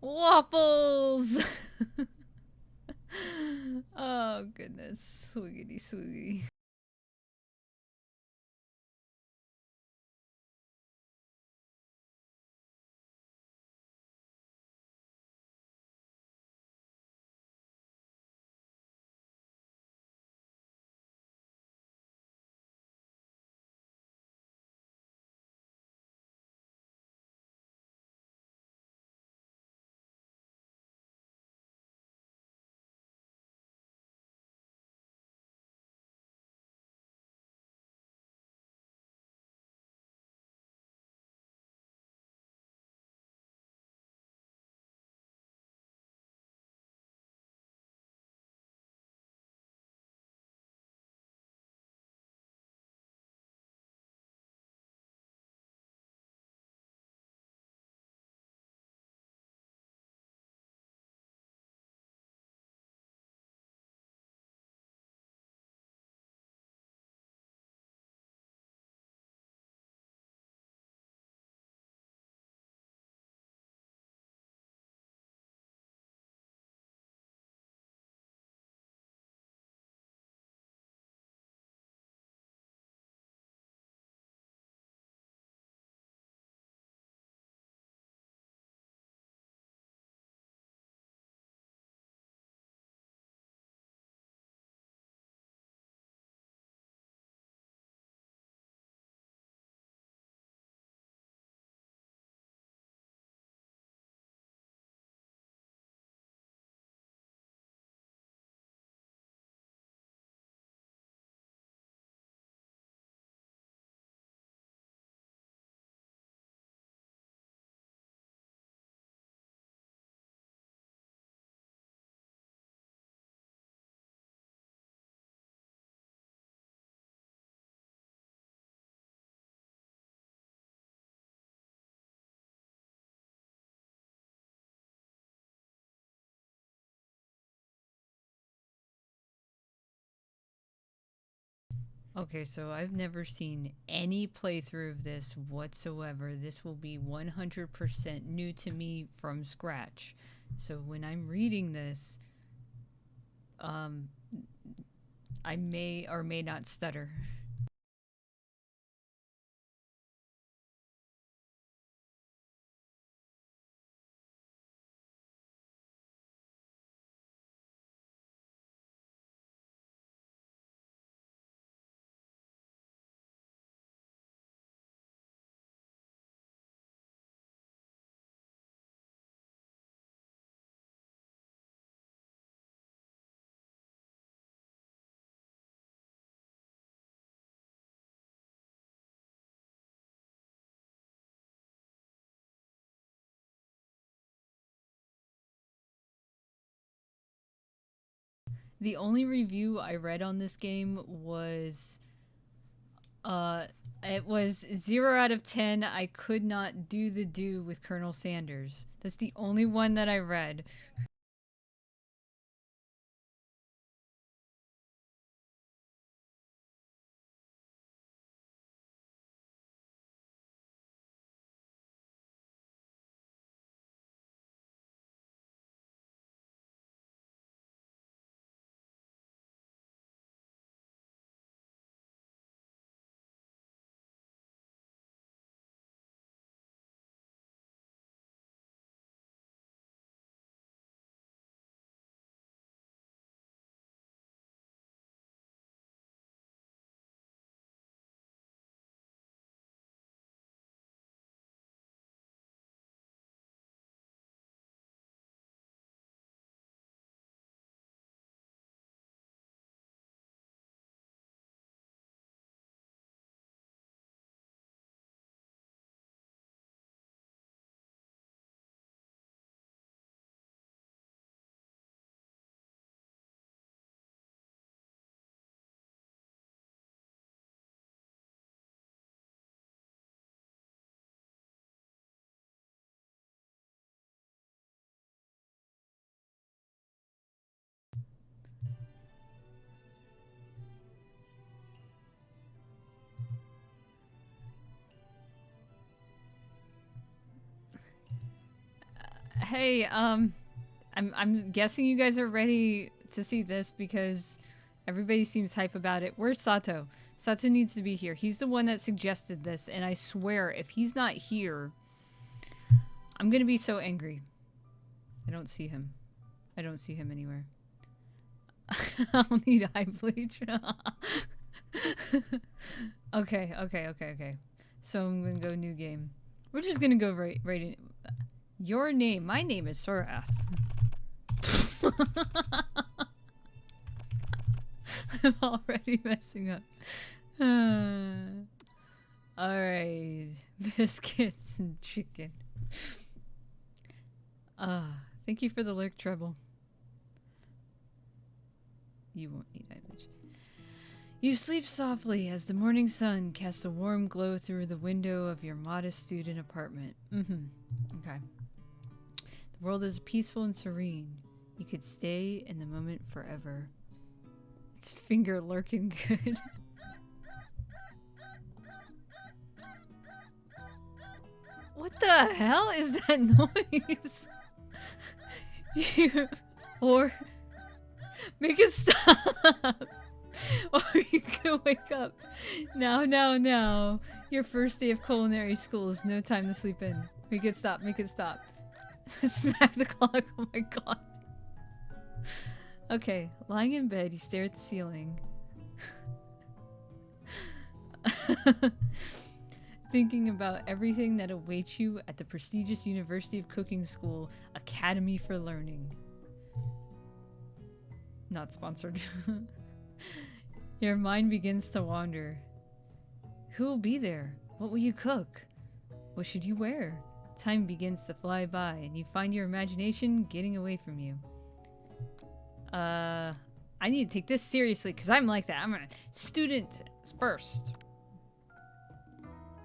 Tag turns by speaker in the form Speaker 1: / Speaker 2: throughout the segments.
Speaker 1: Waffles! Oh, goodness. Sweetie, sweetie. Okay, so I've never seen any playthrough of this whatsoever. This will be 100% new to me from scratch. So when I'm reading this, um, I may or may not stutter. The only review I read on this game was uh it was 0 out of 10. I could not do the do with Colonel Sanders. That's the only one that I read. Hey, I'm guessing you guys are ready to see this because everybody seems hype about it. Where's Sato? Sato needs to be here. He's the one that suggested this, and I swear, if he's not here, I'm gonna be so angry. I don't see him. I don't see him anywhere. I'll need eye bleach. Okay. So I'm gonna go new game. We're just gonna go right in. Your name. My name is Sorath. I'm already messing up. Alright. Biscuits and chicken. Thank you for the lurk, Treble. You won't need image. You sleep softly as the morning sun casts a warm glow through the window of your modest student apartment. Okay. The world is peaceful and serene. You could stay in the moment forever. It's finger lurking good. What the hell is that noise? Or make it stop. Or you can wake up. Now. Your first day of culinary school is no time to sleep in. Make it stop. Smack the clock. Oh my god. Okay, lying in bed, you stare at the ceiling. Thinking about everything that awaits you at the prestigious University of Cooking School Academy for Learning. Not sponsored. Your mind begins to wander. Who will be there? What will you cook? What should you wear? Time begins to fly by, and you find your imagination getting away from you. I need to take this seriously, because I'm like that. I'm a student first.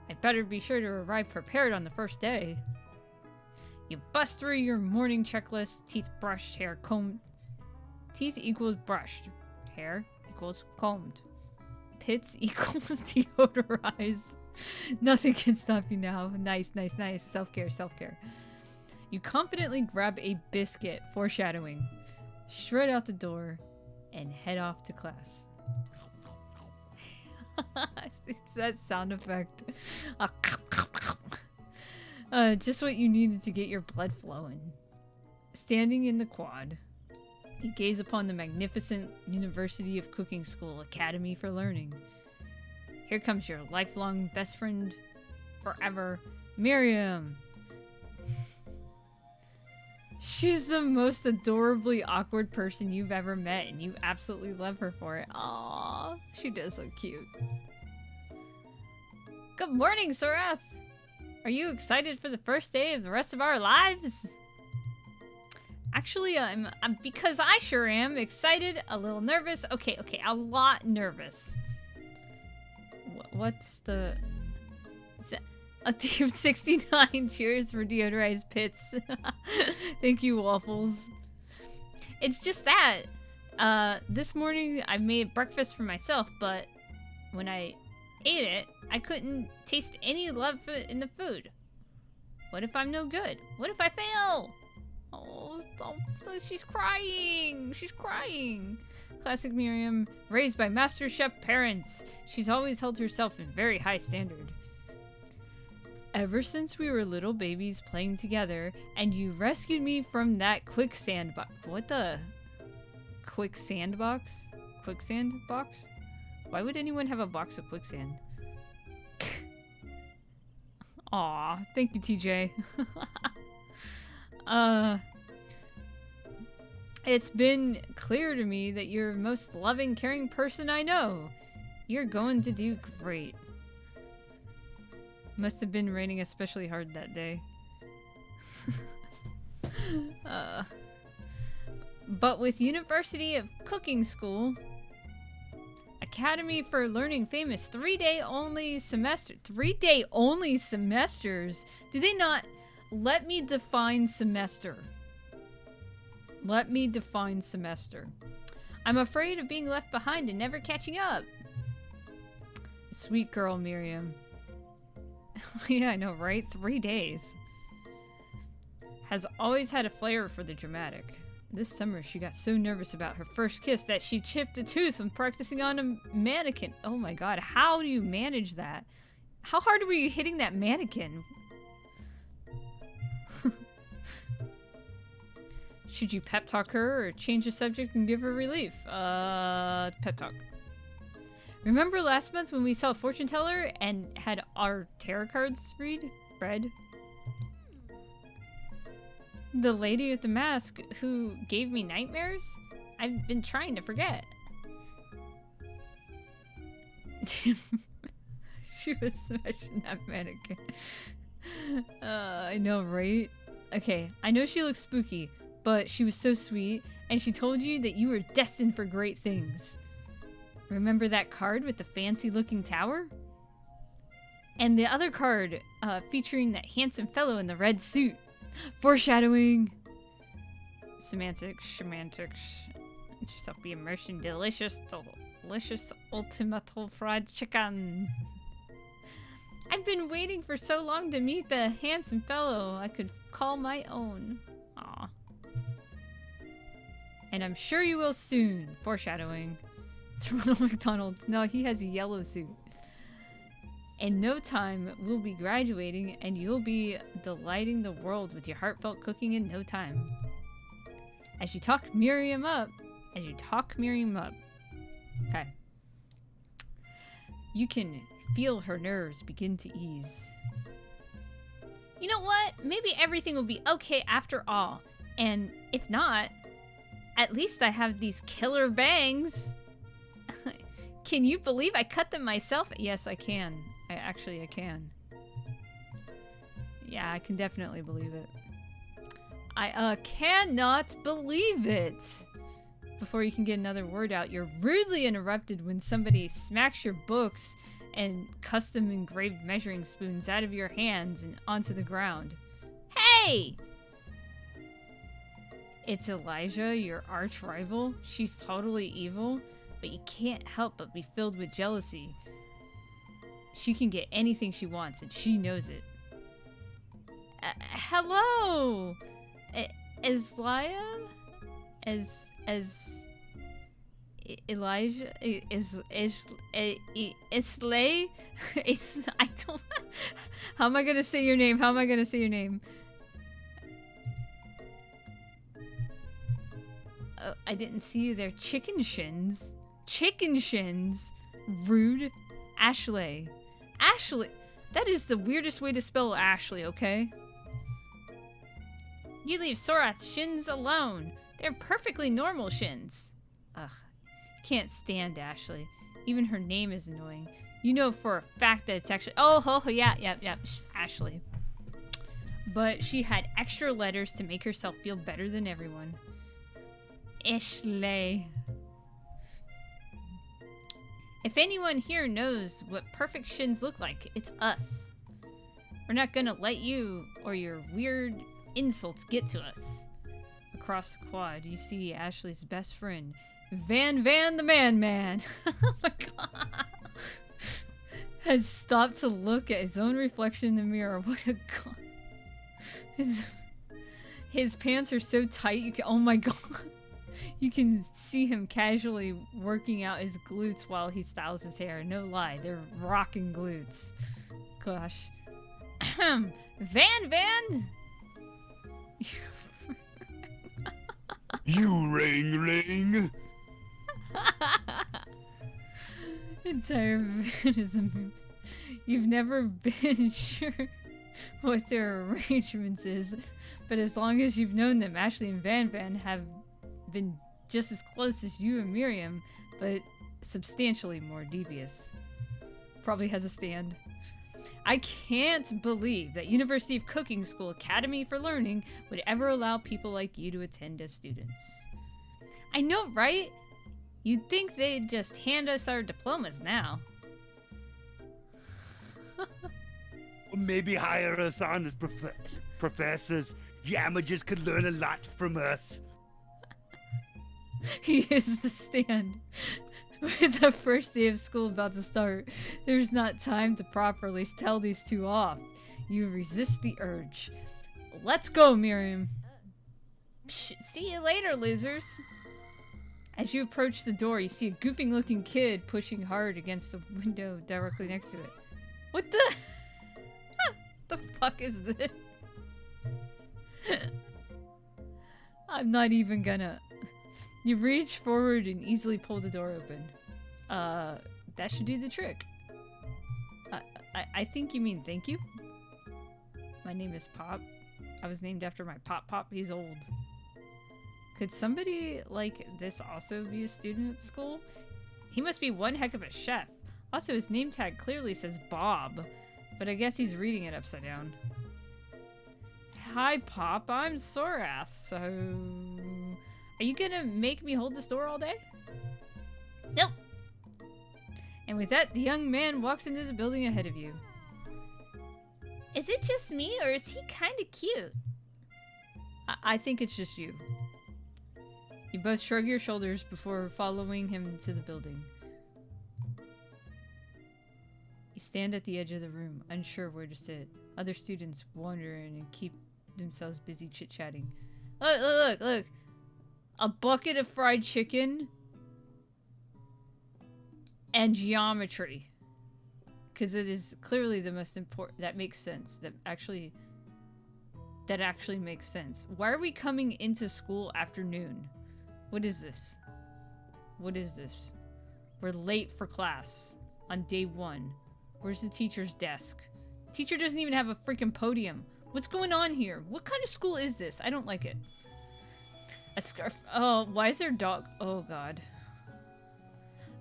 Speaker 1: I better be sure to arrive prepared on the first day. You bust through your morning checklist. Teeth brushed, hair combed. Teeth equals brushed. Hair equals combed. Pits equals deodorized. Nothing can stop you now. Nice. Self-care. You confidently grab a biscuit, foreshadowing, straight out the door, and head off to class. It's that sound effect. Just what you needed to get your blood flowing. Standing in the quad, you gaze upon the magnificent University of Cooking School Academy for Learning. Here comes your lifelong best friend forever, Miriam. She's the most adorably awkward person you've ever met, and you absolutely love her for it. Aww, she does look cute. Good morning, Sorath! Are you excited for the first day of the rest of our lives? Actually, I'm because I sure am excited, a little nervous. Okay, a lot nervous. What's the... Is that a team 69? Cheers for deodorized pits. Thank you, Waffles. It's just that this morning I made breakfast for myself, but when I ate it, I couldn't taste any love in the food. What if I'm no good? What if I fail? Oh, she's crying. Classic Miriam, raised by master chef parents. She's always held herself in very high standard. Ever since we were little babies playing together, and you rescued me from that quicksand box. What the? Quicksand box? Quicksand box? Why would anyone have a box of quicksand? Aw, thank you, TJ. It's been clear to me that you're the most loving, caring person I know. You're going to do great. Must have been raining especially hard that day. But with University of Cooking School Academy for Learning famous 3-day only semester. 3-day only semesters? Do they not... Let me define semester. Let me define semester. I'm afraid of being left behind and never catching up. Sweet girl, Miriam. Yeah, I know, right? 3 days. has always had a flair for the dramatic. This summer, she got so nervous about her first kiss that she chipped a tooth when practicing on a mannequin. Oh my god, how do you manage that? How hard were you hitting that mannequin? Should you pep talk her or change the subject and give her relief? Pep talk. Remember last month when we saw a fortune teller and had our tarot cards read? The lady with the mask who gave me nightmares? I've been trying to forget. She was smashing that mannequin. I know, right? Okay, I know she looks spooky, but she was so sweet, and she told you that you were destined for great things. Remember that card with the fancy-looking tower? And the other card featuring that handsome fellow in the red suit. Foreshadowing! Semantics. Let yourself be immersed in delicious ultimate fried chicken. I've been waiting for so long to meet the handsome fellow I could call my own. Aw. And I'm sure you will soon. Foreshadowing. It's Ronald McDonald. No, he has a yellow suit. In no time, we'll be graduating, and you'll be delighting the world with your heartfelt cooking in no time. As you talk Miriam up. Okay. You can feel her nerves begin to ease. You know what? Maybe everything will be okay after all. And if not, at least I have these killer bangs. Can you believe I cut them myself? Yes, I can. I can. Yeah, I can definitely believe it. I cannot believe it. Before you can get another word out, you're rudely interrupted when somebody smacks your books and custom engraved measuring spoons out of your hands and onto the ground. Hey! It's Elijah, your arch rival. She's totally evil, but you can't help but be filled with jealousy. She can get anything she wants, and she knows it. Hello! Elijah? Elijah? Islay? I don't... How am I gonna say your name? I didn't see you there. Chicken shins? Rude. Ashley. That is the weirdest way to spell Ashley, okay? You leave Sorath's shins alone. They're perfectly normal shins. Ugh. Can't stand Ashley. Even her name is annoying. You know for a fact that it's actually... yeah. Ashley. But she had extra letters to make herself feel better than everyone. Ashley. If anyone here knows what perfect shins look like, it's us. We're not gonna let you or your weird insults get to us. Across the quad, you see Ashley's best friend, Van the Man. Oh my god. Has stopped to look at his own reflection in the mirror. What a god. His pants are so tight you can... Oh my god. You can see him casually working out his glutes while he styles his hair. No lie, they're rocking glutes. Gosh. Van!
Speaker 2: You ring.
Speaker 1: Entire Vanism. You've never been sure what their arrangements is, but as long as you've known them, Ashley and Van have been just as close as you and Miriam, but substantially more devious. Probably has a stand. I can't believe that University of Cooking School Academy for Learning would ever allow people like you to attend as students. I know, right? You'd think they'd just hand us our diplomas now.
Speaker 2: Or maybe hire us on as professors. Yamagers could learn a lot from us.
Speaker 1: He is the stand. With the first day of school about to start, there's not time to properly tell these two off. You resist the urge. Let's go, Miriam. Psh, see you later, losers. As you approach the door, you see a goofing-looking kid pushing hard against the window directly next to it. What the... the fuck is this? I'm not even gonna... You reach forward and easily pull the door open. That should do the trick. I think you mean thank you? My name is Pop. I was named after my Pop. He's old. Could somebody like this also be a student at school? He must be one heck of a chef. Also, his name tag clearly says Bob, but I guess he's reading it upside down. Hi, Pop. I'm Sorath, so... Are you gonna make me hold this door all day? Nope. And with that, the young man walks into the building ahead of you. Is it just me, or is he kinda cute? I think it's just you. You both shrug your shoulders before following him to the building. You stand at the edge of the room, unsure where to sit. Other students wander in and keep themselves busy chit-chatting. Look! A bucket of fried chicken and geometry. Because it is clearly the most important... That makes sense. That actually makes sense. Why are we coming into school after noon? What is this? What is this? We're late for class on day 1. Where's the teacher's desk? Teacher doesn't even have a freaking podium. What's going on here? What kind of school is this? I don't like it. A scarf. Oh, why is there a dog? Oh, God.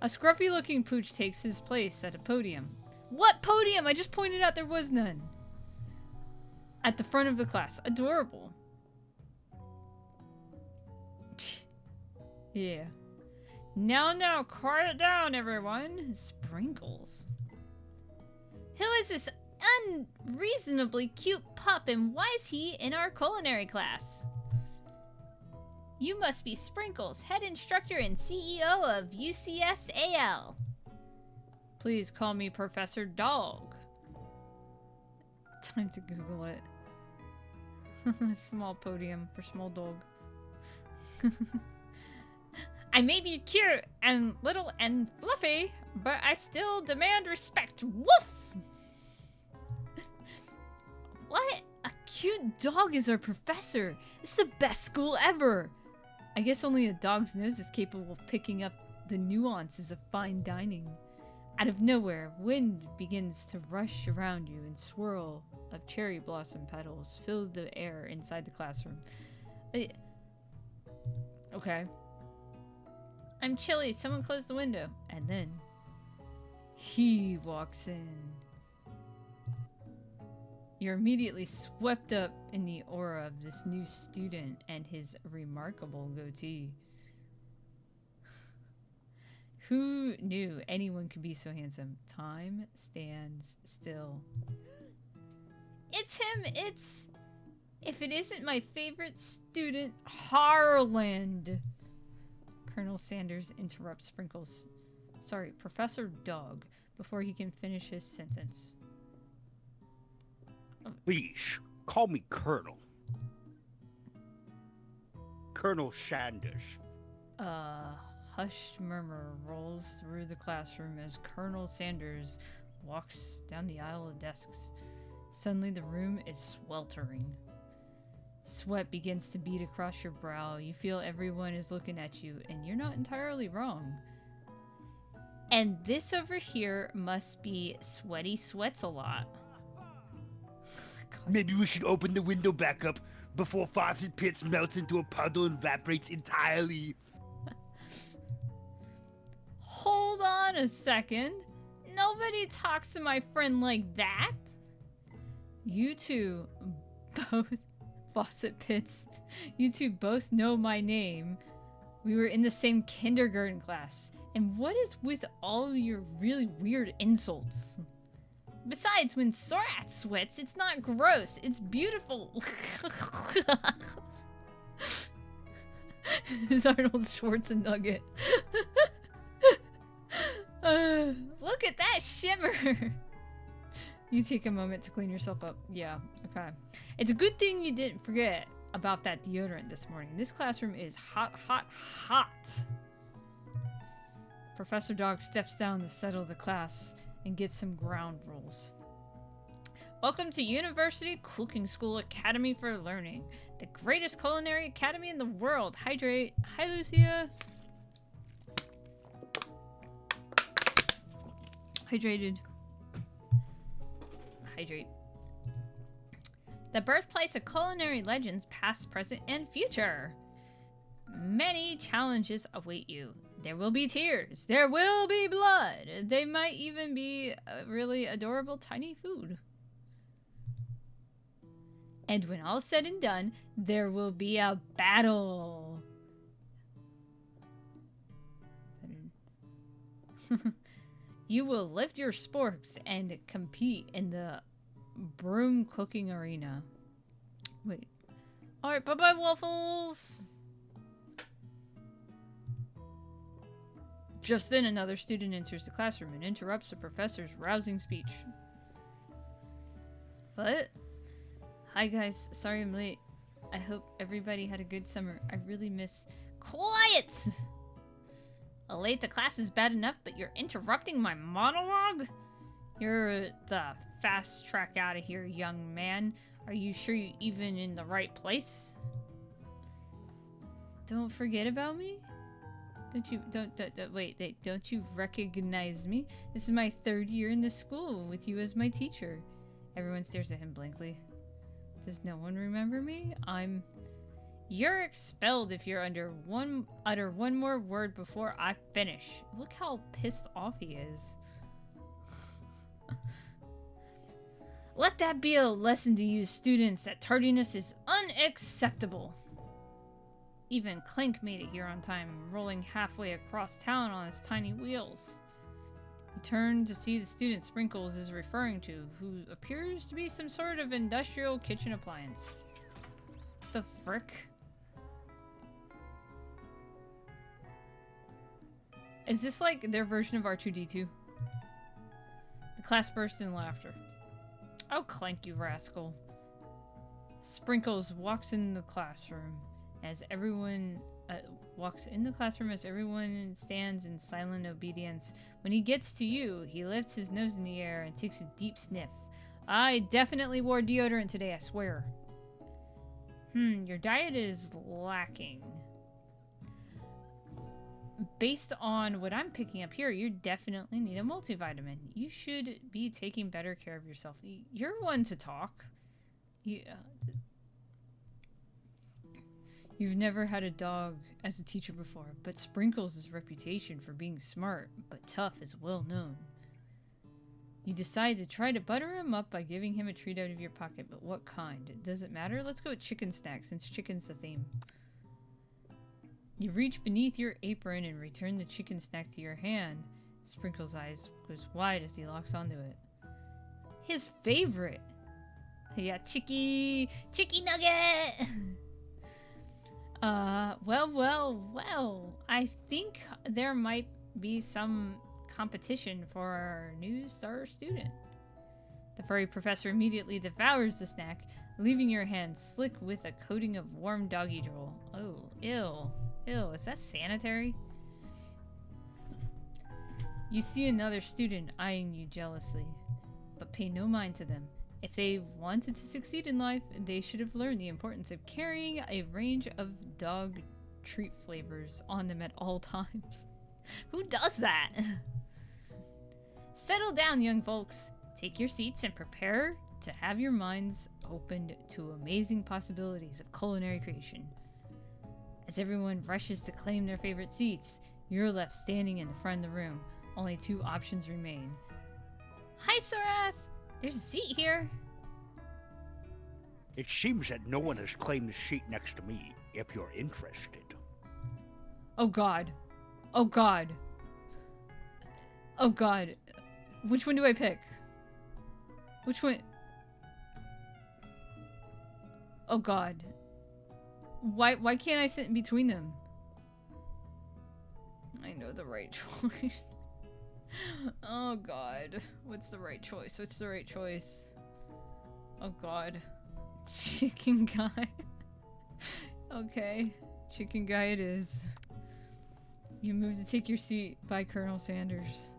Speaker 1: A scruffy looking pooch takes his place at a podium. What podium? I just pointed out there was none. At the front of the class. Adorable. Yeah. Now, quiet it down, everyone. Sprinkles. Who is this unreasonably cute pup, and why is he in our culinary class? You must be Sprinkles, head instructor and CEO of UCSAL. Please call me Professor Dog. Time to Google it. Small podium for small dog. I may be cute and little and fluffy, but I still demand respect. Woof! What? A cute dog is our professor. It's the best school ever. I guess only a dog's nose is capable of picking up the nuances of fine dining. Out of nowhere, wind begins to rush around you and swirl of cherry blossom petals fill the air inside the classroom. Okay. I'm chilly. Someone close the window. And then he walks in. You're immediately swept up in the aura of this new student and his remarkable goatee. Who knew anyone could be so handsome? Time stands still. It's him! It's... If it isn't my favorite student, Harland! Colonel Sanders interrupts Sprinkles. Sorry, Professor Dog, before he can finish his sentence.
Speaker 2: Please, call me Colonel. Colonel Sanders.
Speaker 1: Hushed murmur rolls through the classroom as Colonel Sanders walks down the aisle of desks. Suddenly the room is sweltering. Sweat begins to bead across your brow. You feel everyone is looking at you, and you're not entirely wrong. And this over here must be Sweaty Sweats a lot.
Speaker 2: Maybe we should open the window back up before Faucet Pits melts into a puddle and evaporates entirely.
Speaker 1: Hold on a second. Nobody talks to my friend like that. You two both... Faucet Pits. You two both know my name. We were in the same kindergarten class. And what is with all your really weird insults? Besides, when Sorath sweats, it's not gross. It's beautiful. It's Arnold Schwarzenegger. Look at that shimmer. You take a moment to clean yourself up. Yeah, okay. It's a good thing you didn't forget about that deodorant this morning. This classroom is hot, hot, hot. Professor Dog steps down to settle the class and get some ground rules. Welcome to University Cooking School Academy for Learning, the greatest culinary academy in the world. Hydrate. Hi, Lucia. Hydrated. Hydrate. The birthplace of culinary legends past, present, and future. Many challenges await you. There will be tears. There will be blood. They might even be a really adorable tiny food. And when all's said and done, there will be a battle. You will lift your sporks and compete in the broom cooking arena. Wait. Alright, bye-bye, Waffles! Just then, another student enters the classroom and interrupts the professor's rousing speech. What? Hi guys, sorry I'm late. I hope everybody had a good summer. I really miss... Quiet! Late to class is bad enough, but you're interrupting my monologue? You're the fast track out of here, young man. Are you sure you're even in the right place? Don't forget about me? Don't you recognize me? This is my 3rd year in the school with you as my teacher. Everyone stares at him blankly. Does no one remember me? You're expelled if you're utter one more word before I finish. Look how pissed off he is. Let that be a lesson to you students that tardiness is unacceptable. Even Clink made it here on time, rolling halfway across town on his tiny wheels. He turned to see the student Sprinkles is referring to, who appears to be some sort of industrial kitchen appliance. What the frick? Is this like their version of R2-D2? The class burst in laughter. Oh, Clank, you rascal. Sprinkles walks in the classroom as everyone stands in silent obedience. When he gets to you, he lifts his nose in the air and takes a deep sniff. I definitely wore deodorant today, I swear. Your diet is lacking. Based on what I'm picking up here, you definitely need a multivitamin. You should be taking better care of yourself. You're one to talk. You've never had a dog as a teacher before, but Sprinkles' reputation for being smart but tough is well known. You decide to try to butter him up by giving him a treat out of your pocket, but what kind? Does it matter? Let's go with chicken snack, since chicken's the theme. You reach beneath your apron and return the chicken snack to your hand. Sprinkles' eyes goes wide as he locks onto it. His favorite! Yeah, chicky nugget! Well. I think there might be some competition for our new star student. The furry professor immediately devours the snack, leaving your hand slick with a coating of warm doggy drool. Oh, ew. Ew, is that sanitary? You see another student eyeing you jealously, but pay no mind to them. If they wanted to succeed in life, they should have learned the importance of carrying a range of dog treat flavors on them at all times. Who does that? Settle down, young folks. Take your seats and prepare to have your minds opened to amazing possibilities of culinary creation. As everyone rushes to claim their favorite seats, you're left standing in the front of the room. Only 2 options remain. Hi, Sarath! There's a seat here.
Speaker 2: It seems that no one has claimed the seat next to me, if you're interested.
Speaker 1: Oh god. Oh god. Oh god. Which one do I pick? Which one? Oh god. Why can't I sit in between them? I know the right choice. Oh god. What's the right choice? What's the right choice? Oh god. Chicken guy. Okay. Chicken guy it is. You move to take your seat by Colonel Sanders.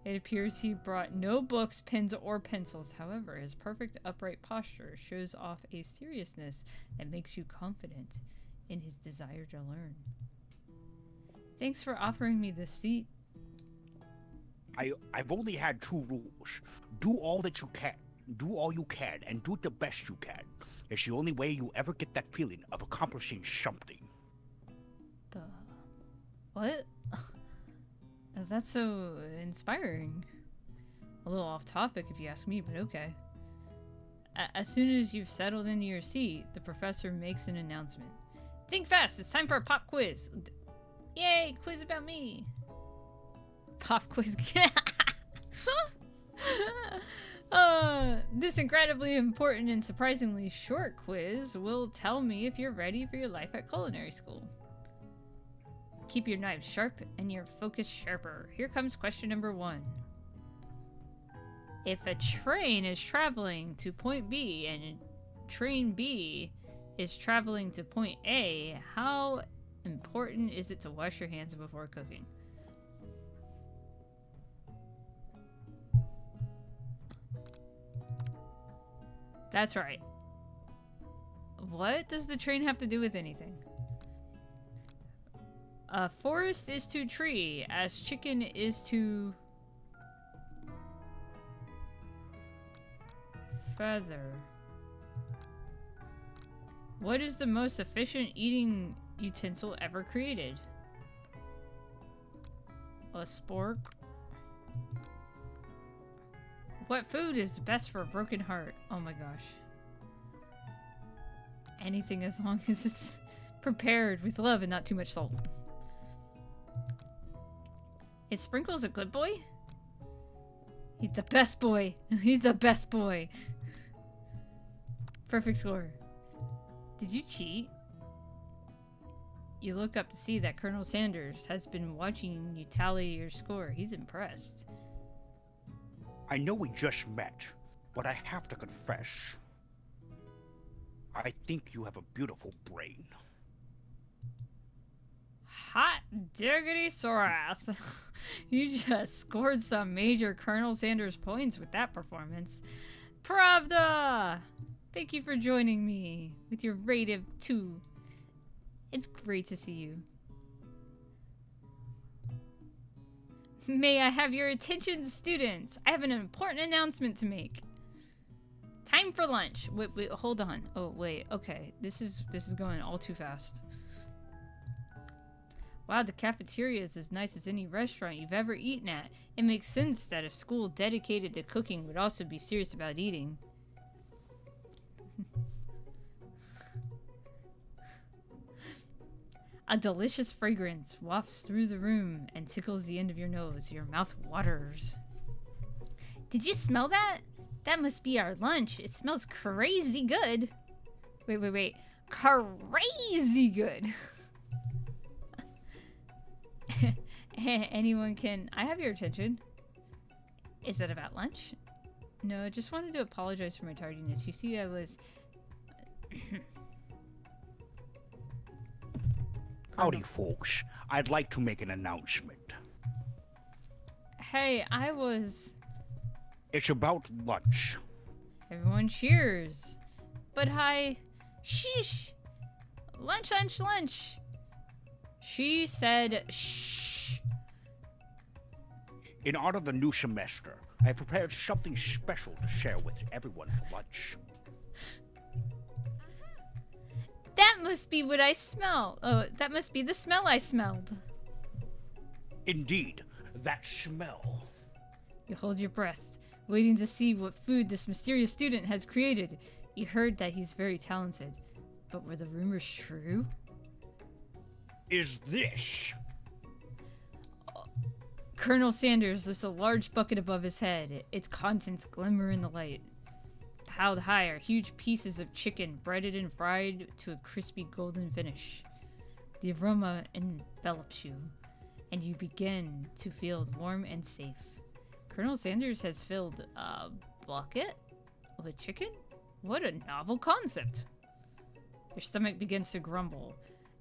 Speaker 1: It appears he brought no books, pens, or pencils. However, his perfect upright posture shows off a seriousness that makes you confident in his desire to learn. Thanks for offering me this seat.
Speaker 3: I've only had 2 rules. Do all that you can. Do all you can, and do it the best you can. It's the only way you ever get that feeling of accomplishing something.
Speaker 1: The... What? That's so inspiring. A little off topic if you ask me, but okay. As soon as you've settled into your seat, the professor makes an announcement. Think fast, it's time for a pop quiz. Yay, quiz about me. Pop quiz. This incredibly important and surprisingly short quiz will tell me if you're ready for your life at culinary school. Keep your knives sharp and your focus sharper. Here comes question number 1. If a train is traveling to point B and train B is traveling to point A, how important is it to wash your hands before cooking? That's right. What does the train have to do with anything? Forest is to tree, as chicken is to feather. What is the most efficient eating utensil ever created? A spork? What food is best for a broken heart? Oh my gosh. Anything as long as it's prepared with love and not too much salt. Is Sprinkles a good boy? He's the best boy. He's the best boy. Perfect score. Did you cheat? You look up to see that Colonel Sanders has been watching you tally your score. He's impressed.
Speaker 3: I know we just met, but I have to confess. I think you have a beautiful brain.
Speaker 1: Hot diggity Sorath. You just scored some major Colonel Sanders points with that performance. Pravda! Thank you for joining me with your rate of 2. It's great to see you. May I have your attention, students? I have an important announcement to make. Time for lunch. Wait, hold on. Oh, wait. Okay. This is going all too fast. Wow, the cafeteria is as nice as any restaurant you've ever eaten at. It makes sense that a school dedicated to cooking would also be serious about eating. A delicious fragrance wafts through the room and tickles the end of your nose. Your mouth waters. Did you smell that? That must be our lunch. It smells crazy good. Wait. Crazy good. Anyone can... I have your attention. Is it about lunch? No, I just wanted to apologize for my tardiness. You see, I was...
Speaker 3: Howdy, folks. I'd like to make an announcement.
Speaker 1: Hey, I was...
Speaker 3: It's about lunch.
Speaker 1: Everyone cheers. But hi... Sheesh. Lunch. She said shh.
Speaker 3: In honor of the new semester, I prepared something special to share with everyone for lunch.
Speaker 1: That must be what I smell. Oh, that must be the smell I smelled.
Speaker 3: Indeed, that smell.
Speaker 1: You hold your breath, waiting to see what food this mysterious student has created. You heard that he's very talented. But were the rumors true?
Speaker 3: Is this?
Speaker 1: Colonel Sanders lifts a large bucket above his head. Its contents glimmer in the light. Piled high are huge pieces of chicken, breaded and fried to a crispy golden finish. The aroma envelops you, and you begin to feel warm and safe. Colonel Sanders has filled a bucket with chicken? What a novel concept. Your stomach begins to grumble,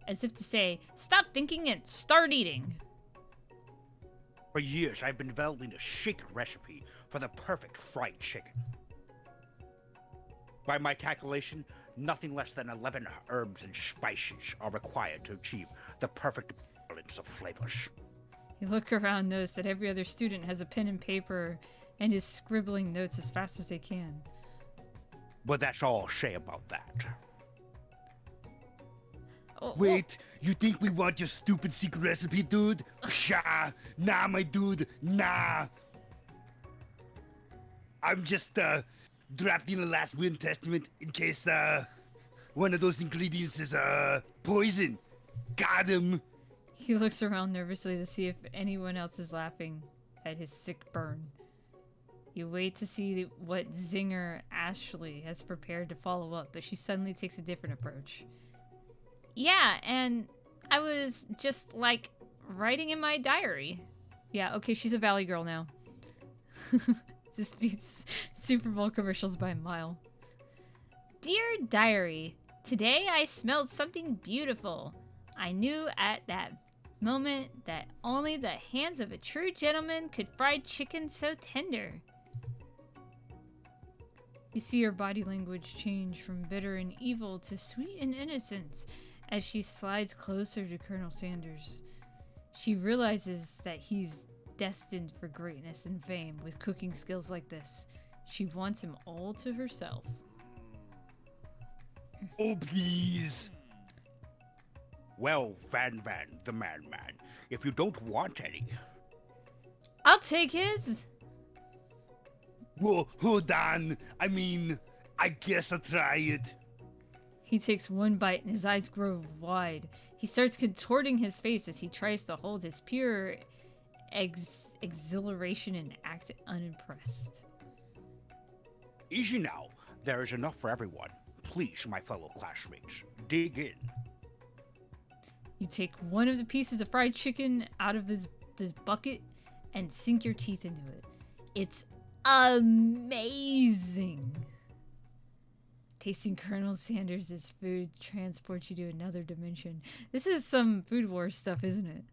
Speaker 1: as if to say, stop thinking and start eating.
Speaker 3: For years, I've been developing a secret recipe for the perfect fried chicken. By my calculation, nothing less than 11 herbs and spices are required to achieve the perfect balance of flavors.
Speaker 1: You look around, notice that every other student has a pen and paper and is scribbling notes as fast as they can.
Speaker 3: But that's all I'll say about that.
Speaker 1: Oh,
Speaker 2: Wait, you think we want your stupid secret recipe, dude? Pshaw! Nah, my dude, nah! I'm just, drafting a last will testament in case, one of those ingredients is, poison. Got him!
Speaker 1: He looks around nervously to see if anyone else is laughing at his sick burn. You wait to see what zinger Ashley has prepared to follow up, but she suddenly takes a different approach. Yeah, and I was just, like, writing in my diary. Yeah, okay, she's a Valley girl now. This beats Super Bowl commercials by a mile. Dear Diary, today I smelled something beautiful. I knew at that moment that only the hands of a true gentleman could fry chicken so tender. You see her body language change from bitter and evil to sweet and innocent as she slides closer to Colonel Sanders. She realizes that he's destined for greatness and fame with cooking skills like this. She wants him all to herself.
Speaker 2: Oh, please!
Speaker 3: Well, Van, the madman, if you don't want any...
Speaker 1: I'll take his!
Speaker 2: Whoa, hold on. I mean, I guess I'll try it.
Speaker 1: He takes one bite and his eyes grow wide. He starts contorting his face as he tries to hold his pure exhilaration and act unimpressed.
Speaker 3: Easy now. There is enough for everyone. Please, my fellow classmates, dig in.
Speaker 1: You take one of the pieces of fried chicken out of this bucket and sink your teeth into it. It's amazing. Tasting Colonel Sanders' food transports you to another dimension. This is some Food Wars stuff, isn't it?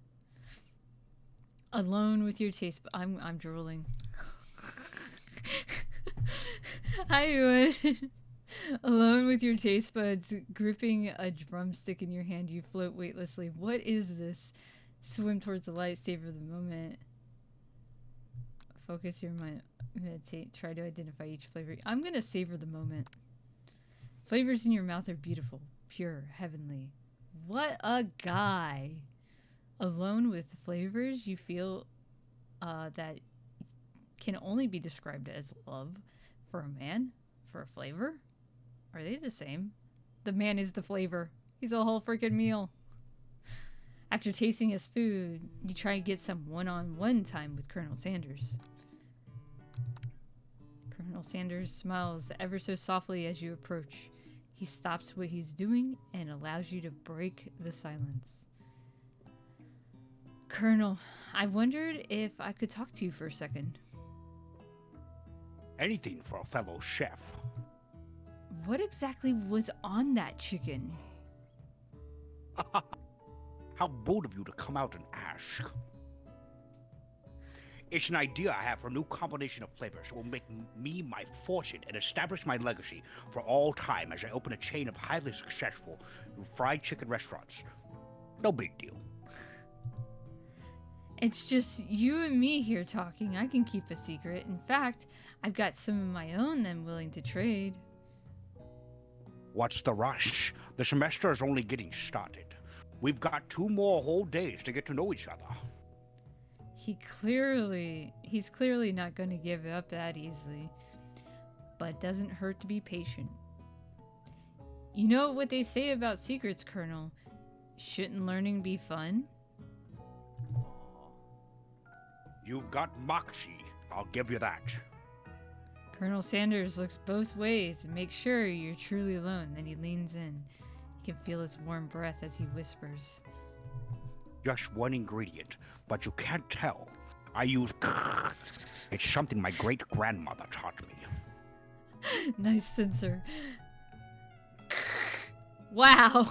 Speaker 1: Alone with your taste... I'm drooling. I would... Alone with your taste buds, gripping a drumstick in your hand, you float weightlessly. What is this? Swim towards the light, savor the moment. Focus your mind. Meditate. Try to identify each flavor. I'm gonna savor the moment. Flavors in your mouth are beautiful, pure, heavenly. What a guy! Alone with flavors you feel that can only be described as love for a man, for a flavor. Are they the same? The man is the flavor. He's a whole freaking meal. After tasting his food, you try and get some one-on-one time with Colonel Sanders. Colonel Sanders smiles ever so softly as you approach. He stops what he's doing and allows you to break the silence. Colonel, I wondered if I could talk to you for a second.
Speaker 3: Anything for a fellow chef.
Speaker 1: What exactly was on that chicken?
Speaker 3: How bold of you to come out and ask. It's an idea I have for a new combination of flavors that will make me my fortune and establish my legacy for all time as I open a chain of highly successful fried chicken restaurants. No big deal.
Speaker 1: It's just you and me here talking. I can keep a secret. In fact, I've got some of my own that I'm willing to trade.
Speaker 3: What's the rush? The semester is only getting started. We've got 2 more whole days to get to know each other.
Speaker 1: He's clearly not going to give up that easily. But it doesn't hurt to be patient. You know what they say about secrets, Colonel? Shouldn't learning be fun?
Speaker 3: You've got moxie, I'll give you that.
Speaker 1: Colonel Sanders looks both ways and makes sure you're truly alone. Then he leans in. You can feel his warm breath as he whispers.
Speaker 3: Just one ingredient, but you can't tell. I use It's something my great-grandmother taught me.
Speaker 1: Nice censor. Wow.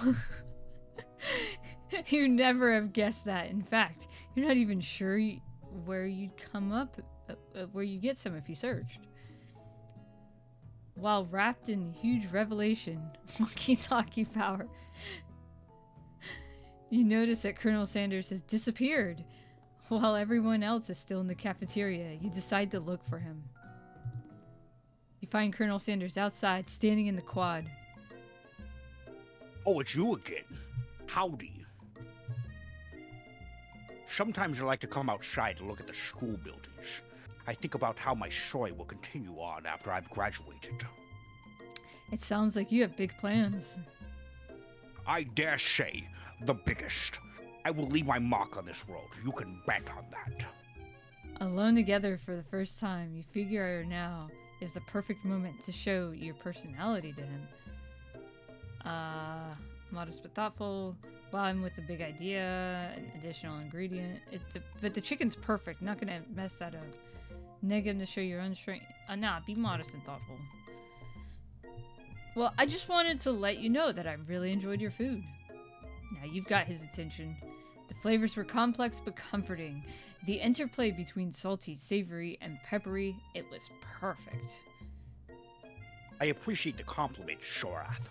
Speaker 1: You never have guessed that. In fact, you're not even sure where you'd come up, where you get some if you searched. While wrapped in huge revelation, walkie-talkie power, you notice that Colonel Sanders has disappeared. While everyone else is still in the cafeteria, you decide to look for him. You find Colonel Sanders outside, standing in the quad.
Speaker 3: Oh, it's you again. Howdy. Sometimes I like to come outside to look at the school buildings. I think about how my story will continue on after I've graduated.
Speaker 1: It sounds like you have big plans.
Speaker 3: I dare say, the biggest. I will leave my mark on this world. You can bet on that.
Speaker 1: Alone together for the first time, you figure now is the perfect moment to show your personality to him. Modest but thoughtful. Well, I'm with a big idea, an additional ingredient. But the chicken's perfect. Not gonna mess that up. Negative to show your own strength. Nah, be modest and thoughtful. Well, I just wanted to let you know that I really enjoyed your food. Now you've got his attention. The flavors were complex but comforting. The interplay between salty, savory, and peppery, it was perfect.
Speaker 3: I appreciate the compliment, Shorath.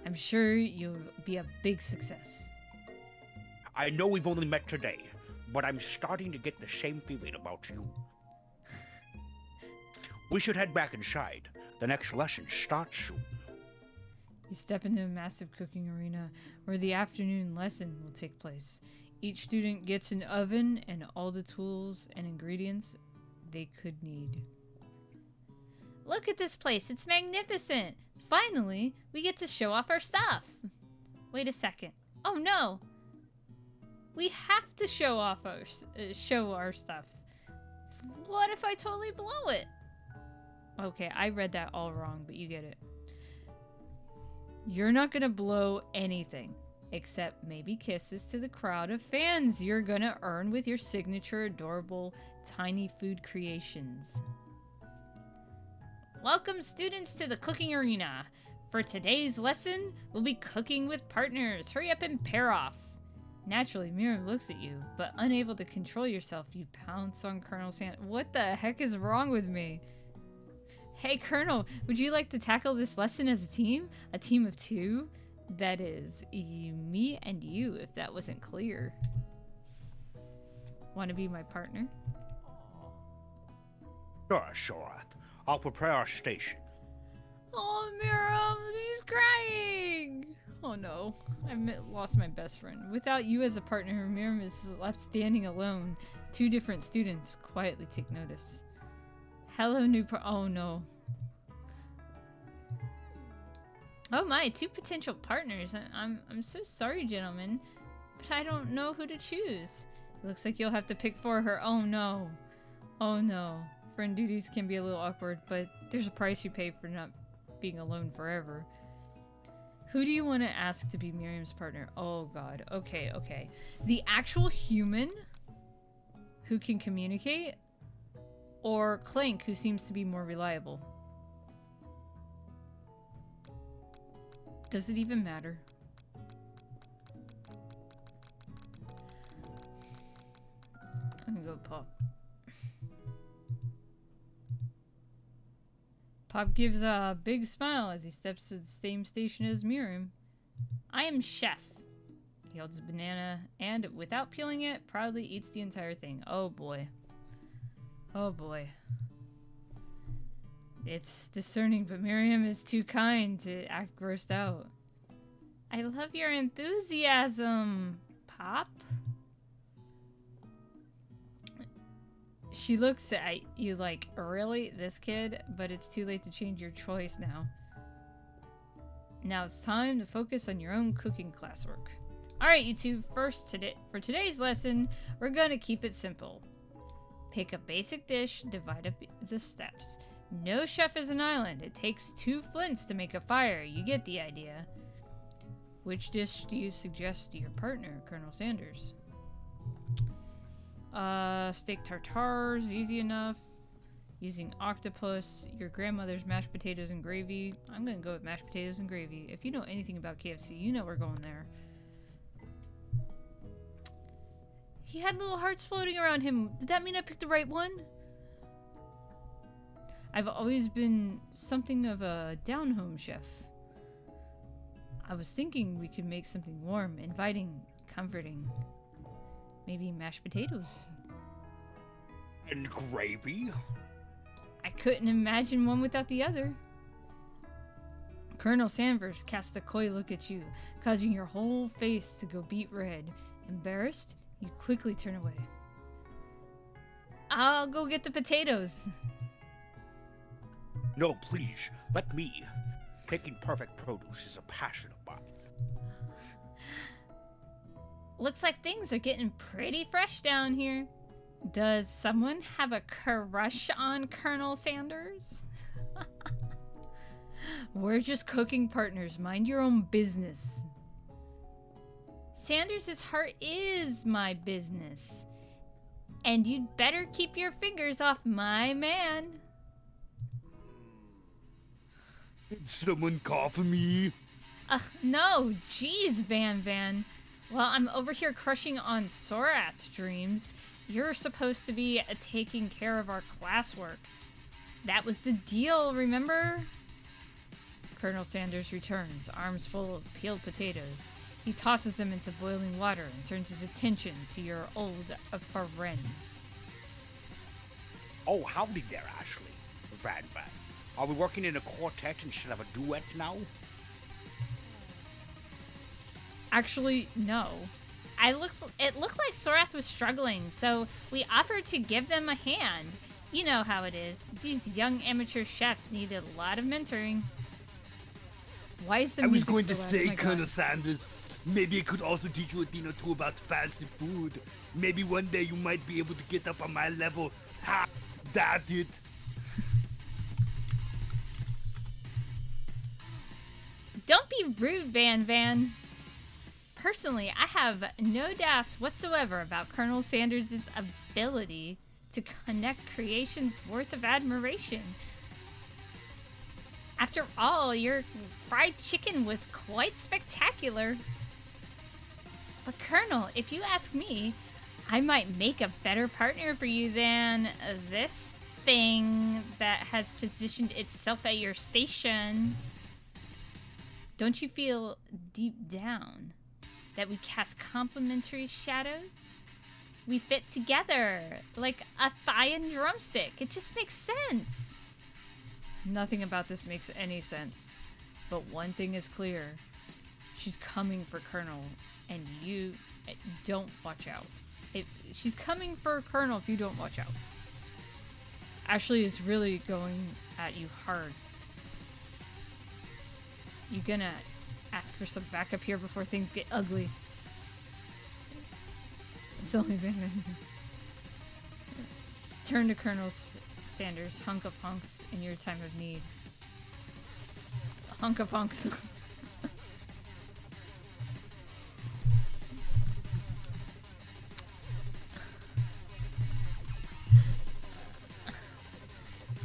Speaker 1: I'm sure you'll be a big success.
Speaker 3: I know we've only met today, but I'm starting to get the same feeling about you. We should head back inside. The next lesson starts soon.
Speaker 1: You step into a massive cooking arena where the afternoon lesson will take place. Each student gets an oven and all the tools and ingredients they could need. Look at this place, it's magnificent! Finally, we get to show off our stuff! Wait a second. Oh no! We have to show off our stuff. What if I totally blow it? Okay, I read that all wrong, but you get it. You're not gonna blow anything, except maybe kisses to the crowd of fans you're gonna earn with your signature adorable tiny food creations. Welcome students to the cooking arena. For today's lesson, we'll be cooking with partners. Hurry up and pair off. Naturally, Miriam looks at you, but unable to control yourself, you pounce on Colonel Sanders. What the heck is wrong with me? Hey, Colonel, would you like to tackle this lesson as a team? A team of two? That is, me and you, if that wasn't clear. Want to be my partner?
Speaker 3: Sure, Shorath. I'll prepare our station.
Speaker 1: Oh, Miriam, she's crying! Oh no, I lost my best friend. Without you as a partner, Miriam is left standing alone. Two different students quietly take notice. Hello, oh no. Oh my, two potential partners. I'm so sorry, gentlemen, but I don't know who to choose. It looks like you'll have to pick for her. Oh no. Oh no. Friend duties can be a little awkward, but there's a price you pay for not being alone forever. Who do you want to ask to be Miriam's partner? Oh god. Okay, okay. The actual human who can communicate? Or Clank, who seems to be more reliable? Does it even matter? I'm gonna go Pop. Pop gives a big smile as he steps to the same station as Miriam. I am Chef. He holds a banana and, without peeling it, proudly eats the entire thing. Oh boy. Oh boy. It's discerning, but Miriam is too kind to act grossed out. I love your enthusiasm, Pop. She looks at you like, really, this kid? But it's too late to change your choice now. Now it's time to focus on your own cooking classwork. Alright, you two, for today's lesson, we're gonna keep it simple. Pick a basic dish, divide up the steps. No chef is an island. It takes 2 flints to make a fire. You get the idea. Which dish do you suggest to your partner, Colonel Sanders? Steak tartare's easy enough. Using octopus, your grandmother's mashed potatoes and gravy. I'm gonna go with mashed potatoes and gravy. If you know anything about KFC, you know we're going there. He had little hearts floating around him. Did that mean I picked the right one? I've always been something of a down-home chef. I was thinking we could make something warm, inviting, comforting. Maybe mashed potatoes.
Speaker 3: And gravy?
Speaker 1: I couldn't imagine one without the other. Colonel Sanders cast a coy look at you, causing your whole face to go beet red. Embarrassed, you quickly turn away. I'll go get the potatoes.
Speaker 3: No, please, let me. Picking perfect produce is a passion of mine.
Speaker 1: Looks like things are getting pretty fresh down here. Does someone have a crush on Colonel Sanders? We're just cooking partners. Mind your own business. Sanders' heart is my business. And you'd better keep your fingers off my man.
Speaker 2: Did someone call for me?
Speaker 1: No. Jeez, Van. While I'm over here crushing on Sorat's dreams, you're supposed to be taking care of our classwork. That was the deal, remember? Colonel Sanders returns, arms full of peeled potatoes. He tosses them into boiling water and turns his attention to your old friends.
Speaker 3: Oh, howdy there, Ashley. Van. Are we working in a quartet instead of a duet now?
Speaker 1: Actually, no. It looked like Sorath was struggling, so we offered to give them a hand. You know how it is. These young amateur chefs need a lot of mentoring. Why is the
Speaker 2: I was
Speaker 1: music
Speaker 2: going
Speaker 1: so
Speaker 2: to
Speaker 1: loud?
Speaker 2: say,
Speaker 1: Oh my
Speaker 2: Colonel
Speaker 1: God.
Speaker 2: Sanders, maybe it could also teach you a thing or two about fancy food. Maybe one day you might be able to get up on my level. Ha! That's it.
Speaker 1: Don't be rude, Van. Personally, I have no doubts whatsoever about Colonel Sanders' ability to connect creations worth of admiration. After all, your fried chicken was quite spectacular. But Colonel, if you ask me, I might make a better partner for you than this thing that has positioned itself at your station. Don't you feel deep down that we cast complementary shadows? We fit together like a thigh and drumstick. It just makes sense. Nothing about this makes any sense. But one thing is clear. She's coming for Colonel, and you don't watch out. She's coming for Colonel if you don't watch out. Ashley is really going at you hard. You gonna ask for some backup here before things get ugly? Silly Van. Turn to Colonel Sanders, hunk of hunks in your time of need. Hunk of hunks.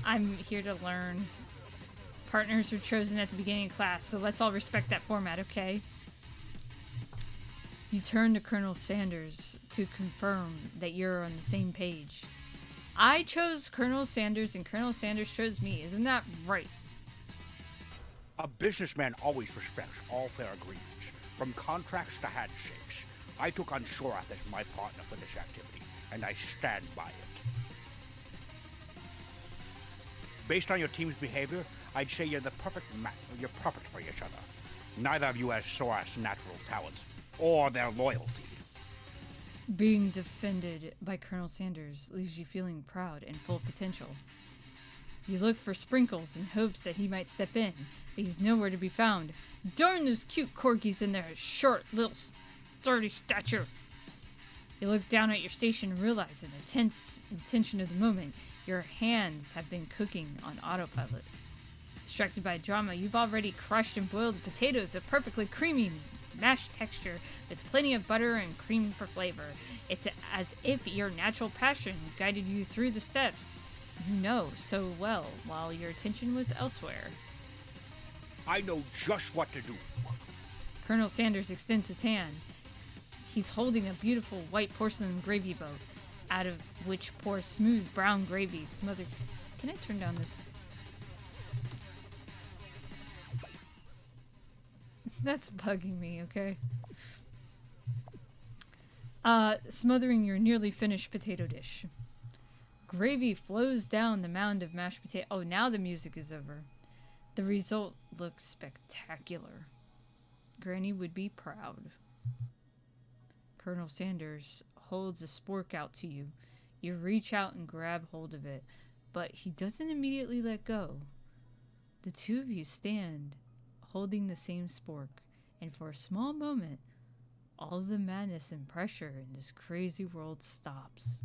Speaker 1: I'm here to learn. Partners are chosen at the beginning of class, so let's all respect that format, okay? You turn to Colonel Sanders to confirm that you're on the same page. I chose Colonel Sanders and Colonel Sanders chose me. Isn't that right?
Speaker 3: A businessman always respects all fair agreements, from contracts to handshakes. I took on Sorath as my partner for this activity, and I stand by it. Based on your team's behavior, I'd say you're the perfect you're perfect for each other. Neither of you has Sorath's natural talents or their loyalty.
Speaker 1: Being defended by Colonel Sanders leaves you feeling proud and full of potential. You look for Sprinkles in hopes that he might step in, but he's nowhere to be found. Darn those cute corgis in their short, little, sturdy stature. You look down at your station and realize in the tense tension of the moment, your hands have been cooking on autopilot. Distracted by drama, you've already crushed and boiled the potatoes so perfectly creamy mashed texture with plenty of butter and cream for flavor. It's as if your natural passion guided you through the steps you know so well while your attention was elsewhere.
Speaker 3: I know just what to do.
Speaker 1: Colonel Sanders extends his hand. He's holding a beautiful white porcelain gravy boat, out of which pours smooth brown gravy smothered. Can I turn down this? That's bugging me, okay? Smothering your nearly finished potato dish. Gravy flows down the mound of mashed potato. Oh, now the music is over. The result looks spectacular. Granny would be proud. Colonel Sanders holds a spork out to you. You reach out and grab hold of it, but he doesn't immediately let go. The two of you stand, holding the same spork, and for a small moment, all of the madness and pressure in this crazy world stops.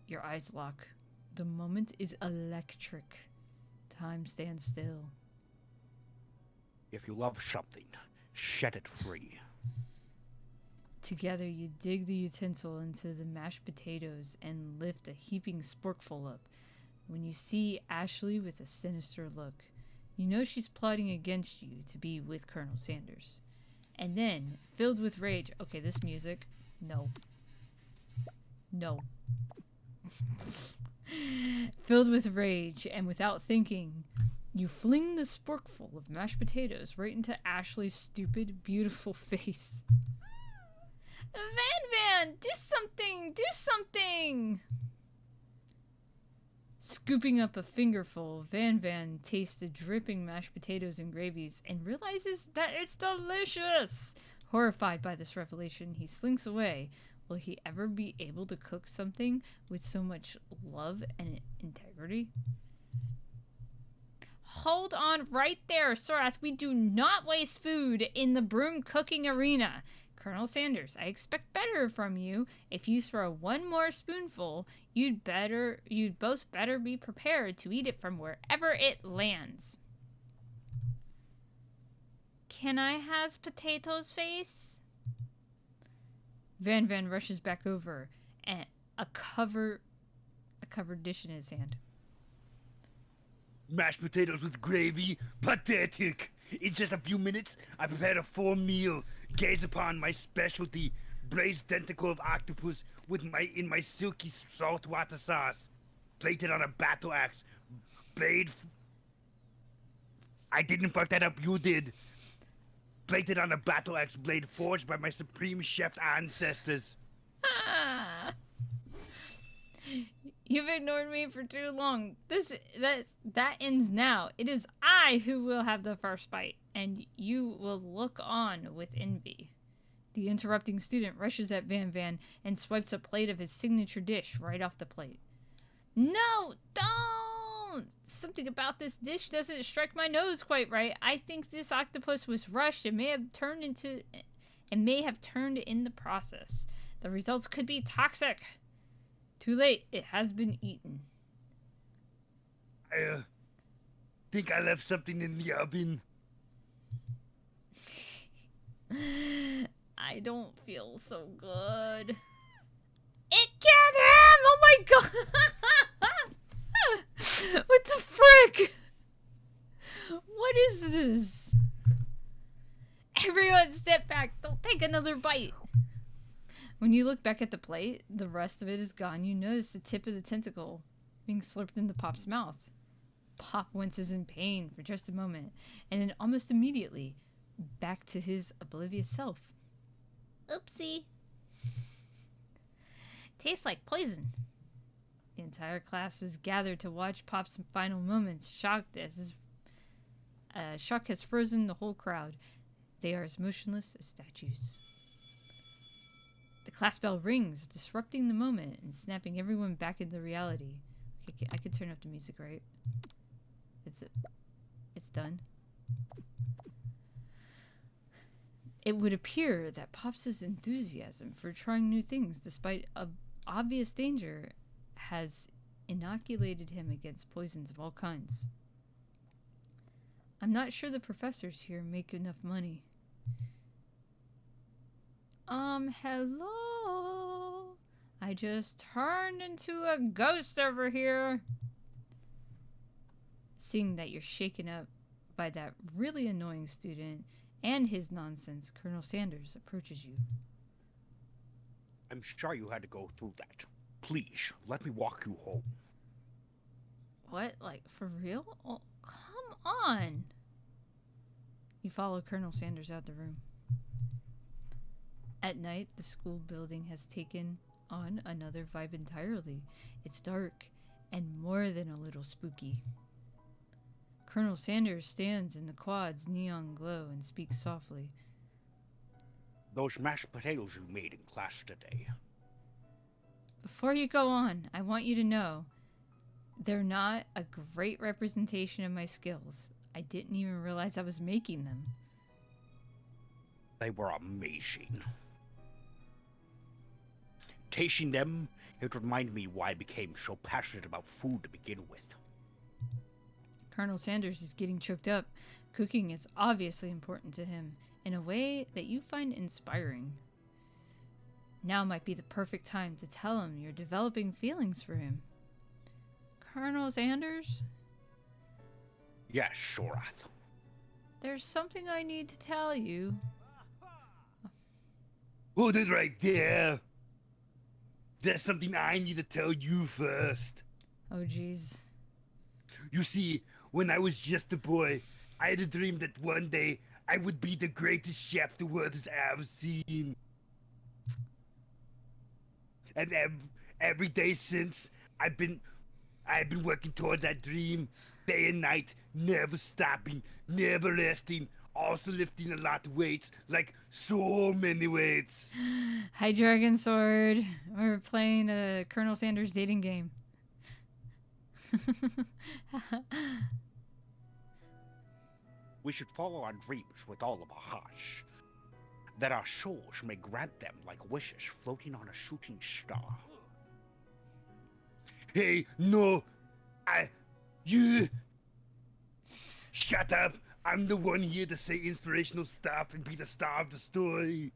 Speaker 1: Your eyes lock. The moment is electric. Time stands still.
Speaker 3: If you love something, set it free.
Speaker 1: Together, you dig the utensil into the mashed potatoes and lift a heaping sporkful up. When you see Ashley with a sinister look, you know she's plotting against you to be with Colonel Sanders. And then, filled with rage, okay, this music, no. No. Filled with rage and without thinking, you fling the sporkful of mashed potatoes right into Ashley's stupid, beautiful face. Van, do something! Do something! Scooping up a fingerful, Van tastes the dripping mashed potatoes and gravies and realizes that it's delicious! Horrified by this revelation, he slinks away. Will he ever be able to cook something with so much love and integrity? Hold on right there, Sorath. We do not waste food in the broom cooking arena. Colonel Sanders, I expect better from you. If you throw one more spoonful, you'd both better be prepared to eat it from wherever it lands. Can I has potatoes face? Van rushes back over and a covered dish in his hand.
Speaker 2: Mashed potatoes with gravy? Pathetic! In just a few minutes, I prepared a full meal. Gaze upon my specialty, braised tentacle of octopus in my silky saltwater sauce. Plated on a battle axe. I didn't fuck that up, you did. Plated on a battle axe blade forged by my supreme chef ancestors.
Speaker 1: You've ignored me for too long. That ends now. It is I who will have the first bite, and you will look on with envy. The interrupting student rushes at Van and swipes a plate of his signature dish right off the plate. No, don't! Something about this dish doesn't strike my nose quite right. I think this octopus was rushed and may have turned in the process. The results could be toxic. Too late. It has been eaten.
Speaker 2: I think I left something in the oven.
Speaker 1: I don't feel so good. It killed him! Oh my god! What the frick? What is this? Everyone step back. Don't take another bite. When you look back at the plate, the rest of it is gone. You notice the tip of the tentacle being slurped into Pop's mouth. Pop winces in pain for just a moment, and then almost immediately, back to his oblivious self. Oopsie. Tastes like poison. The entire class was gathered to watch Pop's final moments, shocked as his shock has frozen the whole crowd. They are as motionless as statues. The class bell rings, disrupting the moment and snapping everyone back into reality. Okay, I can turn up the music, right? It's done. It would appear that Pops' enthusiasm for trying new things, despite obvious danger, has inoculated him against poisons of all kinds. I'm not sure the professors here make enough money. Hello? I just turned into a ghost over here. Seeing that you're shaken up by that really annoying student and his nonsense, Colonel Sanders approaches you.
Speaker 3: I'm sorry you had to go through that. Please, let me walk you home.
Speaker 1: What? Like, for real? Oh, come on. You follow Colonel Sanders out the room. At night, the school building has taken on another vibe entirely. It's dark and more than a little spooky. Colonel Sanders stands in the quad's neon glow and speaks softly.
Speaker 3: Those mashed potatoes you made in class today.
Speaker 1: Before you go on, I want you to know they're not a great representation of my skills. I didn't even realize I was making them.
Speaker 3: They were amazing. Tasting them, it reminded me why I became so passionate about food to begin with.
Speaker 1: Colonel Sanders is getting choked up. Cooking is obviously important to him in a way that you find inspiring. Now might be the perfect time to tell him you're developing feelings for him. Colonel Sanders?
Speaker 3: Yes, Sorath.
Speaker 1: There's something I need to tell you.
Speaker 2: Hold it right there. There's something I need to tell you first.
Speaker 1: Oh, jeez.
Speaker 2: You see, when I was just a boy, I had a dream that one day I would be the greatest chef the world has ever seen. And every day since, I've been working toward that dream, day and night, never stopping, never resting, also lifting a lot of weights, like so many weights.
Speaker 1: Hi, Dragon Sword. We're playing a Colonel Sanders dating game.
Speaker 3: We should follow our dreams with all of our hearts, that our souls may grant them like wishes floating on a shooting star.
Speaker 2: Hey, no, you, shut up. I'm the one here to say inspirational stuff and be the star of the story.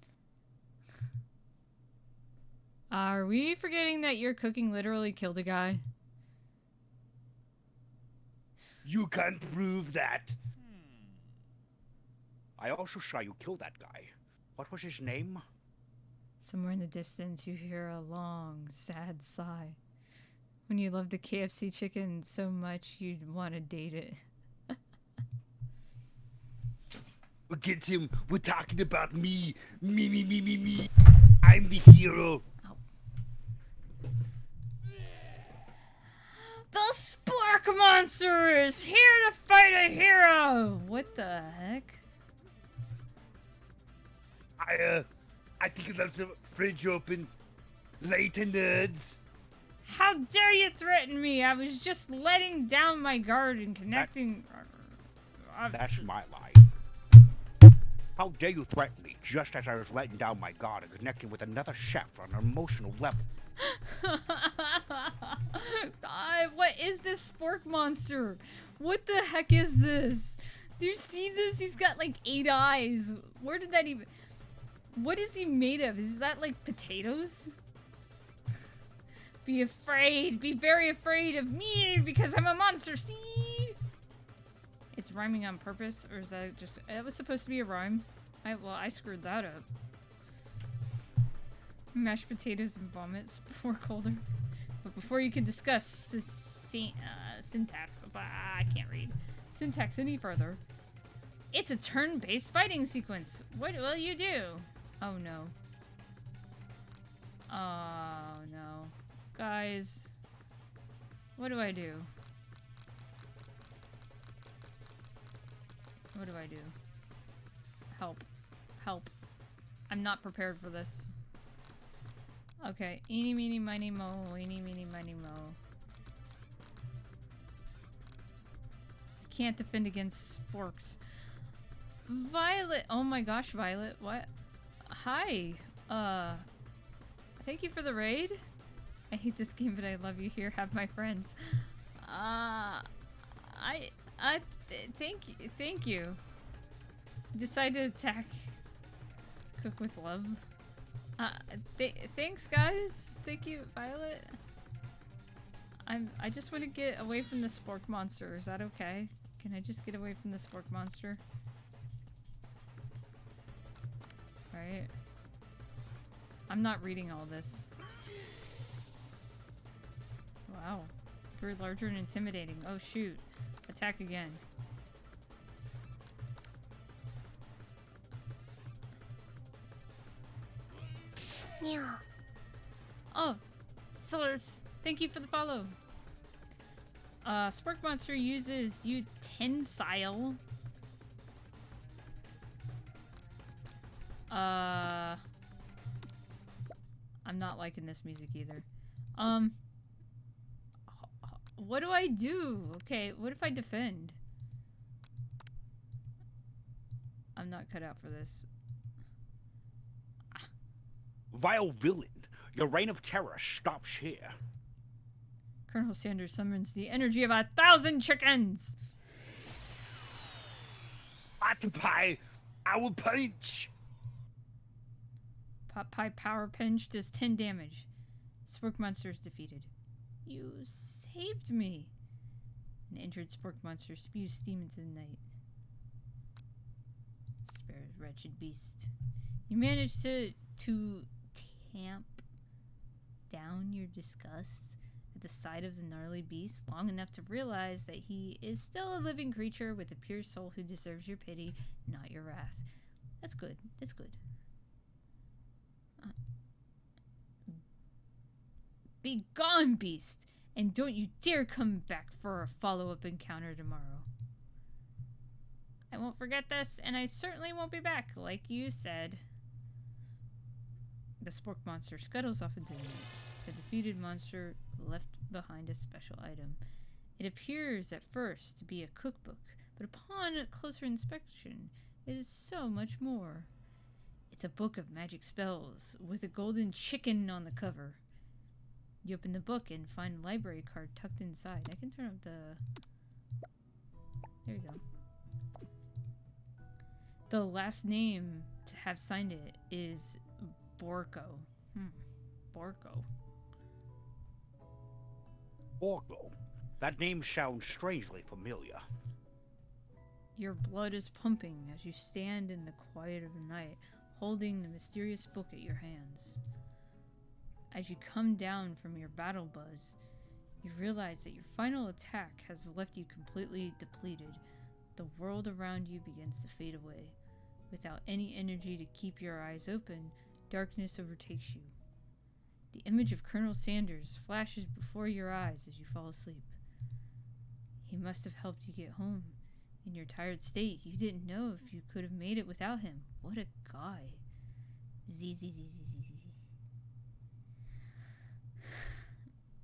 Speaker 1: Are we forgetting that your cooking literally killed a guy?
Speaker 2: You can't prove that.
Speaker 3: I also saw you kill that guy. What was his name?
Speaker 1: Somewhere in the distance, you hear a long, sad sigh. When you love the KFC chicken so much, you'd want to date it.
Speaker 2: Forget him. We're talking about me. Me. I'm the hero.
Speaker 1: The Spork Monster is here to fight a hero! What the heck?
Speaker 2: I think it left the fridge open. Later, nerds.
Speaker 1: How dare you threaten me? I was just letting down my guard and connecting...
Speaker 3: That's my lie. How dare you threaten me just as I was letting down my guard and connecting with another chef on an emotional level?
Speaker 1: God, what is this Spork Monster? What the heck is this? Do you see this? He's got like 8 eyes. Where did that even... What is he made of? Is that like potatoes? Be afraid. Be very afraid of me because I'm a monster. See? It's rhyming on purpose, or is that just... It was supposed to be a rhyme. I screwed that up. Mashed potatoes and vomit before colder. But before you can discuss syntax... I can't read. Syntax any further. It's a turn-based fighting sequence. What will you do? Oh no. Oh no. Guys. What do I do? What do I do? Help. Help. I'm not prepared for this. Okay. Eeny, meeny, miny, mo. Eeny, meeny, miny, mo. Can't defend against sporks. Violet. Oh my gosh, Violet. What? Hi. Thank you for the raid. I hate this game, but I love you. Here, have my friends. Thank you. Decide to attack Cook with love. Thanks, guys. Thank you, Violet. I just want to get away from the spork monster. Is that okay? Can I just get away from the spork monster? Right. I'm not reading all this. Wow. Grew larger and intimidating. Oh shoot. Attack again.
Speaker 4: Yeah.
Speaker 1: Oh, Source. Thank you for the follow. Spork Monster uses utensil. I'm not liking this music either. What do I do? Okay, what if I defend? I'm not cut out for this.
Speaker 3: Vile villain, your reign of terror stops here.
Speaker 1: Colonel Sanders summons the energy of 1,000 chickens!
Speaker 2: Octopi, I will punch.
Speaker 1: Pot Pie Power Pinch does 10 damage. Spork Monster is defeated. You saved me! An injured Spork Monster spews steam into the night. Spare wretched beast. You managed to tamp down your disgust at the sight of the gnarly beast long enough to realize that he is still a living creature with a pure soul who deserves your pity, not your wrath. That's good. That's good. Be gone, beast! And don't you dare come back for a follow-up encounter tomorrow. I won't forget this, and I certainly won't be back, like you said. The Spork Monster scuttles off into the night. The defeated monster left behind a special item. It appears at first to be a cookbook, but upon closer inspection, it is so much more. It's a book of magic spells, with a golden chicken on the cover. You open the book and find a library card tucked inside. I can turn up the... There you go. The last name to have signed it is Borko. Borko.
Speaker 3: Borgo. That name sounds strangely familiar.
Speaker 1: Your blood is pumping as you stand in the quiet of the night, holding the mysterious book at your hands. As you come down from your battle buzz, you realize that your final attack has left you completely depleted. The world around you begins to fade away. Without any energy to keep your eyes open, darkness overtakes you. The image of Colonel Sanders flashes before your eyes as you fall asleep. He must have helped you get home. In your tired state, you didn't know if you could have made it without him. What a guy.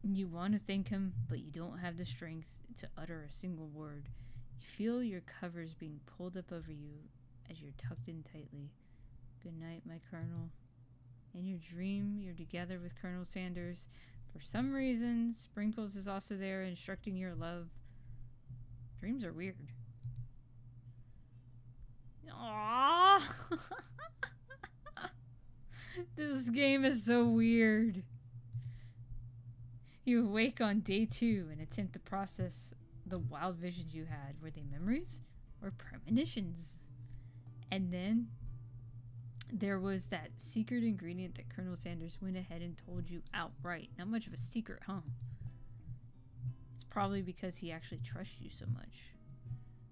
Speaker 1: You want to thank him, but you don't have the strength to utter a single word. You feel your covers being pulled up over you as you're tucked in tightly. Good night, my Colonel. In your dream, you're together with Colonel Sanders. For some reason, Sprinkles is also there instructing your love. Dreams are weird. Aww. This game is so weird. You awake on day 2 and attempt to process the wild visions you had. Were they memories or premonitions? And then there was that secret ingredient that Colonel Sanders went ahead and told you outright. Not much of a secret, huh? It's probably because he actually trusts you so much.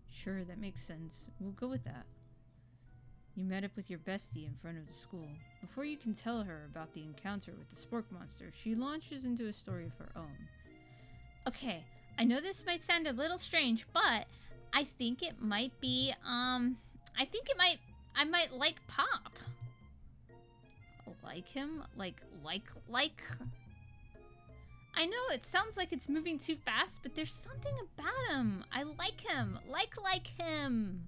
Speaker 1: Sure, that makes sense. We'll go with that. You met up with your bestie in front of the school. Before you can tell her about the encounter with the Spork Monster, she launches into a story of her own. Okay, I know this might sound a little strange, but I think it might be, I might like Pop. Like him? Like? I know it sounds like it's moving too fast, but there's something about him. I like him. Like him.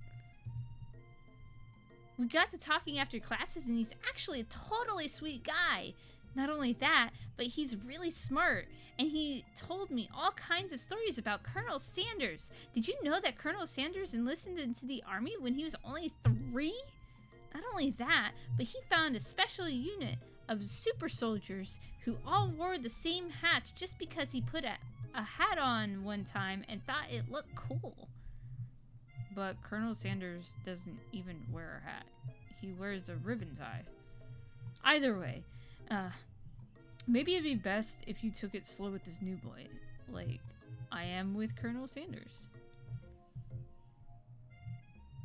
Speaker 1: We got to talking after classes, and he's actually a totally sweet guy. Not only that, but he's really smart, and he told me all kinds of stories about Colonel Sanders. Did you know that Colonel Sanders enlisted into the army when he was only 3? Not only that, but he found a special unit of super soldiers who all wore the same hats just because he put a hat on one time and thought it looked cool. But Colonel Sanders doesn't even wear a hat. He wears a ribbon tie. Either way, maybe it'd be best if you took it slow with this new boy, like I am with Colonel Sanders.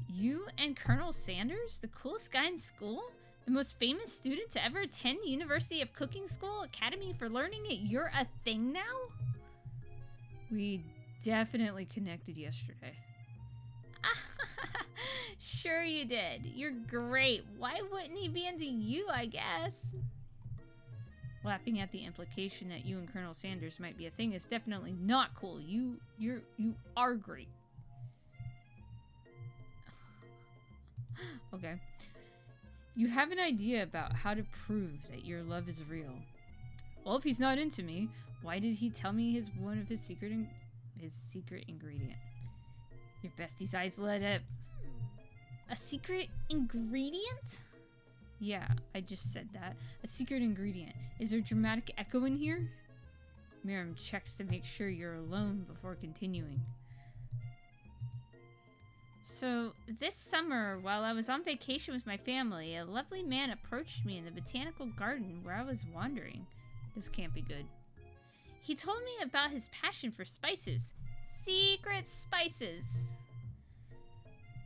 Speaker 1: You and Colonel Sanders, the coolest guy in school? The most famous student to ever attend the University of Cooking School Academy for Learning It? You're a thing now? We definitely connected yesterday. Sure you did. You're great. Why wouldn't he be into you, I guess? Laughing at the implication that you and Colonel Sanders might be a thing is definitely not cool. You are great. Okay. You have an idea about how to prove that your love is real. Well, if he's not into me, why did he tell me one of his secret ingredient? Your bestie's eyes lit up. A secret ingredient? Yeah, I just said that. A secret ingredient. Is there dramatic echo in here? Miriam checks to make sure you're alone before continuing. So, this summer, while I was on vacation with my family, a lovely man approached me in the botanical garden where I was wandering. This can't be good. He told me about his passion for spices. Secret spices!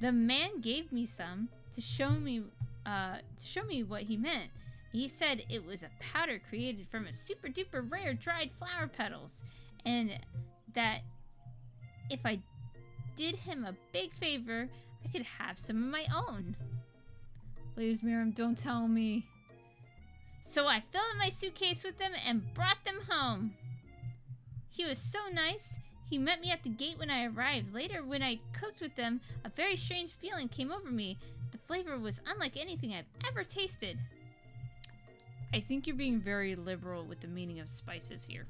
Speaker 1: The man gave me some to show me what he meant. He said it was a powder created from a super duper rare dried flower petals, and that if I did him a big favor, I could have some of my own. Please, Miriam, don't tell me. So I filled my suitcase with them and brought them home. He was so nice. He met me at the gate when I arrived. Later, when I cooked with them, a very strange feeling came over me. The flavor was unlike anything I've ever tasted. I think you're being very liberal with the meaning of spices here.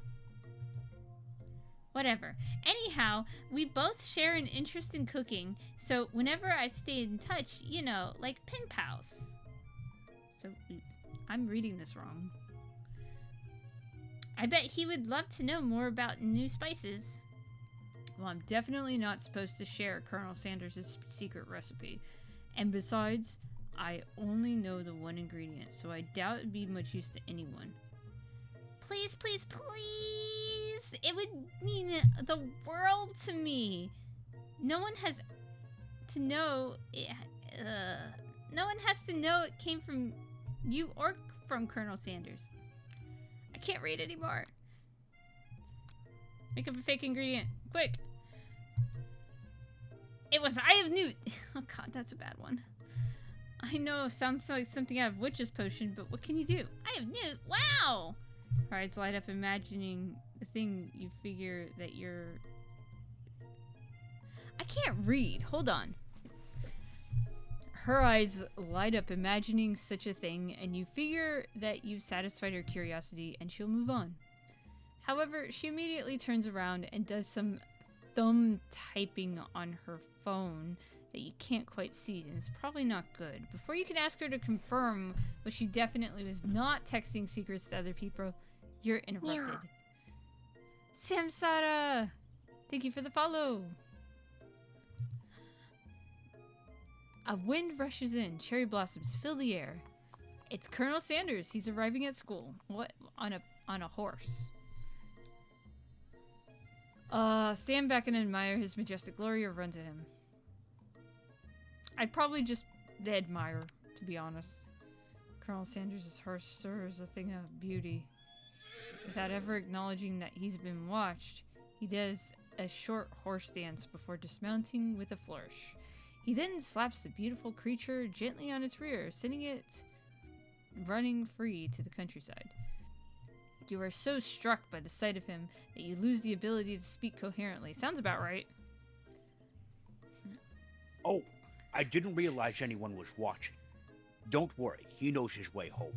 Speaker 1: Whatever. Anyhow, we both share an interest in cooking, so whenever I stay in touch, you know, like pen pals. So, I'm reading this wrong. I bet he would love to know more about new spices. Well, I'm definitely not supposed to share Colonel Sanders' secret recipe. And besides, I only know the one ingredient, so I doubt it'd be much use to anyone. Please, please, please! It would mean the world to me. No one has to know it. No one has to know it came from you or from Colonel Sanders. I can't read anymore. Make up a fake ingredient, quick! It was Eye of Newt. Oh god, that's a bad one. I know, sounds like something out of Witch's Potion, but what can you do? Eye of Newt, wow! Her eyes light up imagining the thing you figure that you're... I can't read, hold on. Her eyes light up imagining such a thing, and you figure that you've satisfied her curiosity, and she'll move on. However, she immediately turns around and does some thumb typing on her phone that you can't quite see, and it's probably not good. Before you can ask her to confirm what she definitely was not texting secrets to other people, you're interrupted.
Speaker 4: Yeah.
Speaker 1: Samsara! Thank you for the follow! A wind rushes in. Cherry blossoms fill the air. It's Colonel Sanders. He's arriving at school. What? On a horse. Stand back and admire his majestic glory or run to him. I'd probably just admire, to be honest. Colonel Sanders' horse stirs a thing of beauty. Without ever acknowledging that he's been watched, he does a short horse dance before dismounting with a flourish. He then slaps the beautiful creature gently on its rear, sending it running free to the countryside. You are so struck by the sight of him that you lose the ability to speak coherently. Sounds about right.
Speaker 3: Oh, I didn't realize anyone was watching. Don't worry, he knows his way home.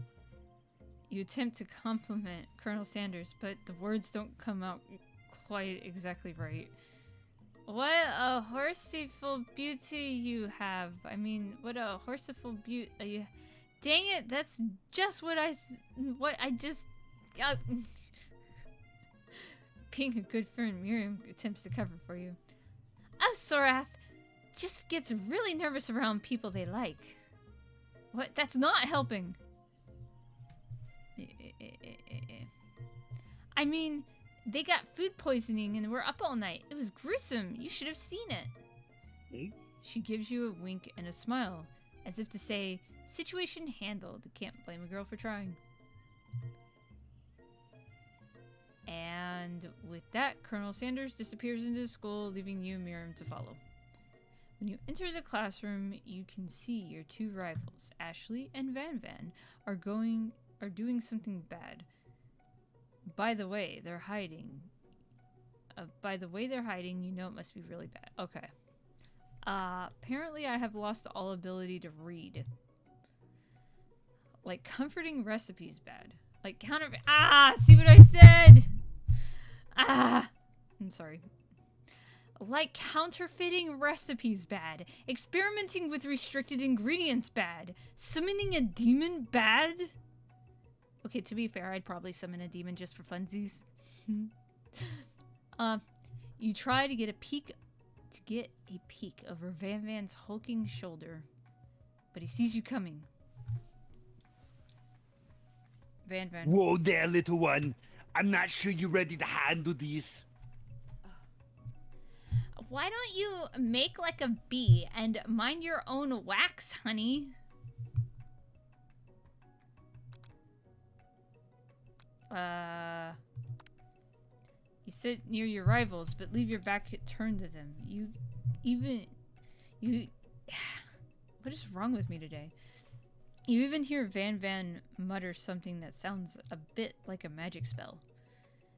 Speaker 1: You attempt to compliment Colonel Sanders, but the words don't come out quite exactly right. What a horseful beauty you have. I mean, what a horseful beauty you. Dang it, that's just what I just. Being a good friend, Miriam attempts to cover for you. Oh, Sorath just gets really nervous around people they like. What? That's not helping. I mean, they got food poisoning and were up all night. It was gruesome. You should have seen it. She gives you a wink and a smile, as if to say, situation handled. Can't blame a girl for trying. And with that, Colonel Sanders disappears into the school, leaving you and Miriam to follow. When you enter the classroom, you can see your two rivals, Ashley and Van Van, are doing something bad. By the way they're hiding, you know it must be really bad. Okay. Apparently I have lost all ability to read. Like comforting recipes bad. Like see what I said? I'm sorry. Like counterfeiting recipes bad. Experimenting with restricted ingredients bad. Summoning a demon bad? Okay, to be fair, I'd probably summon a demon just for funsies. You try to get a peek over Van Van's hulking shoulder, but he sees you coming. Van Van.
Speaker 2: Whoa there, little one. I'm not sure you're ready to handle this.
Speaker 1: Why don't you make like a bee and mind your own wax, honey? You sit near your rivals, but leave your back turned to them. What is wrong with me today? You even hear Van Van mutter something that sounds a bit like a magic spell.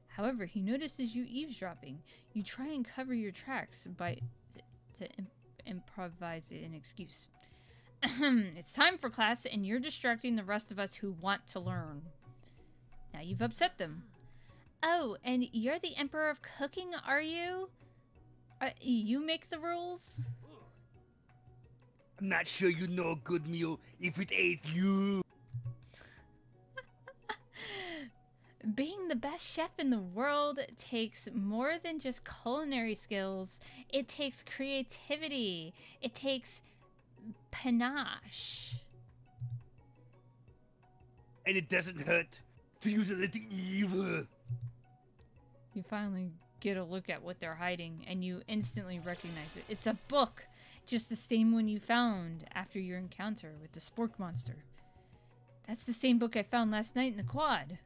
Speaker 1: However, he notices you eavesdropping. You try and cover your tracks to improvise an excuse. It's time for class, and you're distracting the rest of us who want to learn. Now you've upset them. Oh, and you're the Emperor of Cooking, are you? You make the rules?
Speaker 2: I'm not sure you know a good meal if it ain't you.
Speaker 1: Being the best chef in the world takes more than just culinary skills. It takes creativity. It takes panache.
Speaker 2: And it doesn't hurt to use a little evil.
Speaker 1: You finally get a look at what they're hiding, and you instantly recognize it. It's a book, just the same one you found after your encounter with the spork monster. That's the same book I found last night in the quad.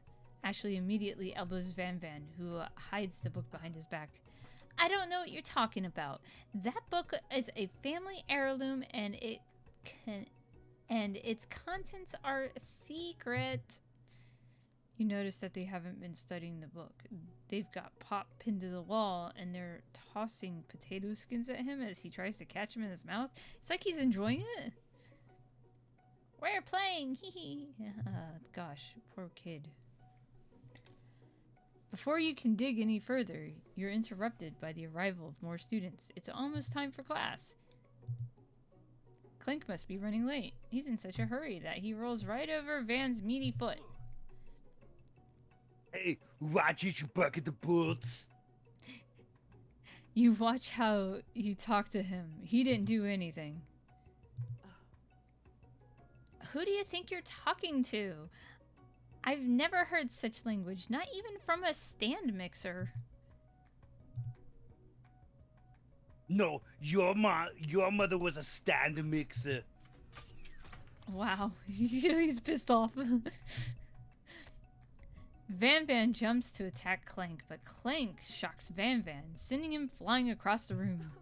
Speaker 1: Ashley immediately elbows Van Van, who hides the book behind his back. I don't know what you're talking about. That book is a family heirloom, and its contents are secret. You notice that they haven't been studying the book. They've got Pop pinned to the wall, and they're tossing potato skins at him as he tries to catch them in his mouth. It's like he's enjoying it. We're playing, hee hee. Gosh, poor kid. Before you can dig any further, you're interrupted by the arrival of more students. It's almost time for class. Clink must be running late. He's in such a hurry that he rolls right over Van's meaty foot.
Speaker 2: Hey, watch it, you bucket of boots.
Speaker 1: You watch how you talk to him. He didn't do anything. Who do you think you're talking to? I've never heard such language, not even from a stand mixer.
Speaker 2: No, your mother was a stand mixer.
Speaker 1: Wow, he's pissed off. Van Van jumps to attack Clank, but Clank shocks Van Van, sending him flying across the room.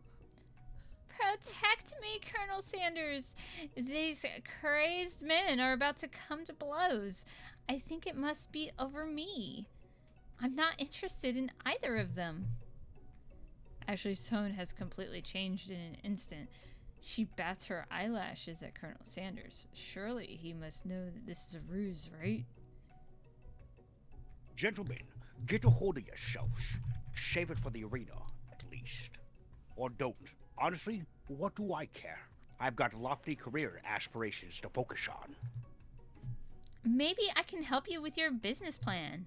Speaker 1: Protect me, Colonel Sanders! These crazed men are about to come to blows. I think it must be over me. I'm not interested in either of them. Ashley's tone has completely changed in an instant. She bats her eyelashes at Colonel Sanders. Surely he must know that this is a ruse, right?
Speaker 3: Gentlemen, get a hold of yourselves. Save it for the arena, at least. or don't. Honestly, what do I care? I've got lofty career aspirations to focus on.
Speaker 1: Maybe I can help you with your business plan.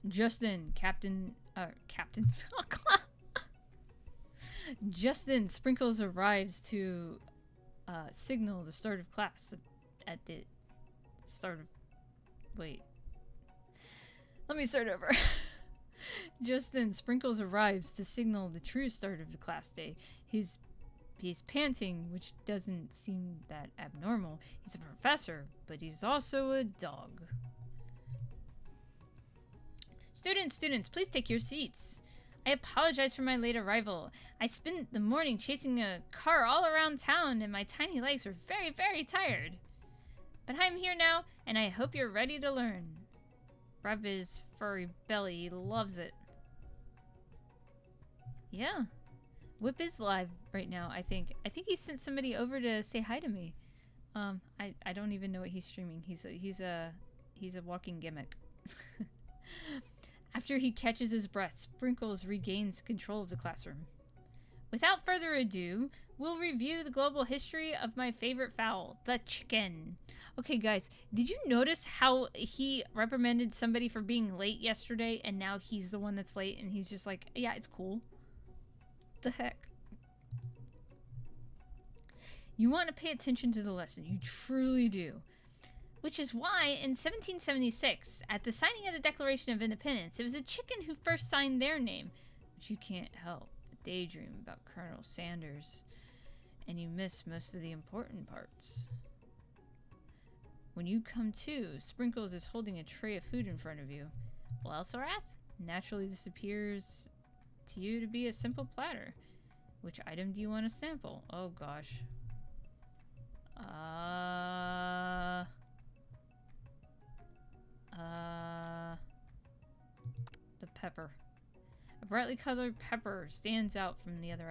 Speaker 1: Justin, Captain. Justin Sprinkles arrives to signal the start of class at the start of. Wait. Let me start over. Justin Sprinkles arrives to signal the true start of the class day. He's panting, which doesn't seem that abnormal. He's a professor, but he's also a dog. Students, please take your seats. I apologize for my late arrival. I spent the morning chasing a car all around town, and my tiny legs are very, very tired. But I'm here now, and I hope you're ready to learn. Rub his furry belly. He loves it. Yeah. Whip is live right now, I think. I think he sent somebody over to say hi to me. I don't even know what he's streaming. He's a walking gimmick. After he catches his breath, Sprinkles regains control of the classroom. Without further ado, we'll review the global history of my favorite fowl, the chicken. Okay, guys, did you notice how he reprimanded somebody for being late yesterday, and now he's the one that's late, and he's just like, yeah, it's cool. The heck? You want to pay attention to the lesson. You truly do. Which is why, in 1776, at the signing of the Declaration of Independence, it was a chicken who first signed their name. But you can't help but daydream about Colonel Sanders, and you miss most of the important parts. When you come to, Sprinkles is holding a tray of food in front of you. Well, Sarath, naturally this appears to you to be a simple platter. Which item do you want to sample? Oh gosh. The pepper. A brightly colored pepper stands out from the other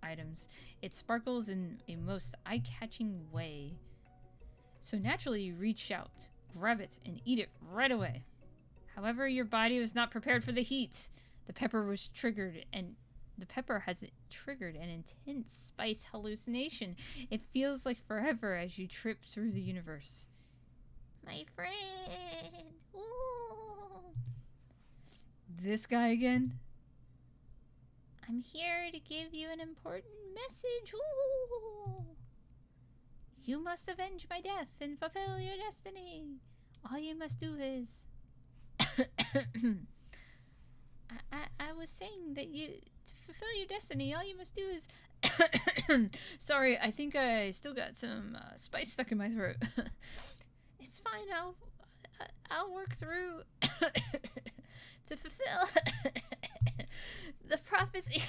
Speaker 1: items. It sparkles in a most eye-catching way. So naturally you reach out, grab it, and eat it right away. However, your body was not prepared for the heat. The pepper has triggered an intense spice hallucination. It feels like forever as you trip through the universe. My friend! Ooh. This guy again? I'm here to give you an important message. Ooh. You must avenge my death and fulfill your destiny. All you must do is... I was saying that to fulfill your destiny, all you must do is... Sorry, I think I still got some spice stuck in my throat. It's fine, I'll work through to fulfill the prophecy.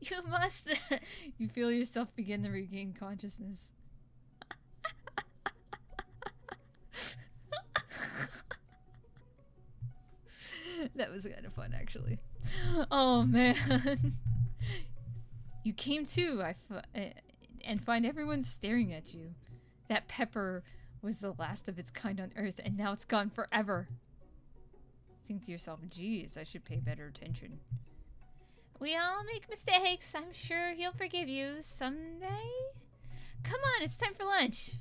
Speaker 1: You must... You feel yourself begin to regain consciousness. That was kind of fun, actually. Oh, man. You came to, and find everyone staring at you. That pepper was the last of its kind on Earth, and now it's gone forever. Think to yourself, geez, I should pay better attention. We all make mistakes. I'm sure he'll forgive you someday. Come on, it's time for lunch.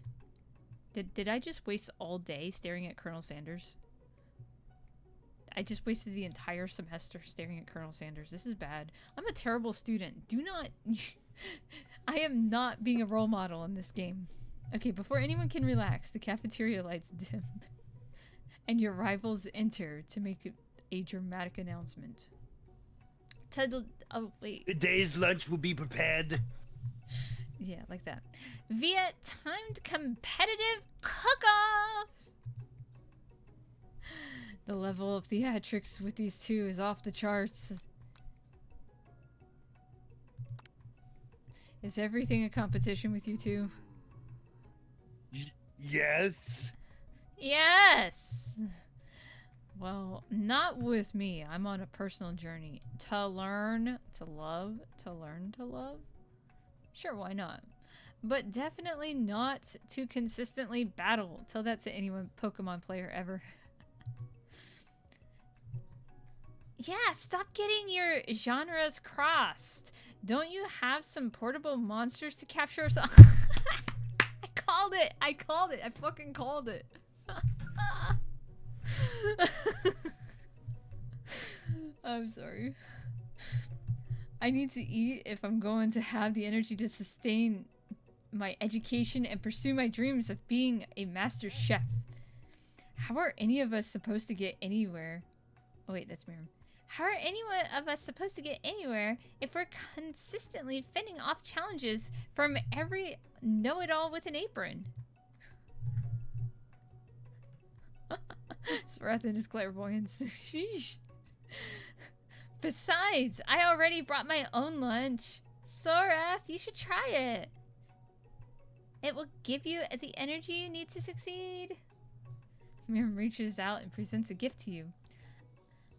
Speaker 1: Did I just waste all day staring at Colonel Sanders? I just wasted the entire semester staring at Colonel Sanders. This is bad. I'm a terrible student. Do not... I am not being a role model in this game. Okay, before anyone can relax, the cafeteria lights dim. And your rivals enter to make a dramatic announcement. Oh, wait.
Speaker 2: The day's lunch will be prepared.
Speaker 1: Yeah, like that. Via timed competitive cook-off! The level of theatrics with these two is off the charts. Is everything a competition with you two?
Speaker 2: Yes.
Speaker 1: Yes! Well, not with me. I'm on a personal journey. To learn to love, to learn to love? Sure, why not? But definitely not to consistently battle. Tell that to anyone Pokemon player ever. Yeah, stop getting your genres crossed. Don't you have some portable monsters to capture? I called it. I called it. I fucking called it. I'm sorry. I need to eat if I'm going to have the energy to sustain my education and pursue my dreams of being a master chef. How are any of us supposed to get anywhere? Oh wait, that's Miriam. How are any of us supposed to get anywhere if we're consistently fending off challenges from every know-it-all with an apron? Sarath and his clairvoyance. Sheesh. Besides, I already brought my own lunch. Sorath, you should try it. It will give you the energy you need to succeed. Miriam reaches out and presents a gift to you.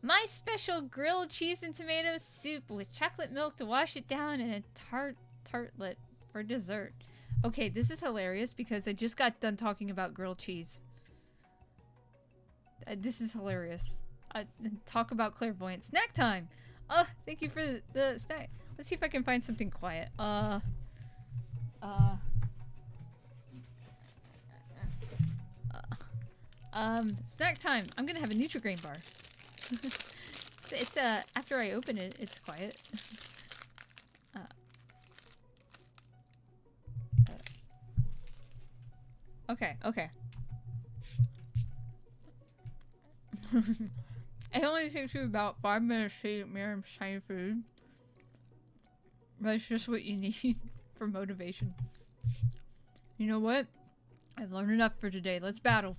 Speaker 1: My special grilled cheese and tomato soup with chocolate milk to wash it down and a tartlet for dessert. Okay, this is hilarious because I just got done talking about grilled cheese. This is hilarious. Talk about clairvoyant. Snack time! Oh, thank you for the snack. Let's see if I can find something quiet. Snack time. I'm gonna have a Nutri-Grain bar. It's after I open it, it's quiet. Okay. It only takes you about 5 minutes to eat Miriam's tiny food. But it's just what you need for motivation. You know what? I've learned enough for today. Let's battle.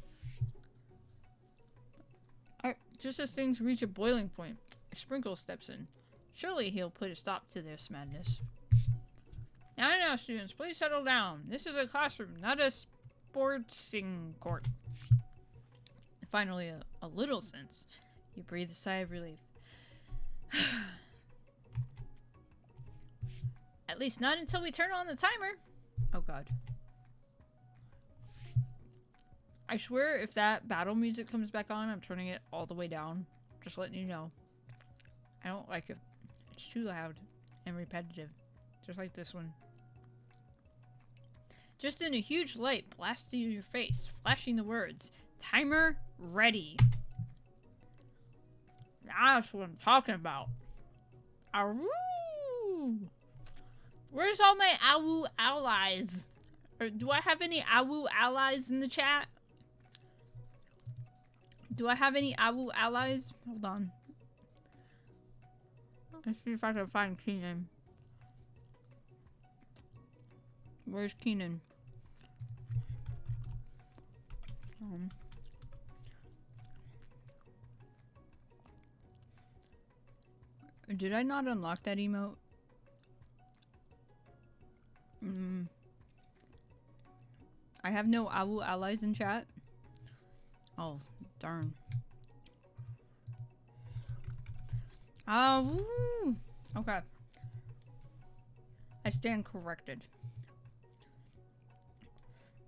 Speaker 1: Alright, just as things reach a boiling point, Sprinkle steps in. Surely he'll put a stop to this madness. Now, students, please settle down. This is a classroom, not a sportsing court. Finally, a little sense. You breathe a sigh of relief. At least not until we turn on the timer. Oh god. I swear if that battle music comes back on, I'm turning it all the way down. Just letting you know. I don't like it. It's too loud and repetitive. Just like this one. Just then a huge light blasts in your face, flashing the words, "Timer ready." That's what I'm talking about. Awoo! Where's all my Awu allies? Or do I have any Awu allies in the chat? Do I have any Awu allies? Hold on. Let's see if I can find Keenan. Where's Keenan? Did I not unlock that emote? I have no Awu allies in chat. Oh, darn. Woo! Okay. I stand corrected.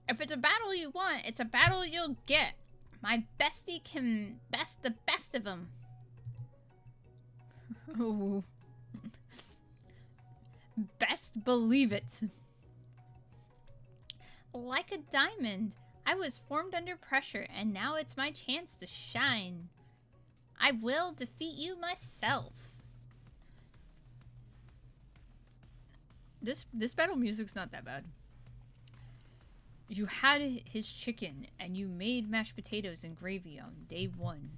Speaker 1: If it's a battle you want, it's a battle you'll get. My bestie can best the best of them. Oh. Best believe it. Like a diamond, I was formed under pressure, and now it's my chance to shine. I will defeat you myself. This battle music's not that bad. You had his chicken, and you made mashed potatoes and gravy on day 1.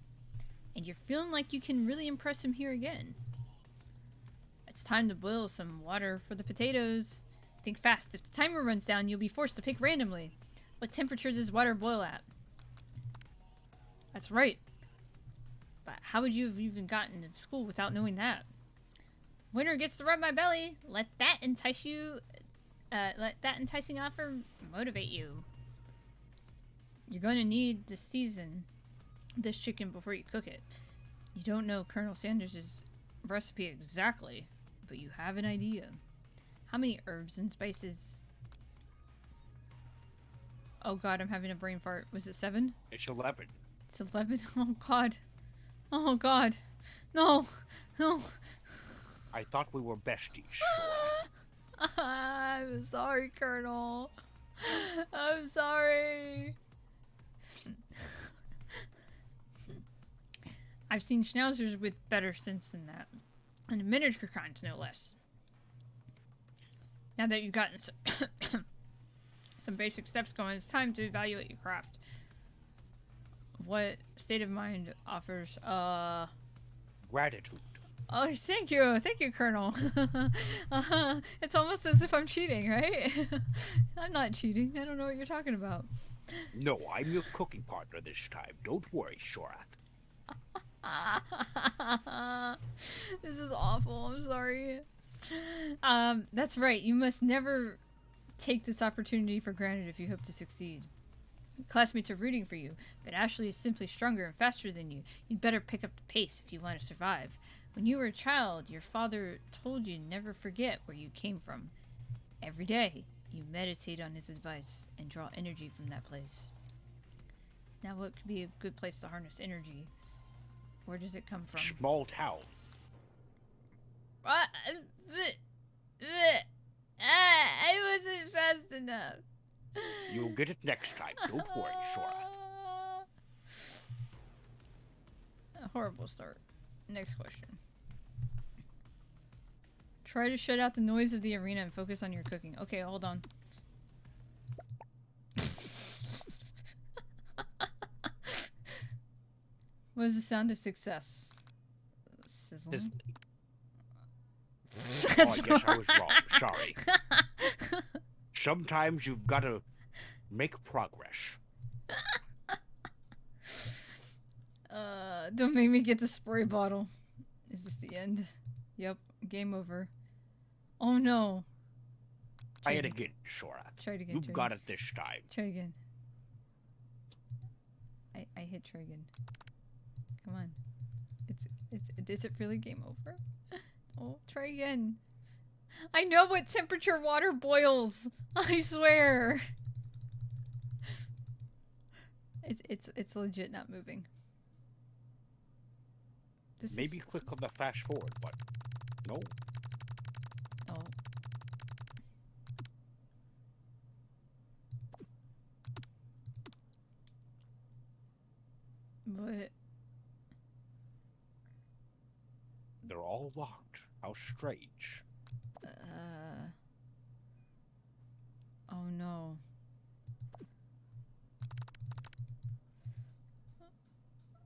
Speaker 1: And you're feeling like you can really impress him here again. It's time to boil some water for the potatoes. Think fast. If the timer runs down, you'll be forced to pick randomly. What temperature does water boil at? That's right. But how would you have even gotten to school without knowing that? Winner gets to rub my belly. Let that entice you. Let that enticing offer motivate you. You're going to need to season this chicken before you cook it. You don't know Colonel Sanders' recipe exactly, but you have an idea. How many herbs and spices? Oh god, I'm having a brain fart. Was it 7?
Speaker 3: It's 11.
Speaker 1: It's 11? Oh god. Oh god. No. No.
Speaker 3: I thought we were besties, Shorath.
Speaker 1: I'm sorry, Colonel. I'm sorry. I've seen schnauzers with better sense than that. And miniature kinds, no less. Now that you've gotten some basic steps going, it's time to evaluate your craft. What state of mind offers,
Speaker 3: Gratitude.
Speaker 1: Oh, thank you, Colonel. It's almost as if I'm cheating, right? I'm not cheating. I don't know what you're talking about.
Speaker 3: No, I'm your cooking partner this time. Don't worry, Shorath.
Speaker 1: This is awful. I'm sorry. That's right. You must never take this opportunity for granted if you hope to succeed. Classmates are rooting for you, but Ashley is simply stronger and faster than you. You'd better pick up the pace if you want to survive. When you were a child, your father told you never forget where you came from. Every day, you meditate on his advice and draw energy from that place. Now, what could be a good place to harness energy? Where does it come from?
Speaker 3: Small town.
Speaker 1: I wasn't fast enough.
Speaker 3: You'll get it next time. Don't worry, Shorath.
Speaker 1: A horrible start. Next question. Try to shut out the noise of the arena and focus on your cooking. Okay, hold on. What is the sound of success? Sizzling.
Speaker 3: Oh, I guess I was wrong. Sorry. Sometimes you've got to make progress.
Speaker 1: Don't make me get the spray bottle. Is this the end? Yep. Game over. Oh no.
Speaker 3: Try it again, Shorath.
Speaker 1: Try it again.
Speaker 3: You've got it this time.
Speaker 1: Try again. I hit try again. Come on. Is it really game over? Oh, try again. I know what temperature water boils. I swear. It's legit not moving.
Speaker 3: Maybe click on the fast forward button. No.
Speaker 1: Oh. What?
Speaker 3: They're all locked. How strange.
Speaker 1: Oh no.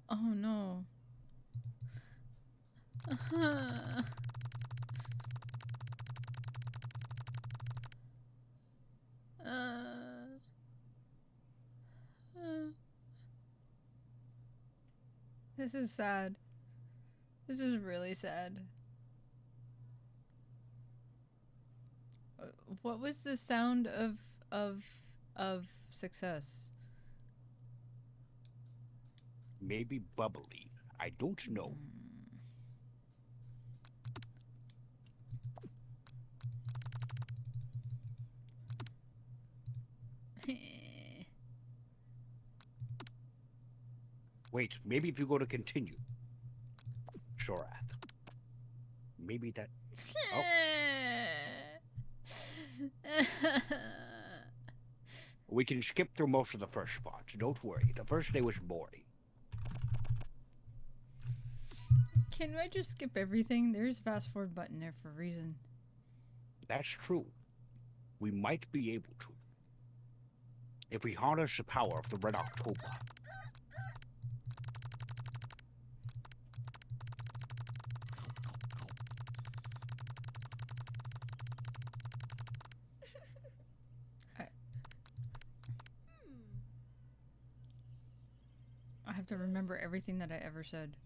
Speaker 1: Oh no. This is sad. This is really sad. What was the sound of success?
Speaker 3: Maybe bubbly. I don't know. Wait, maybe if you go to continue. Shorath. Maybe that... Oh. We can skip through most of the first spots. Don't worry. The first day was boring.
Speaker 1: Can I just skip everything? There's a fast forward button there for a reason.
Speaker 3: That's true. We might be able to. If we harness the power of the Red October.
Speaker 1: I have to remember everything that I ever said.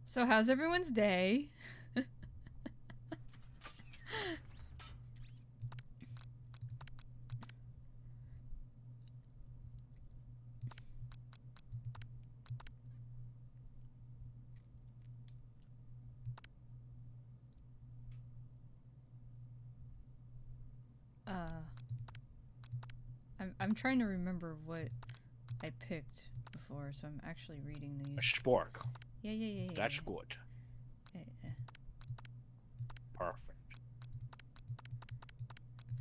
Speaker 1: So how's everyone's day? I'm trying to remember what I picked before, so I'm actually reading
Speaker 3: A
Speaker 1: these.
Speaker 3: spork.
Speaker 1: Yeah.
Speaker 3: That's good.
Speaker 1: Yeah.
Speaker 3: Perfect.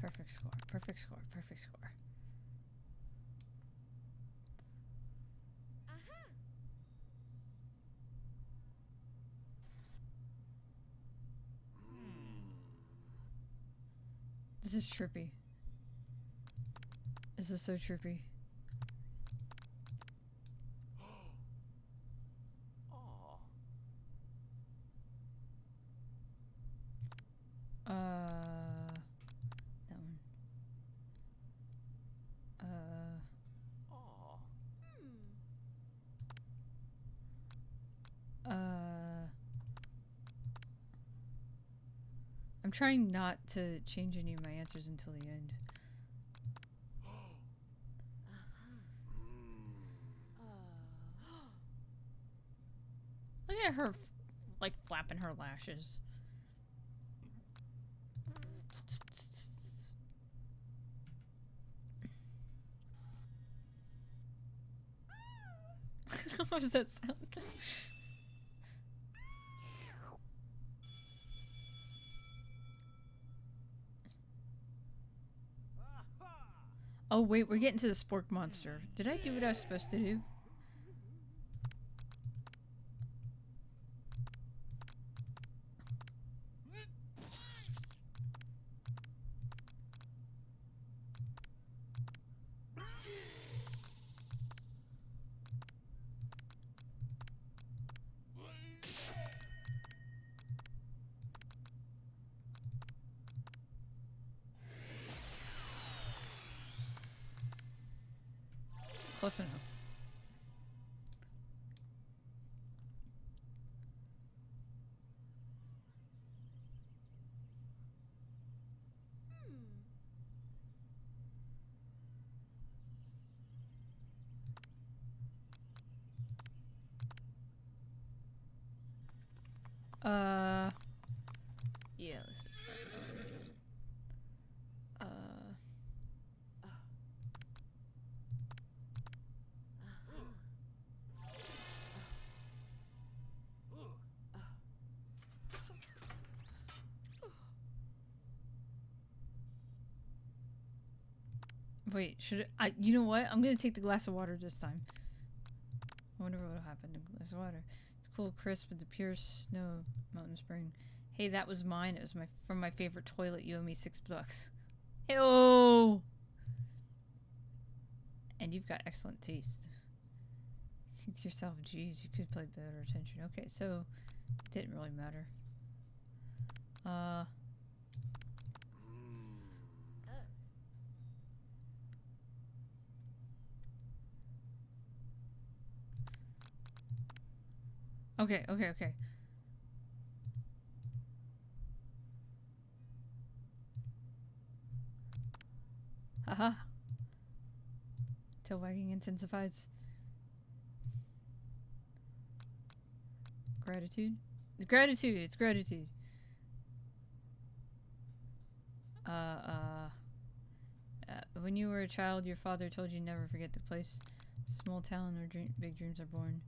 Speaker 1: Perfect score. Perfect score. Perfect score. This is trippy. This is so trippy. That one. I'm trying not to change any of my answers until the end. Look at her, like, flapping her lashes. What does that sound? Oh wait, we're getting to the spork monster. Did I do what I was supposed to do? Close enough. Yeah, let's see. Wait, should I? You know what? I'm gonna take the glass of water this time. I wonder what will happen to the glass of water. It's cool, crisp, with the pure snow mountain spring. Hey, that was mine. It was from my favorite toilet. You owe me $6. Ew! And you've got excellent taste. Think to yourself, geez, you could play better attention. Okay, so it didn't really matter. Okay. Haha. Tail wagging intensifies. Gratitude? It's gratitude. When you were a child, your father told you never forget the place. Small town where big dreams are born.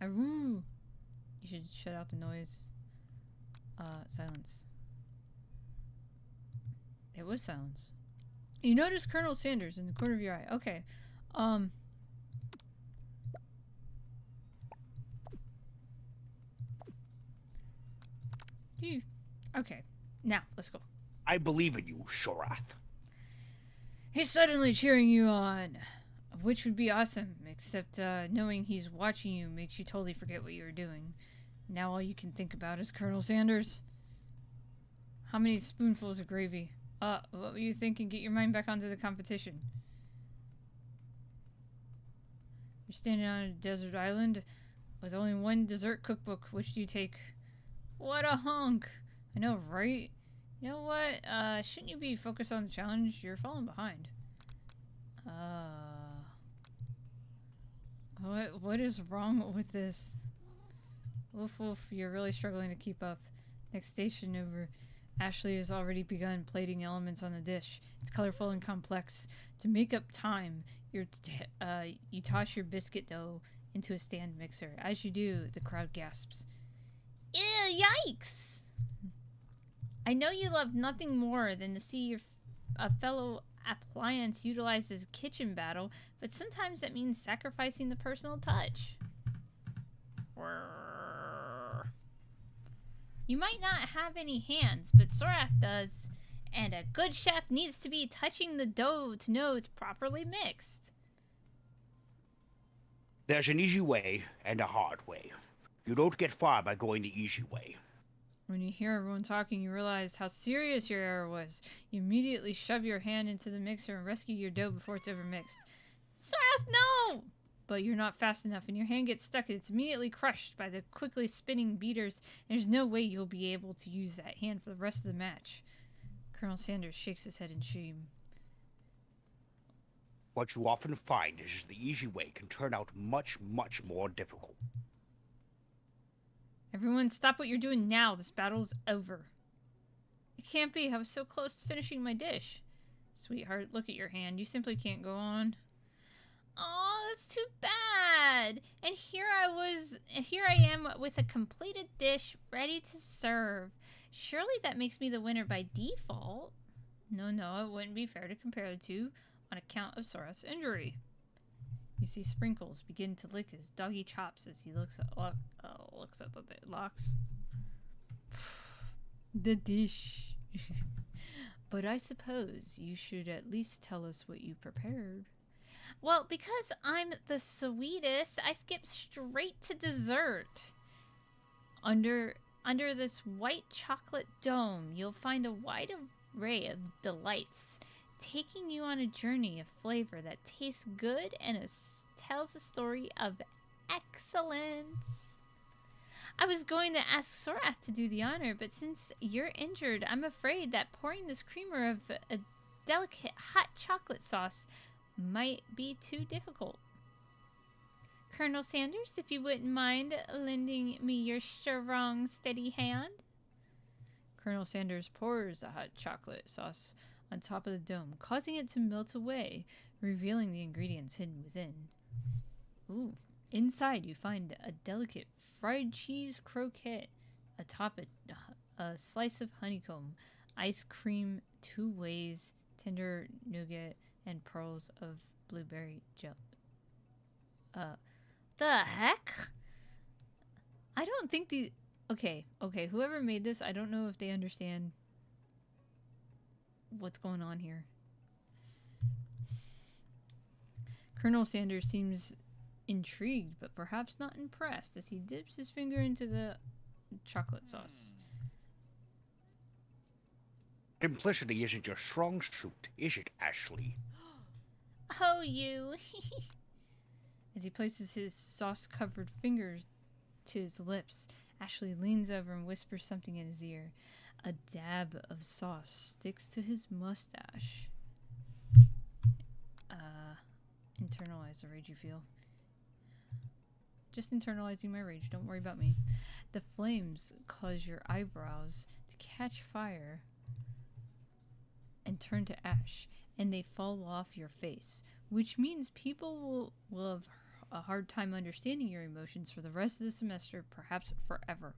Speaker 1: Woo! You should shut out the noise. Silence. It was silence. You notice Colonel Sanders in the corner of your eye. Okay. Okay. Now, let's go.
Speaker 3: I believe in you, Shorath.
Speaker 1: He's suddenly cheering you on. Which would be awesome, except knowing he's watching you makes you totally forget what you were doing. Now all you can think about is Colonel Sanders. How many spoonfuls of gravy? What were you thinking? Get your mind back onto the competition. You're standing on a desert island with only one dessert cookbook. Which do you take? What a hunk! I know, right? You know what? Shouldn't you be focused on the challenge? You're falling behind. What is wrong with this? Woof woof, you're really struggling to keep up. Next station over. Ashley has already begun plating elements on the dish. It's colorful and complex. To make up time, you toss your biscuit dough into a stand mixer. As you do, the crowd gasps. Ew, yikes! I know you love nothing more than to see a fellow appliance utilized as a kitchen battle, but sometimes that means sacrificing the personal touch. You might not have any hands, but Sorath does, and a good chef needs to be touching the dough to know it's properly mixed.
Speaker 3: There's an easy way and a hard way. You don't get far by going the easy way.
Speaker 1: When you hear everyone talking, you realize how serious your error was. You immediately shove your hand into the mixer and rescue your dough before it's overmixed. Sorath, no! But you're not fast enough, and your hand gets stuck, and it's immediately crushed by the quickly spinning beaters, and there's no way you'll be able to use that hand for the rest of the match. Colonel Sanders shakes his head in shame.
Speaker 3: What you often find is the easy way can turn out much, much more difficult.
Speaker 1: Everyone, stop what you're doing now. This battle's over. It can't be. I was so close to finishing my dish. Sweetheart, look at your hand. You simply can't go on. Oh, that's too bad. And here I am with a completed dish ready to serve. Surely that makes me the winner by default. No, it wouldn't be fair to compare the two on account of Sorath's injury. You see Sprinkles begin to lick his doggy chops as he looks at the locks. The dish. But I suppose you should at least tell us what you prepared. Well, because I'm the sweetest, I skip straight to dessert. Under this white chocolate dome, you'll find a wide array of delights, taking you on a journey of flavor that tastes good and tells a story of excellence. I was going to ask Sorath to do the honor, but since you're injured, I'm afraid that pouring this creamer of a delicate hot chocolate sauce might be too difficult. Colonel Sanders, if you wouldn't mind lending me your strong, steady hand. Colonel Sanders pours the hot chocolate sauce on top of the dome, causing it to melt away, revealing the ingredients hidden within. Ooh. Inside, you find a delicate fried cheese croquette atop a slice of honeycomb, ice cream 2 ways, tender nougat, and pearls of blueberry jelly. The heck? I don't think the... Okay, whoever made this, I don't know if they understand what's going on here. Colonel Sanders seems intrigued, but perhaps not impressed, as he dips his finger into the chocolate sauce.
Speaker 3: Simplicity isn't your strong suit, is it, Ashley?
Speaker 1: Oh, you. As he places his sauce-covered fingers to his lips, Ashley leans over and whispers something in his ear. A dab of sauce sticks to his mustache. Internalize the rage you feel. Just internalizing my rage. Don't worry about me. The flames cause your eyebrows to catch fire and turn to ash, and they fall off your face, which means people will have a hard time understanding your emotions for the rest of the semester, perhaps forever.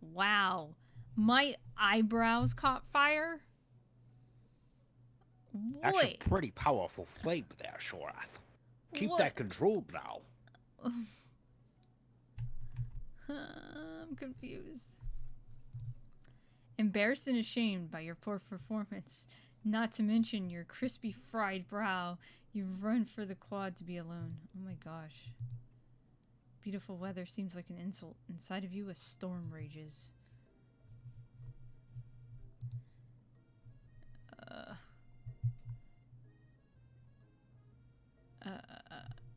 Speaker 1: Wow. My eyebrows caught fire?
Speaker 3: That's
Speaker 1: Wait.
Speaker 3: a pretty powerful flame there, Sorath. Keep
Speaker 1: What?
Speaker 3: that controlled now.
Speaker 1: I'm confused. Embarrassed and ashamed by your poor performance, not to mention your crispy fried brow, you run for the quad to be alone. Oh my gosh. Beautiful weather seems like an insult. Inside of you, a storm rages.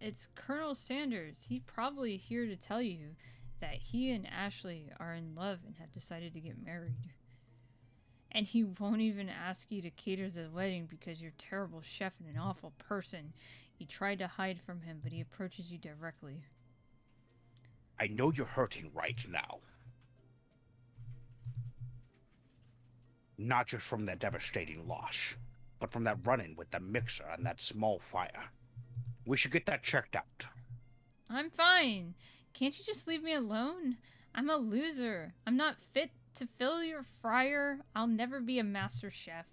Speaker 1: It's Colonel Sanders. He's probably here to tell you that he and Ashley are in love and have decided to get married. And he won't even ask you to cater to the wedding because you're a terrible chef and an awful person. You tried to hide from him, but he approaches you directly.
Speaker 3: I know you're hurting right now. Not just from that devastating loss, but from that run-in with the mixer and that small fire. We should get that checked out.
Speaker 1: I'm fine. Can't you just leave me alone? I'm a loser. I'm not fit to fill your fryer. I'll never be a master chef.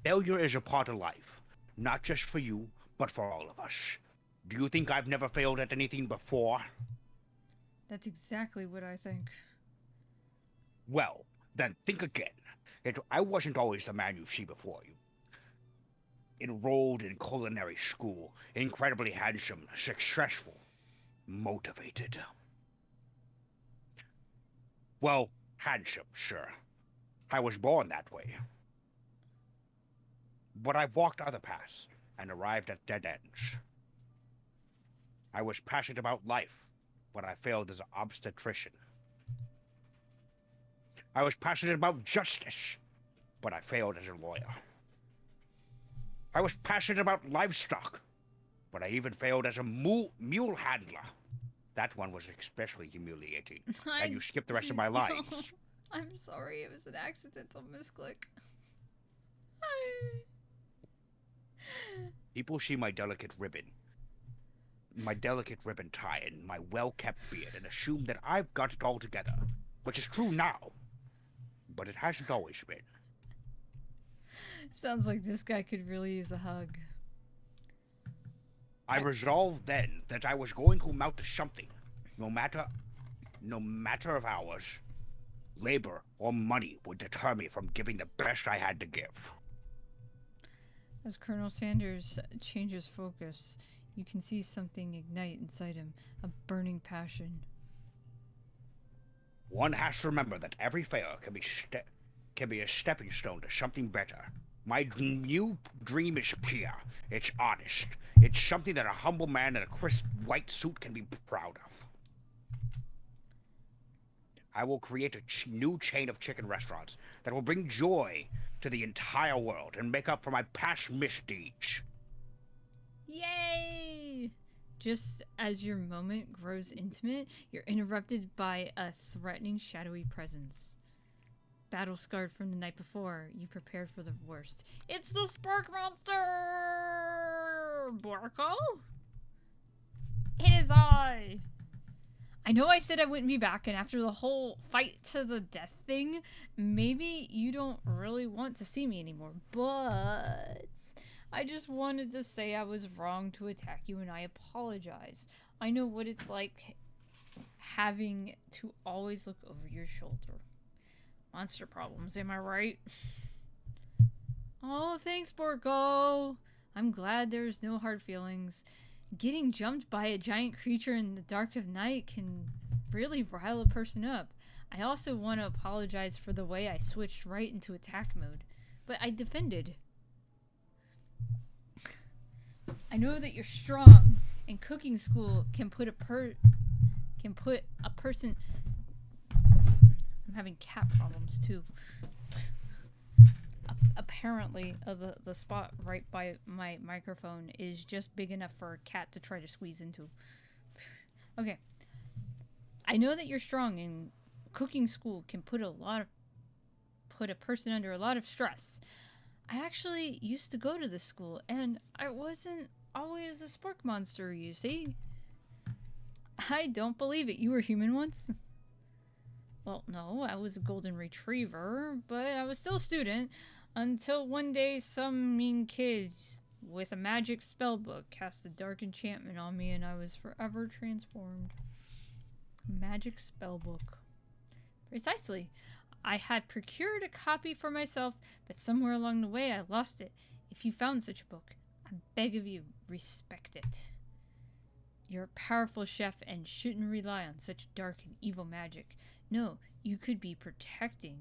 Speaker 3: Failure is a part of life, not just for you, but for all of us. Do you think I've never failed at anything before?
Speaker 1: That's exactly what I think.
Speaker 3: Well, then think again. I wasn't always the man you see before you. Enrolled in culinary school, incredibly handsome, successful, motivated. Well, handsome, sure. I was born that way. But I've walked other paths and arrived at dead ends. I was passionate about life, but I failed as an obstetrician. I was passionate about justice, but I failed as a lawyer. I was passionate about livestock, but I even failed as a mule handler. That one was especially humiliating, and you skipped the rest of my lines.
Speaker 1: I'm sorry, it was an accidental misclick.
Speaker 3: People see my delicate ribbon tie, and my well-kept beard, and assume that I've got it all together, which is true now, but it hasn't always been.
Speaker 1: Sounds like this guy could really use a hug.
Speaker 3: I resolved then that I was going to amount to something, no matter of hours, labor, or money would deter me from giving the best I had to give.
Speaker 1: As Colonel Sanders changes focus, you can see something ignite inside him, a burning passion.
Speaker 3: One has to remember that every failure can be a stepping stone to something better. My new dream is pure. It's honest. It's something that a humble man in a crisp white suit can be proud of. I will create a new chain of chicken restaurants that will bring joy to the entire world and make up for my past misdeeds.
Speaker 1: Yay! Just as your moment grows intimate, you're interrupted by a threatening, shadowy presence. Battle scarred from the night before, you prepared for the worst. It's the Spark Monster! Borko? It is I! I know I said I wouldn't be back, and after the whole fight to the death thing, maybe you don't really want to see me anymore, but I just wanted to say I was wrong to attack you, and I apologize. I know what it's like having to always look over your shoulder. Monster problems, am I right? Oh, thanks, Borgo. I'm glad there's no hard feelings. Getting jumped by a giant creature in the dark of night can really rile a person up. I also want to apologize for the way I switched right into attack mode, but I defended. I know that you're strong, and cooking school can put a person. I'm having cat problems too. Apparently, the spot right by my microphone is just big enough for a cat to try to squeeze into. Okay. I know that you're strong, and cooking school can put a person under a lot of stress. I actually used to go to this school, and I wasn't always a spark monster, you see. I don't believe it. You were human once? Well, no, I was a golden retriever, but I was still a student until one day some mean kids with a magic spell book cast a dark enchantment on me, and I was forever transformed. Magic spell book. Precisely. I had procured a copy for myself, but somewhere along the way I lost it. If you found such a book, I beg of you, respect it. You're a powerful chef and shouldn't rely on such dark and evil magic. No, you should be protecting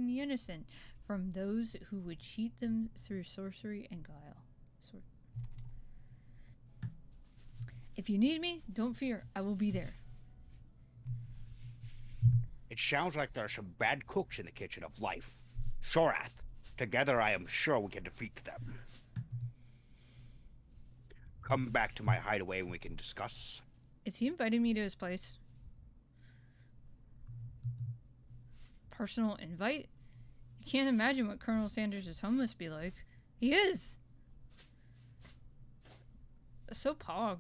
Speaker 1: the innocent from those who would cheat them through sorcery and guile. If you need me, don't fear, I will be there.
Speaker 3: It sounds like there are some bad cooks in the kitchen of life. Shorath. Together I am sure we can defeat them. Come back to my hideaway and we can discuss.
Speaker 1: Is he inviting me to his place? Personal invite? You can't imagine what Colonel Sanders' home must be like. He is! So pog.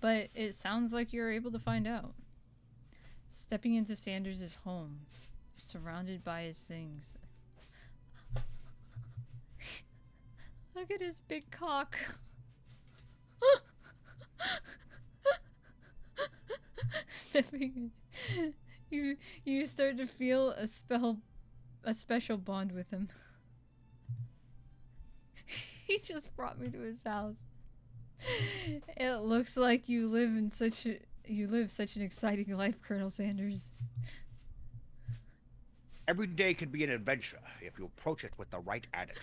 Speaker 1: But it sounds like you're able to find out. Stepping into Sanders' home, surrounded by his things. Look at his big cock. Stepping in, you start to feel a special bond with him. He just brought me to his house. It looks like you live such an exciting life, Colonel Sanders.
Speaker 3: Every day can be an adventure if you approach it with the right attitude.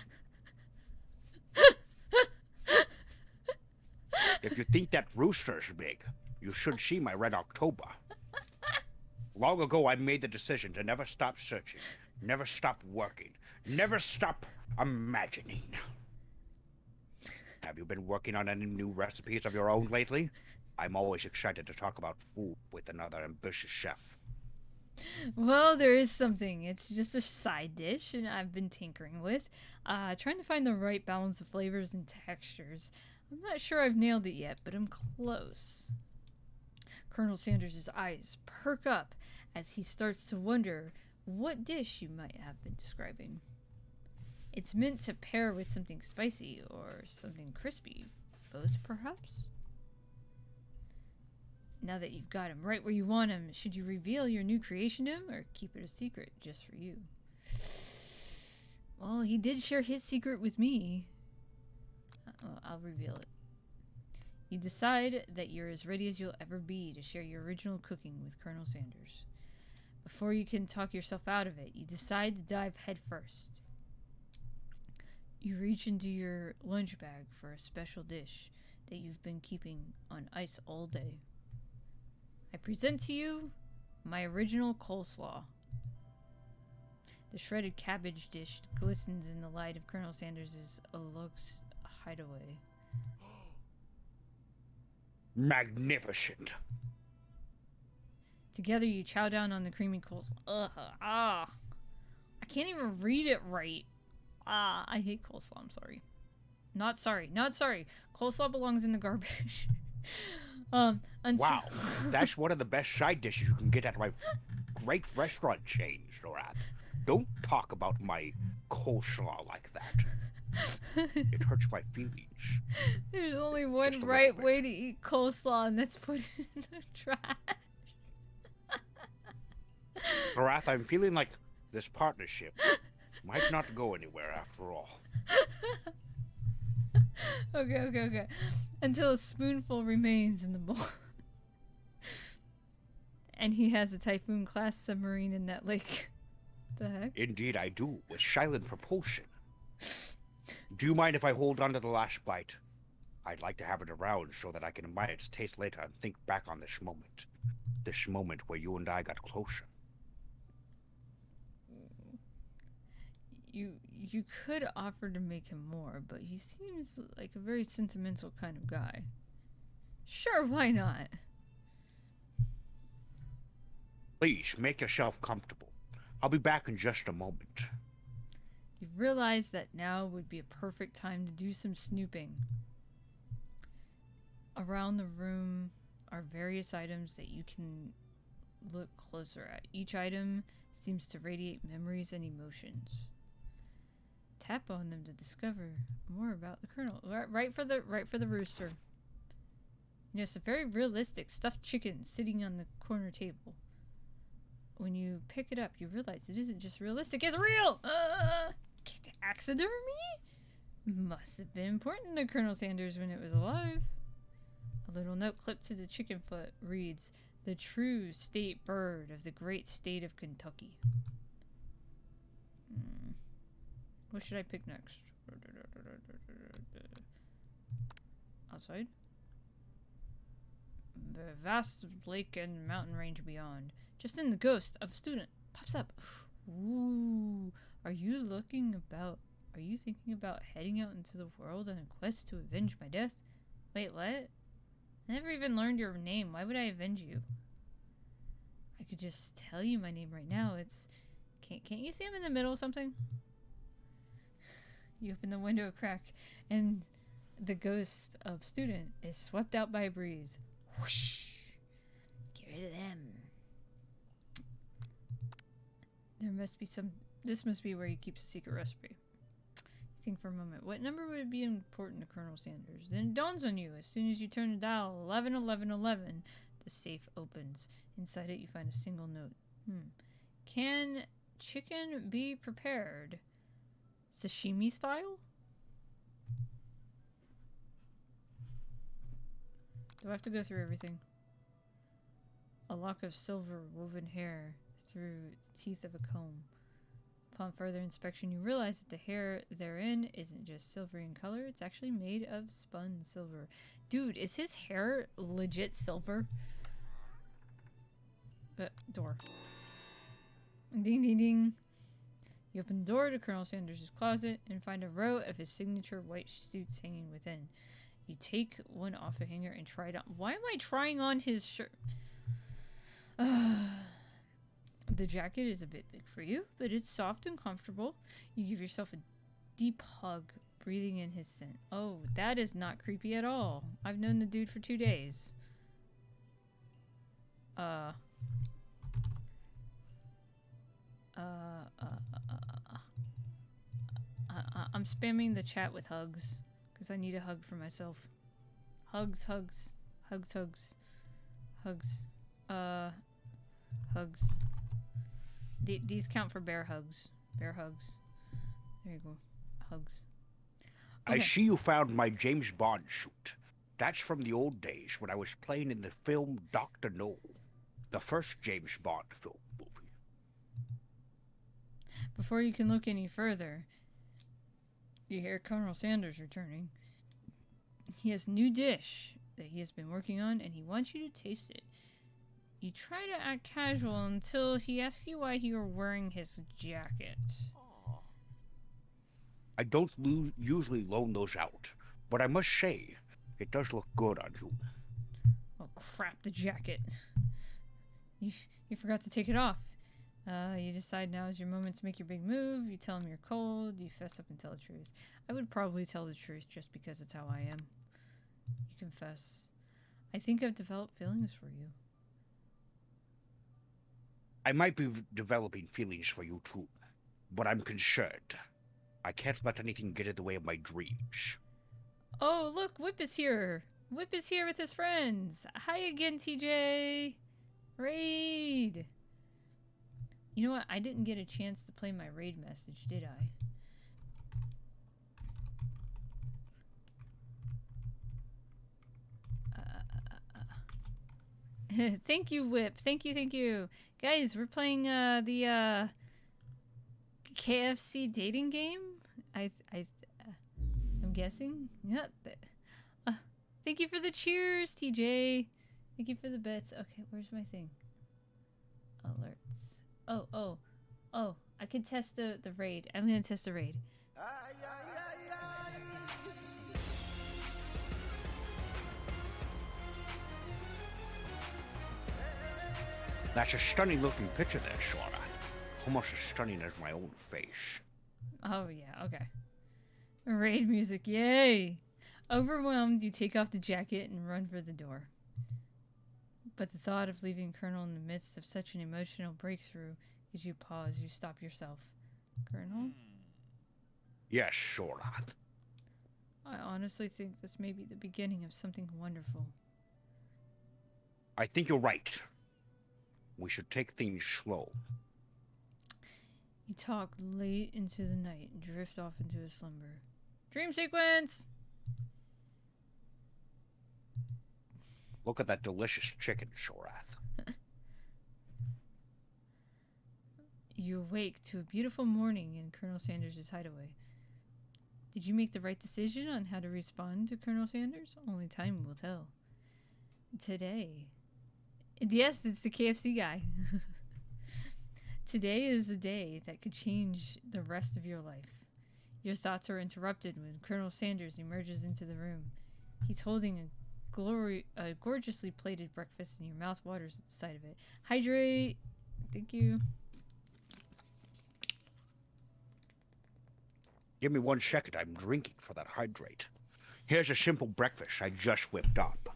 Speaker 3: If you think that rooster's big, you should see my red October. Long ago, I made the decision to never stop searching, never stop working, never stop imagining. Have you been working on any new recipes of your own lately? I'm always excited to talk about food with another ambitious chef.
Speaker 1: Well, there is something. It's just a side dish, and I've been tinkering with, trying to find the right balance of flavors and textures. I'm not sure I've nailed it yet, but I'm close. Colonel Sanders' eyes perk up as he starts to wonder what dish you might have been describing. It's meant to pair with something spicy or something crispy. Both, perhaps? Now that you've got him right where you want him, should you reveal your new creation to him or keep it a secret just for you? Well, he did share his secret with me. I'll reveal it. You decide that you're as ready as you'll ever be to share your original cooking with Colonel Sanders. Before you can talk yourself out of it, you decide to dive headfirst. You reach into your lunch bag for a special dish that you've been keeping on ice all day. I present to you my original coleslaw. The shredded cabbage dish glistens in the light of Colonel Sanders' Lux hideaway.
Speaker 3: Magnificent.
Speaker 1: Together you chow down on the creamy coleslaw. I can't even read it right. I hate coleslaw, I'm sorry. Not sorry. Coleslaw belongs in the garbage.
Speaker 3: Wow, that's one of the best side dishes you can get at my great restaurant chain, Zorath. Don't talk about my coleslaw like that. It hurts my feelings.
Speaker 1: There's only one
Speaker 3: Just a
Speaker 1: right
Speaker 3: little bit.
Speaker 1: way to eat coleslaw, and that's put it in the trash.
Speaker 3: Zorath, I'm feeling like this partnership might not go anywhere after all.
Speaker 1: Okay. Until a spoonful remains in the bowl. And he has a Typhoon-class submarine in that lake. The heck?
Speaker 3: Indeed I do, with silent propulsion. Do you mind if I hold on to the last bite? I'd like to have it around so that I can admire its taste later and think back on this moment. This moment where you and I got closer.
Speaker 1: You could offer to make him more, but he seems like a very sentimental kind of guy. Sure, why not?
Speaker 3: Please, make yourself comfortable. I'll be back in just a moment.
Speaker 1: You realize that now would be a perfect time to do some snooping. Around the room are various items that you can look closer at. Each item seems to radiate memories and emotions. Tap on them to discover more about the Colonel. Right for the rooster. Yes, a very realistic stuffed chicken sitting on the corner table. When you pick it up, you realize it isn't just realistic, it's real! Taxidermy? Must have been important to Colonel Sanders when it was alive. A little note clipped to the chicken foot reads, "The true state bird of the great state of Kentucky." What should I pick next? Outside? The vast lake and mountain range beyond. Just then the ghost of a student pops up. Ooh, are you thinking about heading out into the world on a quest to avenge my death? Wait, what? I never even learned your name. Why would I avenge you? I could just tell you my name right now. It's Can't you see him in the middle of something? You open the window a crack, and the ghost of student is swept out by a breeze. Whoosh! Get rid of them. There must be some. This must be where he keeps a secret recipe. Think for a moment. What number would be important to Colonel Sanders? Then it dawns on you. As soon as you turn the dial, 11, 11, 11, the safe opens. Inside it, you find a single note. Can chicken be prepared sashimi style? Do I have to go through everything? A lock of silver woven hair through the teeth of a comb. Upon further inspection, you realize that the hair therein isn't just silvery in color, it's actually made of spun silver. Dude, is his hair legit silver? Door. Ding, ding, ding. You open the door to Colonel Sanders' closet and find a row of his signature white suits hanging within. You take one off a hanger and try it on. Why am I trying on his shirt? The jacket is a bit big for you, but it's soft and comfortable. You give yourself a deep hug, breathing in his scent. Oh, that is not creepy at all. I've known the dude for 2 days. I'm spamming the chat with hugs, because I need a hug for myself. Hugs, hugs, hugs, hugs, hugs, hugs. These count for bear hugs. Bear hugs. There you go. Hugs. Okay.
Speaker 3: I see you found my James Bond suit. That's from the old days when I was playing in the film Dr. No, the first James Bond film movie.
Speaker 1: Before you can look any further, you hear Colonel Sanders returning. He has a new dish that he has been working on, and he wants you to taste it. You try to act casual until he asks you why you are wearing his jacket.
Speaker 3: I don't usually loan those out, but I must say, it does look good on you.
Speaker 1: Oh crap, the jacket. You forgot to take it off. You decide now is your moment to make your big move. You tell him you're cold. You fess up and tell the truth. I would probably tell the truth just because it's how I am. You confess. I think I've developed feelings for you.
Speaker 3: I might be developing feelings for you too, but I'm concerned. I can't let anything get in the way of my dreams.
Speaker 1: Oh, look, Whip is here. Whip is here with his friends. Hi again, TJ. Raid. You know what? I didn't get a chance to play my raid message, did I? Thank you, Whip. Thank you. Guys, we're playing the KFC dating game. I'm guessing. Yeah. Thank you for the cheers, TJ. Thank you for the bets. Okay, where's my thing? Alerts. Oh. I can test the raid. I'm gonna test the raid.
Speaker 3: That's a stunning looking picture there, Sora. Almost as stunning as my own face.
Speaker 1: Oh, yeah, okay. Raid music, yay! Overwhelmed, you take off the jacket and run for the door. But the thought of leaving Colonel in the midst of such an emotional breakthrough gives you pause. You stop yourself. Colonel?
Speaker 3: Yes, Sora.
Speaker 1: I honestly think this may be the beginning of something wonderful.
Speaker 3: I think you're right. We should take things slow.
Speaker 1: You talk late into the night and drift off into a slumber. Dream sequence!
Speaker 3: Look at that delicious chicken, Shorath.
Speaker 1: You awake to a beautiful morning in Colonel Sanders' hideaway. Did you make the right decision on how to respond to Colonel Sanders? Only time will tell. Today... Yes, it's the KFC guy. Today is the day that could change the rest of your life. Your thoughts are interrupted when Colonel Sanders emerges into the room. He's holding a gorgeously plated breakfast, and your mouth waters at the sight of it. Hydrate! Thank you.
Speaker 3: Give me 1 second. I'm drinking for that hydrate. Here's a simple breakfast I just whipped up.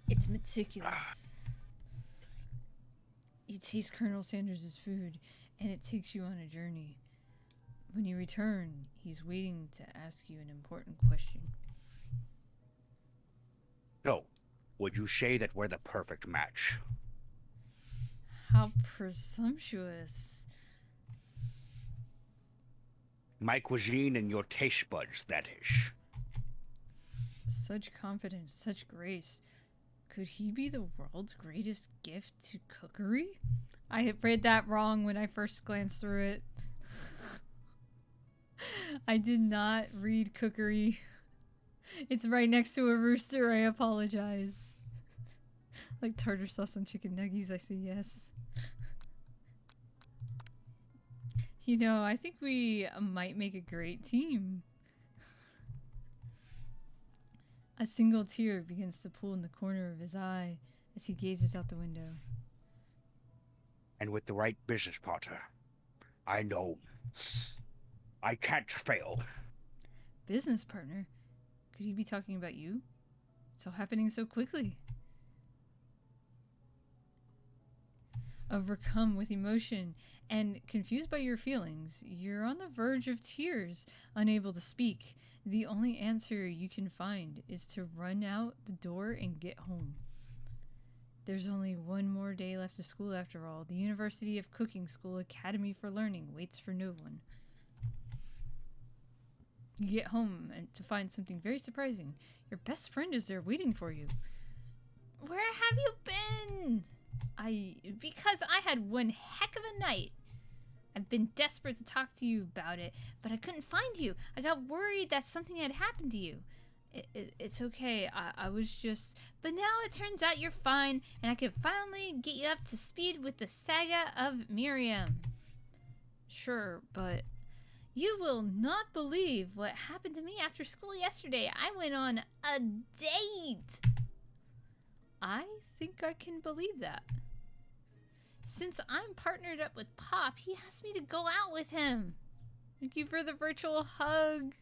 Speaker 1: It's meticulous. You taste Colonel Sanders' food, and it takes you on a journey. When you return, he's waiting to ask you an important question.
Speaker 3: So, would you say that we're the perfect match?
Speaker 1: How presumptuous.
Speaker 3: My cuisine and your taste buds, that is.
Speaker 1: Such confidence, such grace. Could he be the world's greatest gift to cookery? I had read that wrong when I first glanced through it. I did not read cookery. It's right next to a rooster. I apologize. Like tartar sauce on chicken nuggets, I say yes. You know, I think we might make a great team. A single tear begins to pool in the corner of his eye as he gazes out the window.
Speaker 3: And with the right business partner, I know I can't fail.
Speaker 1: Business partner? Could he be talking about you? It's all happening so quickly. Overcome with emotion and confused by your feelings, you're on the verge of tears, unable to speak. The only answer you can find is to run out the door and get home. There's only one more day left of school after all. The University of Cooking School Academy for Learning waits for no one. You get home and to find something very surprising. Your best friend is there waiting for you. Where have you been? Because I had one heck of a night. I've been desperate to talk to you about it, but I couldn't find you. I got worried that something had happened to you. It's okay. I was just... But now it turns out you're fine, and I can finally get you up to speed with the saga of Miriam. Sure, but... You will not believe what happened to me after school yesterday. I went on a date. I think I can believe that. Since I'm partnered up with Pop, he asked me to go out with him. Thank you for the virtual hug.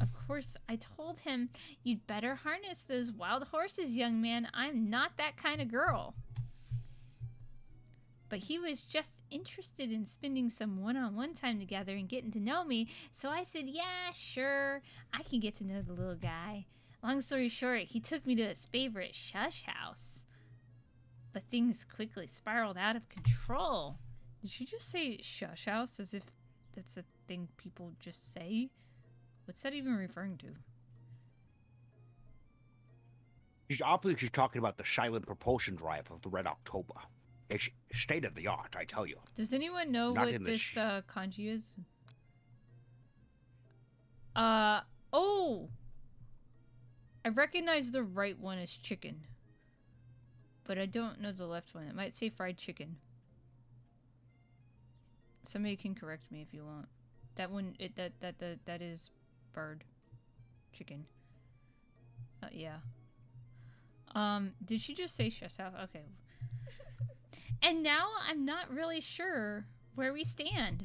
Speaker 1: Of course, I told him, you'd better harness those wild horses, young man. I'm not that kind of girl. But he was just interested in spending some one-on-one time together and getting to know me, so I said, yeah, sure, I can get to know the little guy. Long story short, he took me to his favorite shush house. But things quickly spiraled out of control. Did she just say shush house as if that's a thing people just say? What's that even referring to?
Speaker 3: She's talking about the silent propulsion drive of the Red October. It's state of the art, I tell you.
Speaker 1: Does anyone know
Speaker 3: Not
Speaker 1: what
Speaker 3: in
Speaker 1: this
Speaker 3: this
Speaker 1: kanji is? Oh! I recognize the right one as chicken. But I don't know the left one. It might say fried chicken. Somebody can correct me if you want. That one, that is bird. Chicken. Yeah. Did she just say shush house? Okay. And now I'm not really sure where we stand.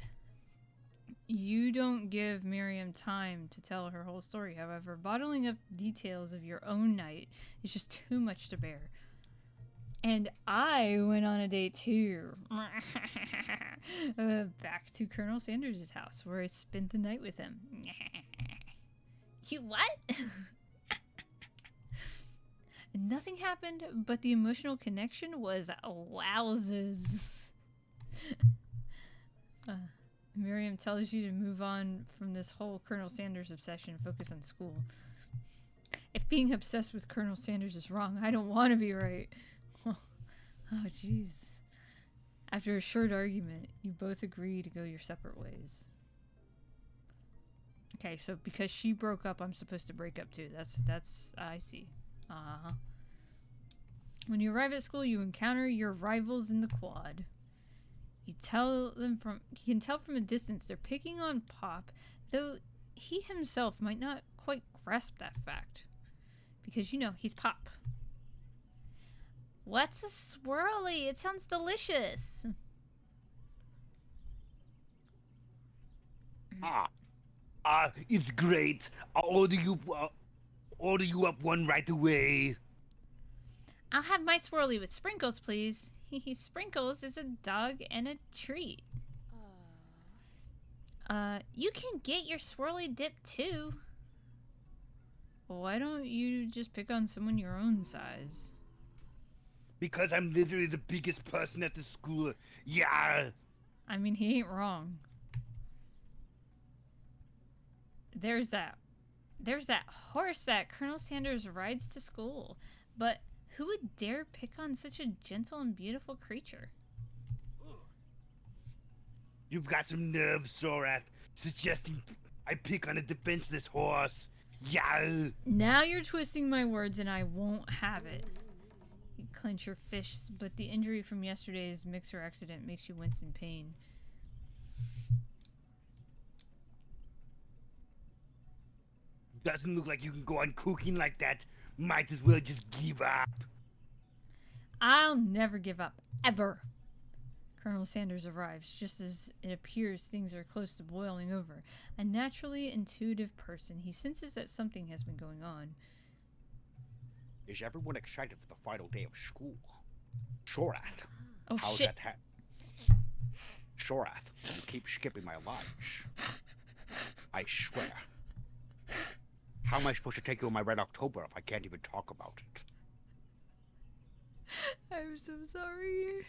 Speaker 1: You don't give Miriam time to tell her whole story. However, bottling up details of your own night is just too much to bear. And I went on a date too. Back to Colonel Sanders' house, where I spent the night with him. You what? Nothing happened, but the emotional connection was wowzers. Miriam tells you to move on from this whole Colonel Sanders obsession and focus on school. If being obsessed with Colonel Sanders is wrong, I don't want to be right. Oh, jeez. After a short argument, you both agree to go your separate ways. Okay, so because she broke up, I'm supposed to break up too. That's I see. Uh-huh. When you arrive at school, you encounter your rivals in the quad. You can tell from a distance they're picking on Pop, though he himself might not quite grasp that fact. Because, you know, he's Pop. What's a swirly? It sounds delicious.
Speaker 3: Ah,
Speaker 2: It's great. I'll order you up one right away.
Speaker 1: I'll have my swirly with sprinkles, please. Sprinkles is a dog and a treat. You can get your swirly dip too. Why don't you just pick on someone your own size?
Speaker 2: Because I'm literally the biggest person at the school. Yeah.
Speaker 1: I mean, he ain't wrong. There's that horse that Colonel Sanders rides to school. But who would dare pick on such a gentle and beautiful creature?
Speaker 2: You've got some nerve, Sorath, suggesting I pick on a defenseless horse. Yeah.
Speaker 1: Now you're twisting my words and I won't have it. You clench your fists, but the injury from yesterday's mixer accident makes you wince in pain.
Speaker 2: Doesn't look like you can go on cooking like that. Might as well just give up.
Speaker 1: I'll never give up, ever. Colonel Sanders arrives just as it appears things are close to boiling over. A naturally intuitive person, he senses that something has been going on.
Speaker 3: is everyone excited for the final day of school? Shorath.
Speaker 1: Oh,
Speaker 3: how's
Speaker 1: shit.
Speaker 3: that Shorath, you keep skipping my lunch. I swear. How am I supposed to take you on my Red October if I can't even talk about it?
Speaker 1: I'm so sorry.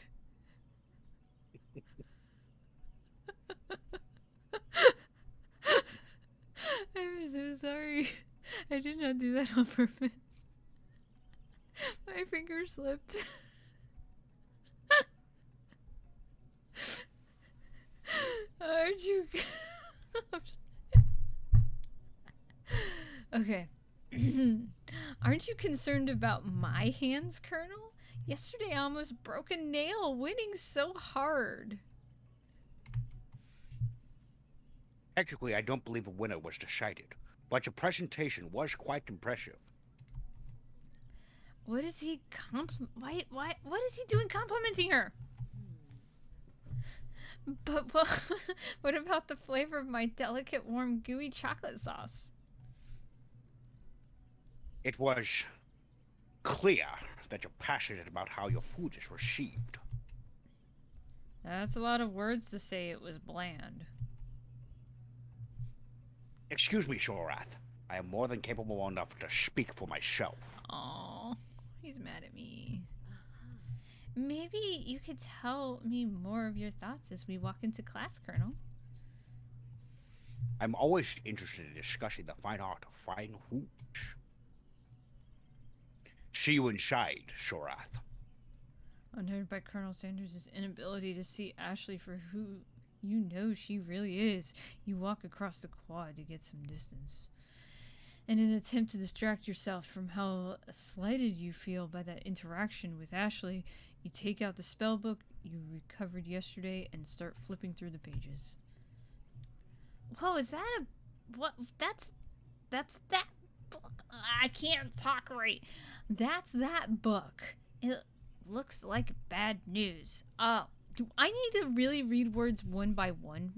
Speaker 1: I'm so sorry. I did not do that on purpose. My finger slipped. Aren't you? Okay. Aren't you concerned about my hands, Colonel? Yesterday I almost broke a nail winning so hard.
Speaker 3: Technically, I don't believe a winner was decided, but your presentation was quite impressive.
Speaker 1: What is he why what is he doing complimenting her? But what about the flavor of my delicate, warm, gooey chocolate sauce?
Speaker 3: It was clear that you're passionate about how your food is received.
Speaker 1: That's a lot of words to say it was bland.
Speaker 3: Excuse me, Shorath. I am more than capable enough to speak for myself.
Speaker 1: Aw, he's mad at me. Maybe you could tell me more of your thoughts as we walk into class, Colonel.
Speaker 3: I'm always interested in discussing the fine art of frying foods. See you inside, Shorath.
Speaker 1: Unnerved by Colonel Sanders' inability to see Ashley for who you know she really is, you walk across the quad to get some distance. In an attempt to distract yourself from how slighted you feel by that interaction with Ashley, you take out the spell book you recovered yesterday and start flipping through the pages. Whoa, is that what? That's that book. I can't talk right. That's that book. It looks like bad news. Do I need to really read words one by one?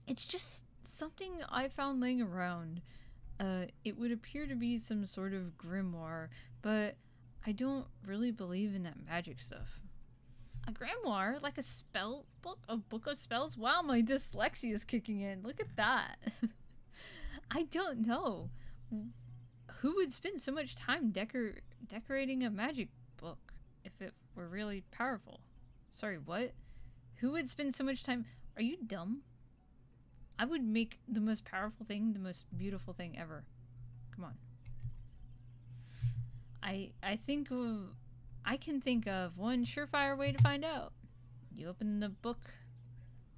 Speaker 1: It's just something I found laying around. It would appear to be some sort of grimoire, but I don't really believe in that magic stuff. A grimoire? Like a spell book? A book of spells? Wow, my dyslexia is kicking in. Look at that. I don't know. Who would spend so much time decorating a magic book if it were really powerful? Sorry, what? Who would spend so much time? Are you dumb? I would make the most powerful thing the most beautiful thing ever. Come on. I can think of one surefire way to find out. You open the book.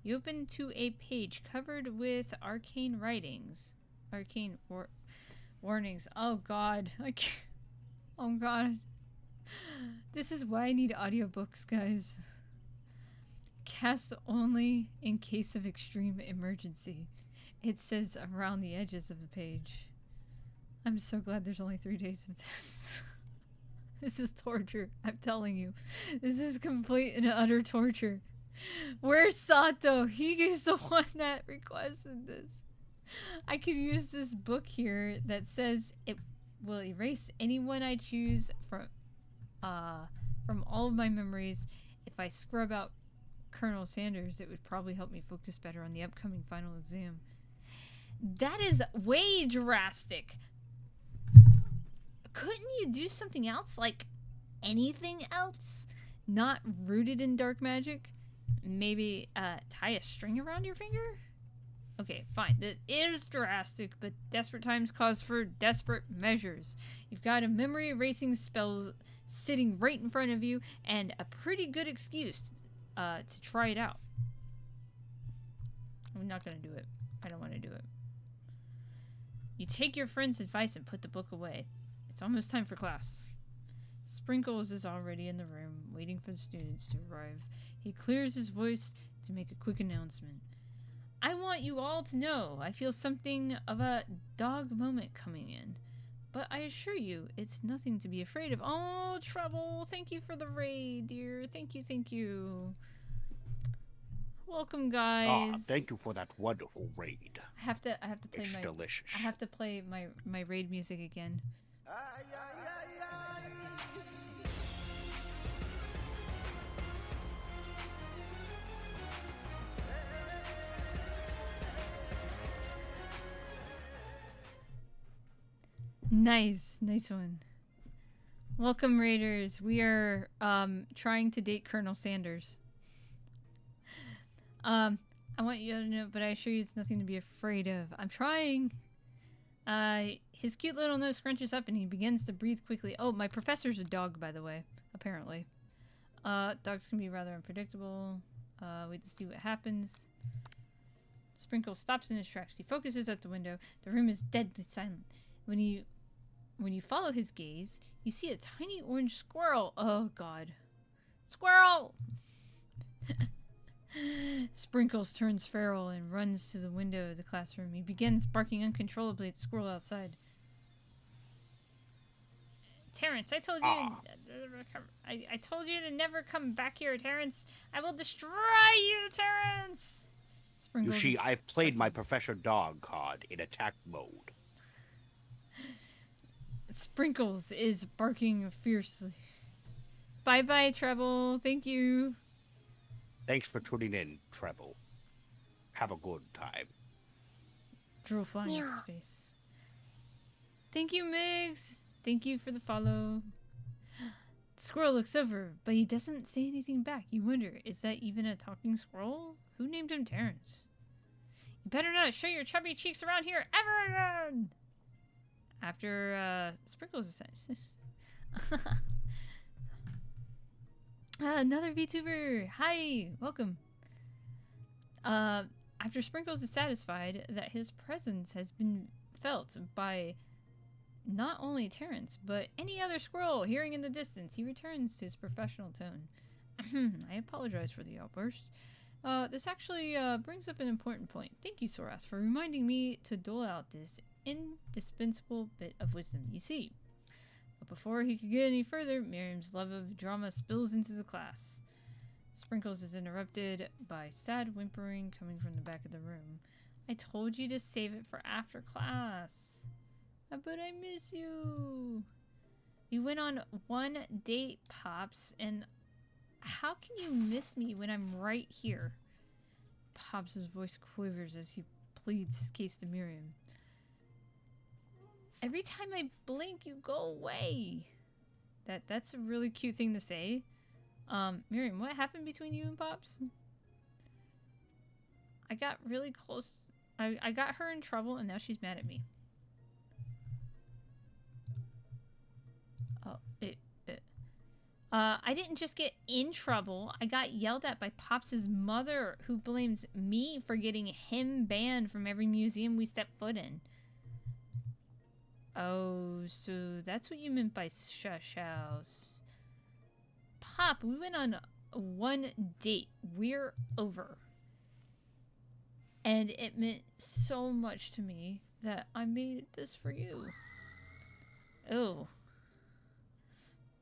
Speaker 1: You open to a page covered with arcane writings. Arcane warnings. Oh god. Oh god. This is why I need audiobooks, guys. Cast only in case of extreme emergency. It says around the edges of the page. I'm so glad there's only 3 days of this. This is torture. I'm telling you. This is complete and utter torture. Where's Sato? He is the one that requested this. I could use this book here that says it will erase anyone I choose from all of my memories. If I scrub out Colonel Sanders, it would probably help me focus better on the upcoming final exam. That is way drastic. Couldn't you do something else? Like anything else? Not rooted in dark magic? Maybe tie a string around your finger? Okay, fine. This is drastic, but desperate times cause for desperate measures. You've got a memory erasing spell sitting right in front of you and a pretty good excuse to try it out. I'm not going to do it. I don't want to do it. You take your friend's advice and put the book away. It's almost time for class. Sprinkles is already in the room, waiting for the students to arrive. He clears his voice to make a quick announcement. I want you all to know I feel something of a dog moment coming in. But I assure you, it's nothing to be afraid of. Oh, Trouble, thank you for the raid, dear. Thank you, thank you. Welcome, guys.
Speaker 3: Thank you for that wonderful raid.
Speaker 1: I have to play
Speaker 3: It's delicious.
Speaker 1: I have to play my raid music again. Nice one. Welcome, Raiders. We are trying to date Colonel Sanders. I want you to know, but I assure you it's nothing to be afraid of. I'm trying. His cute little nose scrunches up and he begins to breathe quickly. Oh, my professor's a dog, by the way, apparently. Dogs can be rather unpredictable. Wait to see what happens. Sprinkle stops in his tracks. He focuses at the window. The room is deadly silent. When you follow his gaze, you see a tiny orange squirrel. Oh, God. Squirrel! Sprinkles turns feral and runs to the window of the classroom. He begins barking uncontrollably at the squirrel outside. Terrence, I told you I told you to never come back here, Terrence. I will destroy you, Terrence! Sprinkles
Speaker 3: You see, I've played my Professor Dog card in attack mode.
Speaker 1: Sprinkles is barking fiercely. Bye-bye, Treble. Thank you.
Speaker 3: Thanks for tuning in, Treble. Have a good time.
Speaker 1: Drool flying into space. Thank you, Migs. Thank you for the follow. The squirrel looks over, but he doesn't say anything back. You wonder, is that even a talking squirrel? Who named him Terrence? You better not show your chubby cheeks around here ever again! After, Sprinkles is another VTuber! Hi! Welcome! After Sprinkles is satisfied that his presence has been felt by not only Terrence, but any other squirrel hearing in the distance, he returns to his professional tone. I apologize for the outburst. This actually brings up an important point. Thank you, Sorath, for reminding me to dole out this indispensable bit of wisdom. You see, but before he could get any further, Miriam's love of drama spills into the class. Sprinkles is interrupted by sad whimpering coming from the back of the room. I told you to save it for after class. But I miss you. We went on one date, Pops, and how can you miss me when I'm right here? Pops' voice quivers as he pleads his case to Miriam. Every time I blink, you go away. That's a really cute thing to say. Miriam, what happened between you and Pops? I got really close. I got her in trouble, and now she's mad at me. Oh, I didn't just get in trouble. I got yelled at by Pops' mother, who blames me for getting him banned from every museum we step foot in. Oh, so that's what you meant by shush house. Pop, we went on one date. We're over. And it meant so much to me that I made this for you. Oh.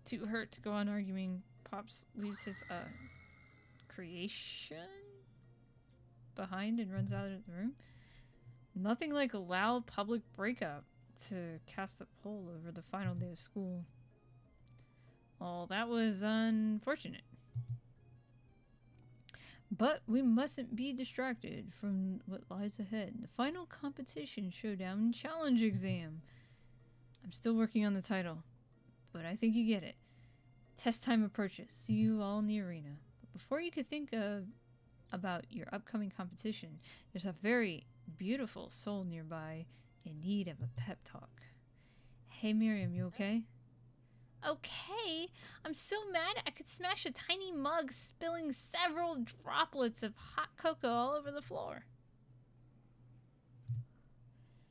Speaker 1: Too hurt to go on arguing, Pops leaves his creation behind and runs out of the room. Nothing like a loud public breakup to cast a pall over the final day of school. Well, that was unfortunate. But we mustn't be distracted from what lies ahead. The final competition showdown challenge exam. I'm still working on the title, but I think you get it. Test time approaches. See you all in the arena. But before you could think about your upcoming competition, there's a very beautiful soul nearby in need of a pep talk. Hey Miriam, you okay? Okay, I'm so mad I could smash a tiny mug, spilling several droplets of hot cocoa all over the floor.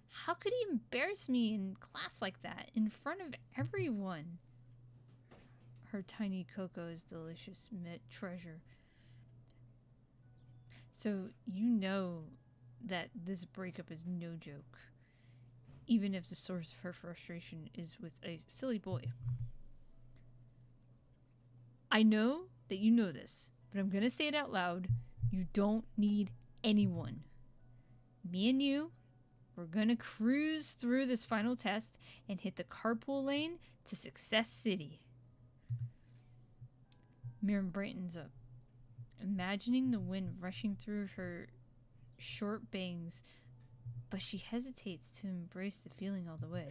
Speaker 1: How could he embarrass me in class like that, in front of everyone? Her tiny cocoa is delicious treasure. So you know that this breakup is no joke, even if the source of her frustration is with a silly boy. I know that you know this, but I'm going to say it out loud. You don't need anyone. Me and you, we're going to cruise through this final test and hit the carpool lane to Success City. Miriam brightens up, imagining the wind rushing through her short bangs, but she hesitates to embrace the feeling all the way.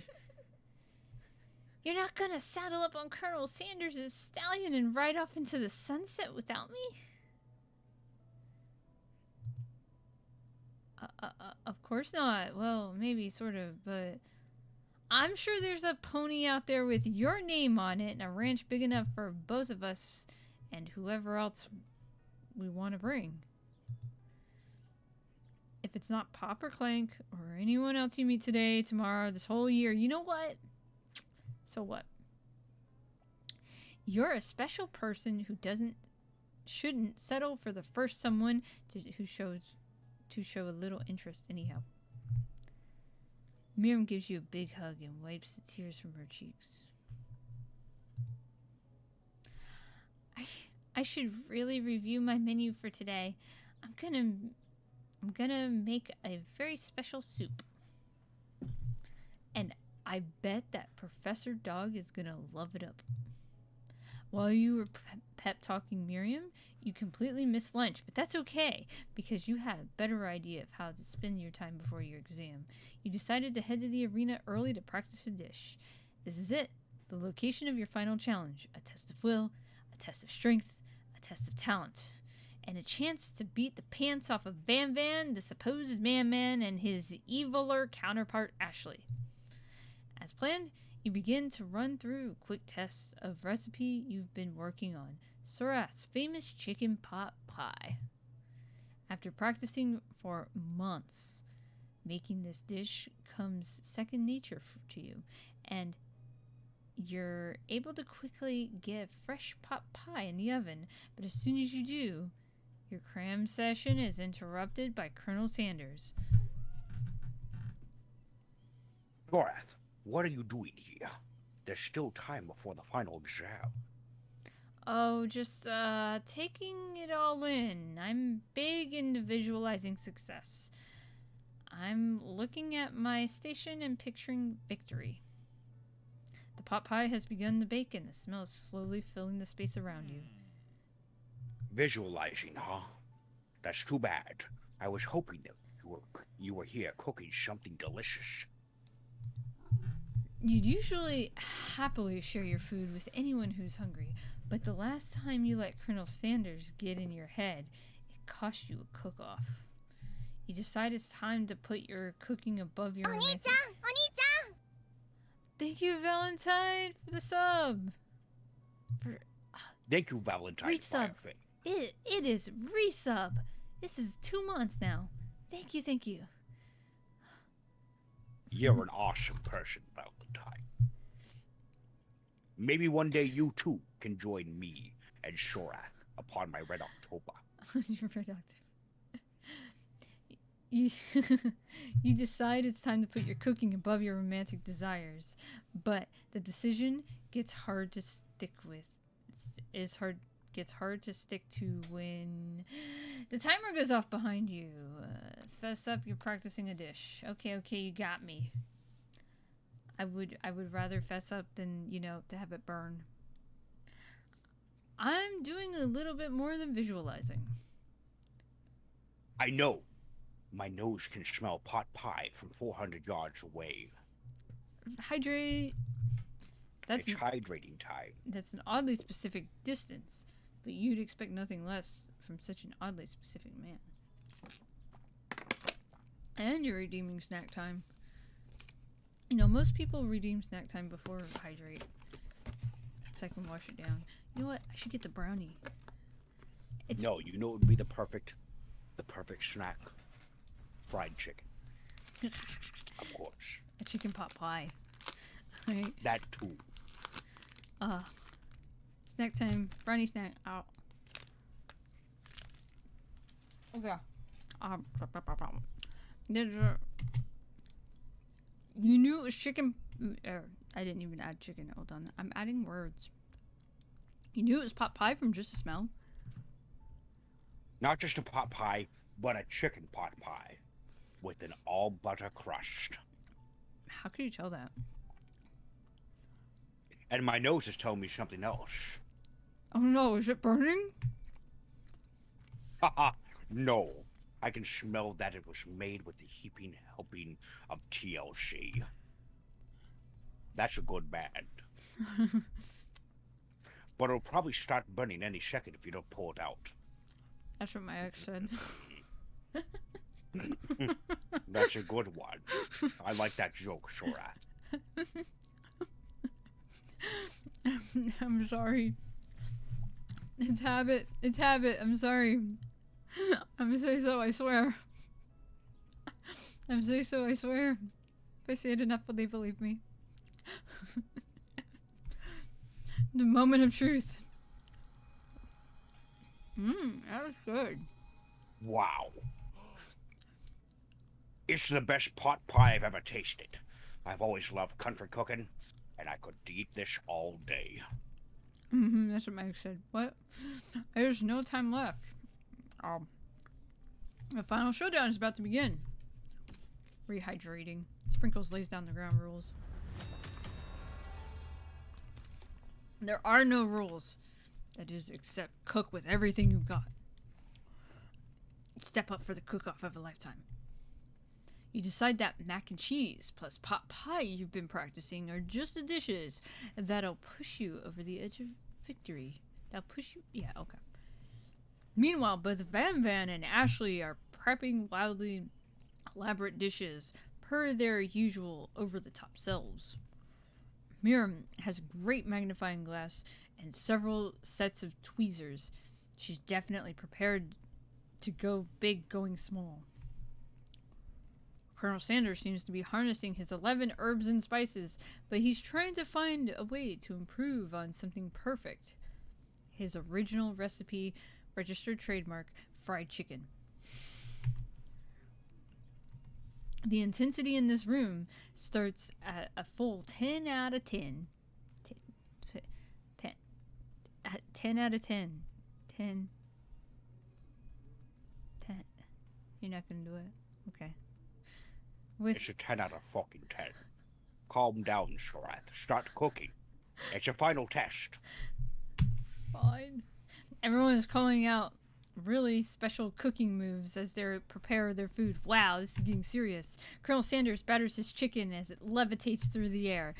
Speaker 1: You're not gonna saddle up on Colonel Sanders' stallion and ride off into the sunset without me? Of course not. Well, maybe, sort of, but I'm sure there's a pony out there with your name on it and a ranch big enough for both of us and whoever else we want to bring. If it's not Pop or Clank or anyone else you meet today, tomorrow, this whole year, you know what? So what? You're a special person who shouldn't settle for the first someone who show a little interest anyhow. Miriam gives you a big hug and wipes the tears from her cheeks. I should really review my menu for today. I'm gonna make a very special soup. And I bet that Professor Dog is gonna love it up. While you were pep talking Miriam, you completely missed lunch, but that's okay because you had a better idea of how to spend your time before your exam. You decided to head to the arena early to practice a dish. This is it, the location of your final challenge: a test of will, a test of strength, a test of talent, and a chance to beat the pants off of Van Van, the supposed Man-Man, and his eviler counterpart Ashley. As planned, you begin to run through quick tests of recipe you've been working on, Sorath's famous chicken pot pie. After practicing for months, making this dish comes second nature to you, and you're able to quickly get a fresh pot pie in the oven. But as soon as you do, your cram session is interrupted by Colonel Sanders.
Speaker 3: Gorath, what are you doing here? There's still time before the final exam.
Speaker 1: Oh, just taking it all in. I'm big into visualizing success. I'm looking at my station and picturing victory. The pot pie has begun to bake and the smell is slowly filling the space around you.
Speaker 3: Visualizing, huh? That's too bad. I was hoping that you were here cooking something delicious.
Speaker 1: You'd usually happily share your food with anyone who's hungry, but the last time you let Colonel Sanders get in your head, it cost you a cook-off. You decide it's time to put your cooking above your romantic...
Speaker 4: Oni-chan!
Speaker 1: Thank you, Valentine, for the sub.
Speaker 3: Thank you, Valentine.
Speaker 1: Resub. It is resub. This is 2 months now. Thank you.
Speaker 3: You're an awesome person, Valentine. Maybe one day you too can join me and Shorath upon my Red October.
Speaker 1: Your Red October. You decide it's time to put your cooking above your romantic desires, but the decision gets hard to stick with. gets hard to stick to when the timer goes off behind you. Fess up, you're practicing a dish. Okay, you got me. I would rather fess up than, you know, to have it burn. I'm doing a little bit more than visualizing.
Speaker 3: I know. My nose can smell pot pie from 400 yards away.
Speaker 1: Hydrate.
Speaker 3: It's hydrating time.
Speaker 1: That's an oddly specific distance, but you'd expect nothing less from such an oddly specific man. And you're redeeming snack time. You know, most people redeem snack time before hydrate, so I can wash it down. You know what? I should get the brownie.
Speaker 3: No, you know it would be the perfect snack. Fried chicken. Of course.
Speaker 1: A chicken pot pie. Right?
Speaker 3: That too.
Speaker 1: Snack time. Brownie snack. Out. Okay. You knew it was chicken. I didn't even add chicken. Hold on. I'm adding words. You knew it was pot pie from just the smell?
Speaker 3: Not just a pot pie, but a chicken pot pie. With an all butter crust.
Speaker 1: How could you tell that?
Speaker 3: And my nose is telling me something else.
Speaker 1: Oh no, is it burning?
Speaker 3: Haha, no. I can smell that it was made with the heaping helping of TLC. That's a good band. But it'll probably start burning any second if you don't pull it out.
Speaker 1: That's what my ex said.
Speaker 3: That's a good one. I like that joke, Sora.
Speaker 1: I'm sorry. It's habit. It's habit. I'm sorry. I'm say so, I swear. I'm say so, I swear. If I say it enough, will they believe me? The moment of truth. That was good.
Speaker 3: Wow. It's the best pot pie I've ever tasted. I've always loved country cooking, and I could eat this all day.
Speaker 1: That's what Mike said. What? There's no time left. The final showdown is about to begin. Rehydrating. Sprinkles lays down the ground rules. There are no rules. That is, except cook with everything you've got. Step up for the cook-off of a lifetime. You decide that mac and cheese plus pot pie you've been practicing are just the dishes that'll push you over the edge of victory. That'll push you... Yeah, okay. Meanwhile, both Van Van and Ashley are prepping wildly elaborate dishes per their usual over-the-top selves. Miriam has a great magnifying glass and several sets of tweezers. She's definitely prepared to go big going small. Colonel Sanders seems to be harnessing his 11 herbs and spices, but he's trying to find a way to improve on something perfect. His original recipe, registered trademark, fried chicken. The intensity in this room starts at a full 10 out of 10. 10 out of 10. 10. You're not gonna do it? Okay.
Speaker 3: It's a 10 out of fucking 10. Calm down, Sharath. Start cooking. It's your final test.
Speaker 1: Fine. Everyone is calling out really special cooking moves as they prepare their food. Wow, this is getting serious. Colonel Sanders batters his chicken as it levitates through the air.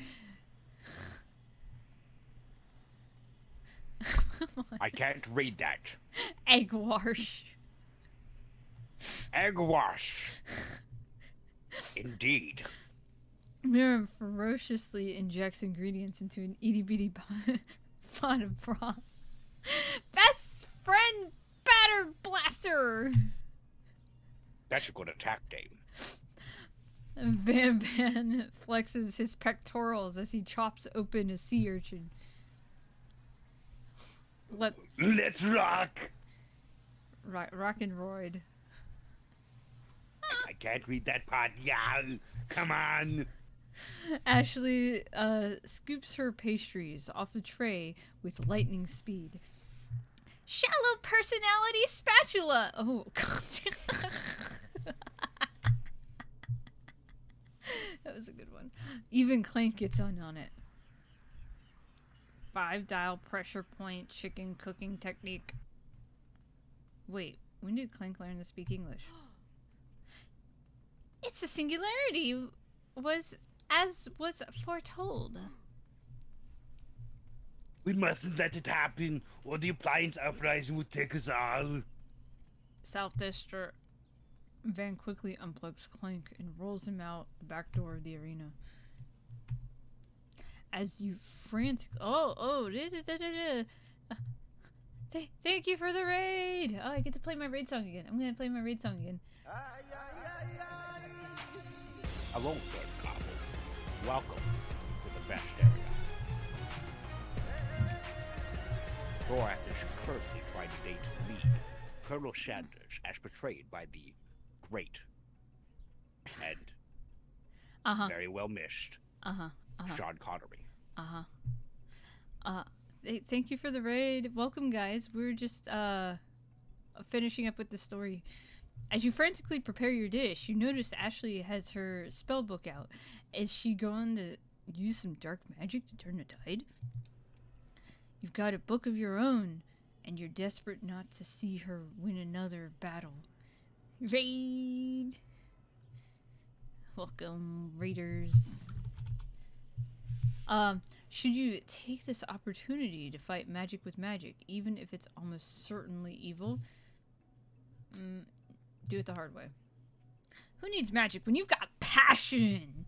Speaker 3: I can't read that.
Speaker 1: Egg wash.
Speaker 3: Egg wash. Indeed.
Speaker 1: Miriam ferociously injects ingredients into an itty-bitty pot of broth. Best friend batter blaster!
Speaker 3: That's a good attack name.
Speaker 1: Van Van flexes his pectorals as he chops open a sea urchin.
Speaker 2: Let's rock!
Speaker 1: Rock and roid.
Speaker 3: I can't read that part. Yeah, come on.
Speaker 1: Ashley scoops her pastries off the tray with lightning speed. Shallow personality spatula. Oh, God. That was a good one. Even Clank gets on it. 5-dial pressure point chicken cooking technique. Wait, when did Clank learn to speak English? It's a singularity, as was foretold.
Speaker 2: We mustn't let it happen, or the appliance uprising will take us all.
Speaker 1: Self-destruct. Van quickly unplugs Clank and rolls him out the back door of the arena. As you frantic... Thank you for the raid! Oh, I get to play my raid song again. I'm gonna play my raid song again.
Speaker 3: Hello, third couple. Welcome to the best area. Thorath is currently trying to date me, Colonel Sanders, as portrayed by the great and very well missed Sean Connery.
Speaker 1: Thank you for the raid. Welcome, guys. We're just finishing up with the story. As you frantically prepare your dish, you notice Ashley has her spell book out. Is she going to use some dark magic to turn the tide? You've got a book of your own, and you're desperate not to see her win another battle. Raid! Welcome, raiders. Should you take this opportunity to fight magic with magic, even if it's almost certainly evil? Do it the hard way. Who needs magic when you've got passion?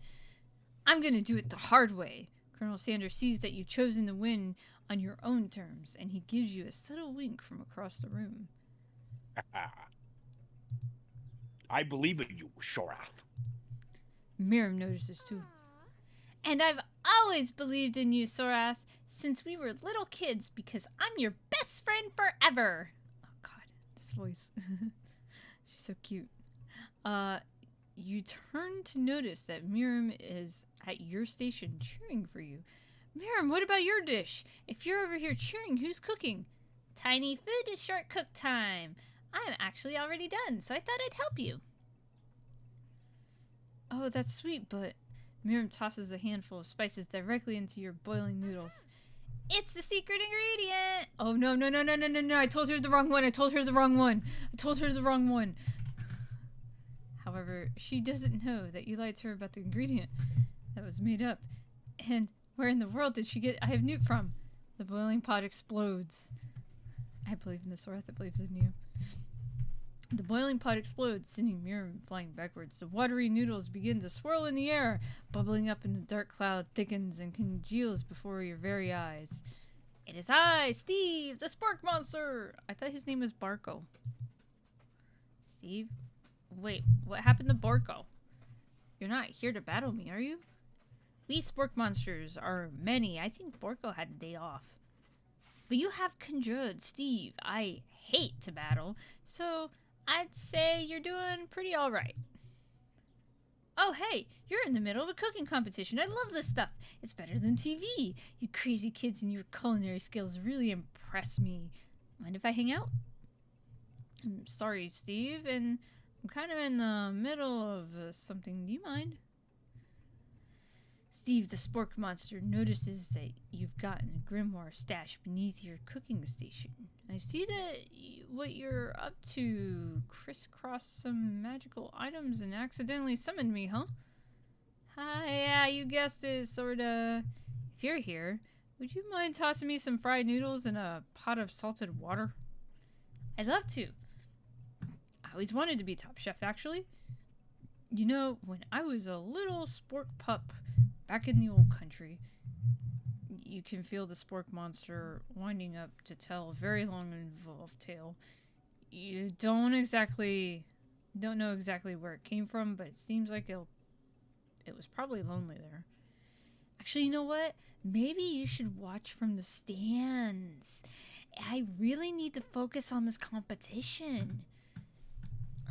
Speaker 1: I'm gonna do it the hard way. Colonel Sanders sees that you've chosen to win on your own terms, and he gives you a subtle wink from across the room.
Speaker 3: I believe in you, Shorath.
Speaker 1: Miriam notices too. And I've always believed in you, Sorath, since we were little kids, because I'm your best friend forever. Oh God, this voice. She's so cute. You turn to notice that Miriam is at your station cheering for you. Miriam, what about your dish? If you're over here cheering, who's cooking? Tiny food is short cook time. I'm actually already done, so I thought I'd help you. Oh, that's sweet, but... Miriam tosses a handful of spices directly into your boiling noodles. It's the secret ingredient! Oh, no. I told her the wrong one. However, she doesn't know that you lied to her about the ingredient that was made up. And where in the world did she get I have nuke from? The boiling pot explodes. I believe in the Sorath that believes in you. The boiling pot explodes, sending Miriam flying backwards. The watery noodles begin to swirl in the air. Bubbling up in the dark cloud thickens and congeals before your very eyes. It is I, Steve, the Spork Monster! I thought his name was Barco. Steve? Wait, what happened to Barco? You're not here to battle me, are you? We Spork Monsters are many. I think Barco had a day off. But you have conjured Steve. I hate to battle, so... I'd say you're doing pretty alright. Oh, hey, you're in the middle of a cooking competition. I love this stuff. It's better than TV. You crazy kids and your culinary skills really impress me. Mind if I hang out? I'm sorry, Steve, and I'm kind of in the middle of something. Do you mind? Steve, the Spork Monster, notices that you've gotten a grimoire stashed beneath your cooking station. I see that what you're up to crisscrossed some magical items and accidentally summoned me, huh? Hi, yeah, you guessed it, sorta. If you're here, would you mind tossing me some fried noodles in a pot of salted water? I'd love to. I always wanted to be top chef, actually. You know, when I was a little spork pup, back in the old country, you can feel the Spork Monster winding up to tell a very long and involved tale. You don't know exactly where it came from, but it seems like it was probably lonely there. Actually, you know what? Maybe you should watch from the stands. I really need to focus on this competition.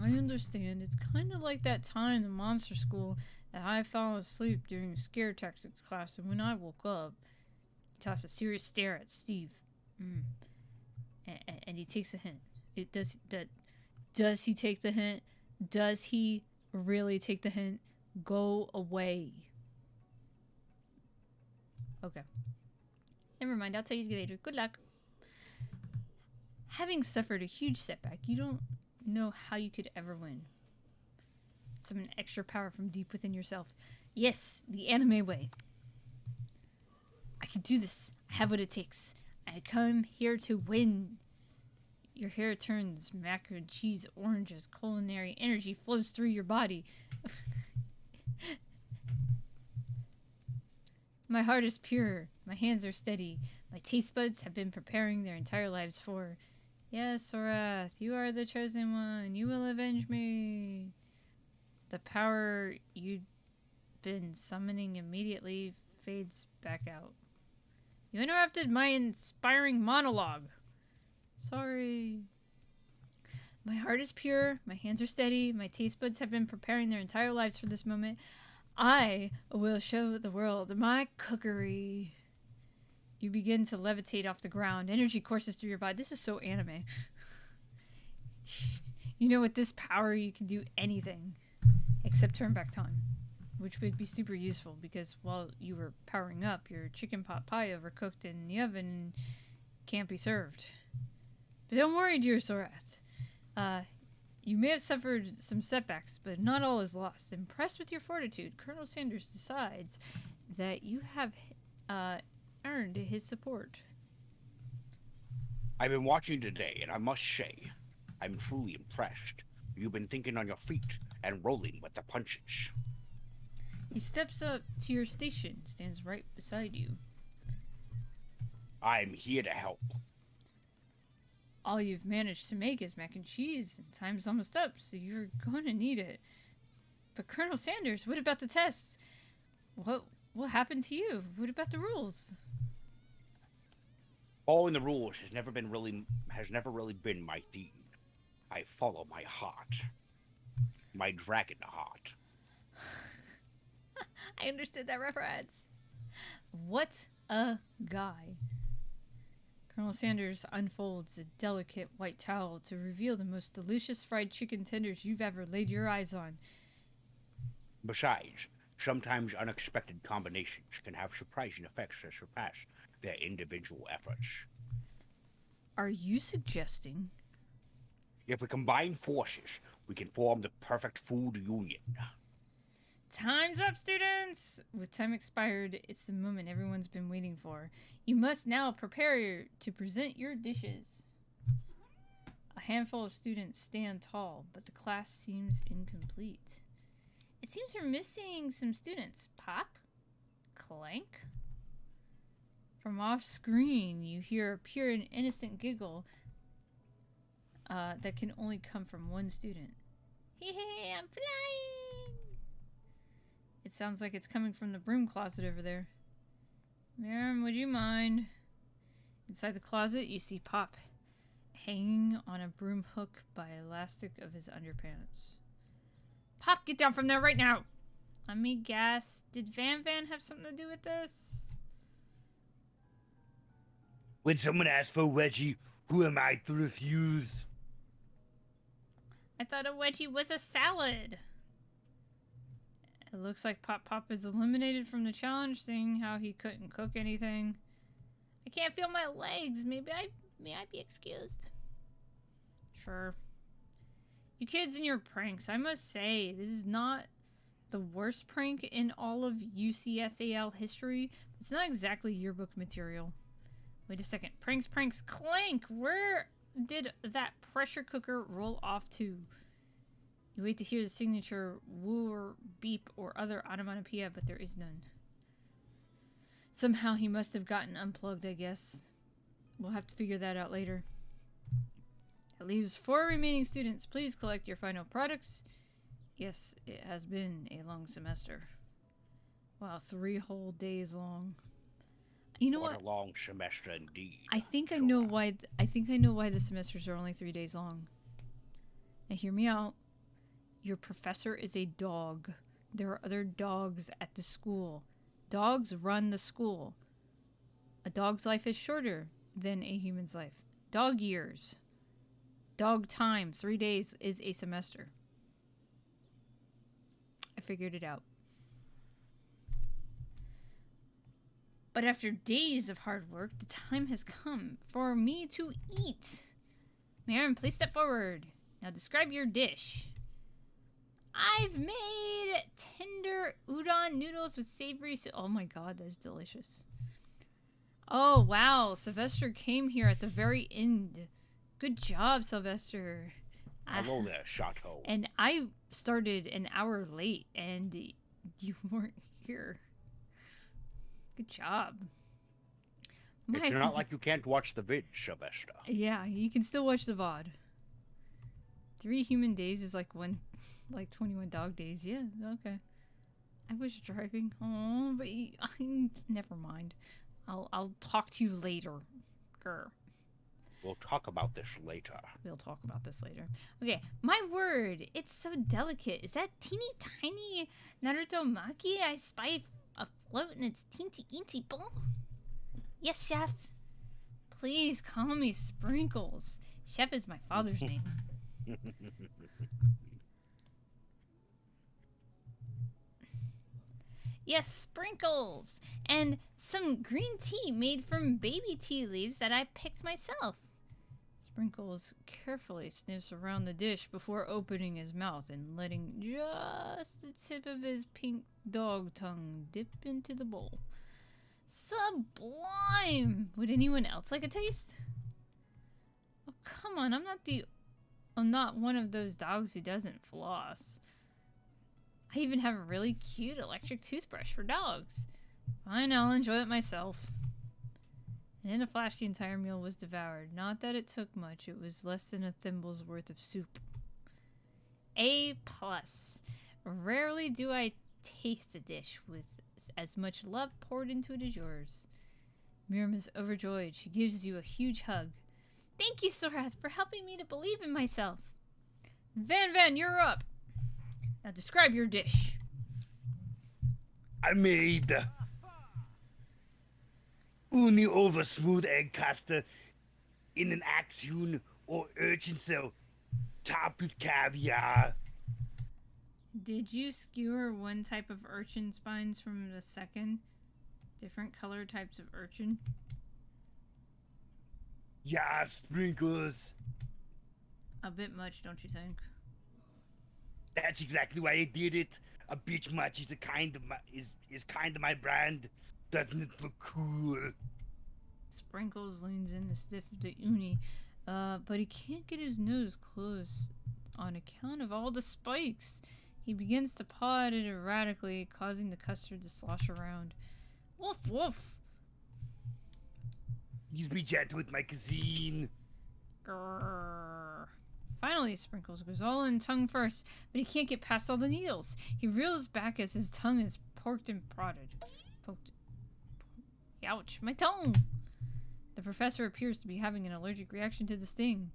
Speaker 1: I understand. It's kind of like that time in monster school that I fell asleep during scare tactics class, and when I woke up, he tossed a serious stare at Steve. And he takes a hint. Does he take the hint? Does he really take the hint? Go away. Okay. Never mind, I'll tell you later. Good luck. Having suffered a huge setback, you don't know how you could ever win. Summon extra power from deep within yourself. Yes, the anime way. I can do this. I have what it takes. I come here to win. Your hair turns mac and cheese orange as culinary energy flows through your body. My heart is pure. My hands are steady. My taste buds have been preparing their entire lives for. Yes, Sorath, you are the chosen one. You will avenge me. The power you'd been summoning immediately fades back out. You interrupted my inspiring monologue. Sorry. My heart is pure. My hands are steady. My taste buds have been preparing their entire lives for this moment. I will show the world my cookery. You begin to levitate off the ground. Energy courses through your body. This is so anime. You know, with this power, you can do anything except turn back time, which would be super useful because while you were powering up, your chicken pot pie overcooked in the oven and can't be served. But don't worry, dear Sorath. You may have suffered some setbacks, but not all is lost. Impressed with your fortitude, Colonel Sanders decides that you have earned his support.
Speaker 3: I've been watching today, and I must say, I'm truly impressed. You've been thinking on your feet and rolling with the punches.
Speaker 1: He steps up to your station, stands right beside you.
Speaker 3: I'm here to help.
Speaker 1: All you've managed to make is mac and cheese, and time's almost up, so you're going to need it. But Colonel Sanders, what about the tests? What happened to you? What about the rules?
Speaker 3: Following the rules has never really been my theme. I follow my heart. My dragon heart.
Speaker 1: I understood that reference. What a guy. Colonel Sanders unfolds a delicate white towel to reveal the most delicious fried chicken tenders you've ever laid your eyes on.
Speaker 3: Besides, sometimes unexpected combinations can have surprising effects that surpass their individual efforts.
Speaker 1: Are you suggesting?
Speaker 3: If we combine forces, we can form the perfect food union.
Speaker 1: Time's up, students! With time expired, it's the moment everyone's been waiting for. You must now prepare to present your dishes. A handful of students stand tall, but the class seems incomplete. It seems we're missing some students. Pop? Clank? From off screen, you hear a pure and innocent giggle that can only come from one student. Hey, I'm flying! It sounds like it's coming from the broom closet over there. Ma'am, would you mind? Inside the closet, you see Pop hanging on a broom hook by elastic of his underpants. Pop, get down from there right now! Let me guess. Did Van have something to do with this?
Speaker 2: When someone asks for a wedgie, who am I to refuse?
Speaker 1: I thought a wedgie was a salad. It looks like Pop is eliminated from the challenge, seeing how he couldn't cook anything. I can't feel my legs. May I be excused? Sure. You kids and your pranks. I must say, this is not the worst prank in all of UCSAL history. It's not exactly yearbook material. Wait a second. Pranks, clank! Where did that pressure cooker roll off to? You wait to hear the signature woo or beep or other onomatopoeia, but there is none. Somehow he must have gotten unplugged, I guess. We'll have to figure that out later. That leaves 4 remaining students. Please collect your final products. Yes, it has been a long semester. Wow, 3 whole days long. You know what?
Speaker 3: A long semester indeed.
Speaker 1: I think I know why the semesters are only 3 days long. Now hear me out. Your professor is a dog. There are other dogs at the school. Dogs run the school. A dog's life is shorter than a human's life. Dog years. Dog time. 3 days is a semester. I figured it out. But after days of hard work, the time has come for me to eat. Marin, please step forward. Now describe your dish. I've made tender udon noodles with savory... Oh my god, that's delicious. Oh, wow. Sylvester came here at the very end. Good job, Sylvester.
Speaker 3: Hello there, Chateau.
Speaker 1: And I started an hour late, and you weren't here. Good job.
Speaker 3: It's not like you can't watch the vid, Sylvester.
Speaker 1: Yeah, you can still watch the VOD. 3 human days is like 21 dog days. Yeah, okay. I was driving. Oh, but never mind. I'll talk to you later. Grr.
Speaker 3: We'll talk about this later.
Speaker 1: We'll talk about this later. Okay, my word. It's so delicate. Is that teeny tiny Naruto Maki I spy afloat in its teensy bowl? Yes, Chef. Please call me Sprinkles. Chef is my father's name. Yes, Sprinkles. And some green tea made from baby tea leaves that I picked myself. Sprinkles carefully sniffs around the dish before opening his mouth and letting just the tip of his pink dog tongue dip into the bowl. Sublime! Would anyone else like a taste? Oh, come on, I'm not one of those dogs who doesn't floss. I even have a really cute electric toothbrush for dogs. Fine, I'll enjoy it myself. And in a flash, the entire meal was devoured. Not that it took much. It was less than a thimble's worth of soup. A+. Rarely do I taste a dish with as much love poured into it as yours. Miriam is overjoyed. She gives you a huge hug. Thank you, Sorath, for helping me to believe in myself. Van, you're up. Now describe your dish.
Speaker 2: I made uni over smooth egg custard in an axion or urchin cell topped with caviar.
Speaker 1: Did you skewer one type of urchin spines from the second? Different color types of urchin?
Speaker 2: Yeah, Sprinkles.
Speaker 1: A bit much, don't you think?
Speaker 2: That's exactly why I did it. A bitch much is kind of my brand. Doesn't it look cool?
Speaker 1: Sprinkles leans in to sniff the uni, but he can't get his nose close on account of all the spikes. He begins to paw at it erratically, causing the custard to slosh around. Woof, woof!
Speaker 2: Please be gentle with my cuisine.
Speaker 1: Grrr. Finally, Sprinkles goes all in tongue first, but he can't get past all the needles. He reels back as his tongue is poked and prodded. Ouch, my tongue! The professor appears to be having an allergic reaction to the sting.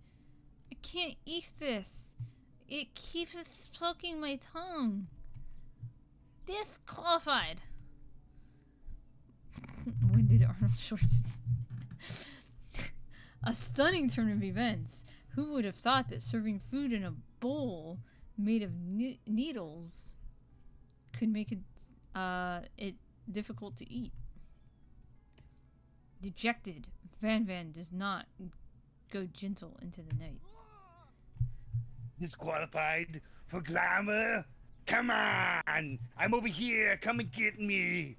Speaker 1: I can't eat this. It keeps poking my tongue. Disqualified. When did Arnold Schwarzenegger? A stunning turn of events. Who would have thought that serving food in a bowl made of needles could make it difficult to eat? Dejected, Van does not go gentle into the night.
Speaker 2: Disqualified for glamour? Come on! I'm over here. Come and get me.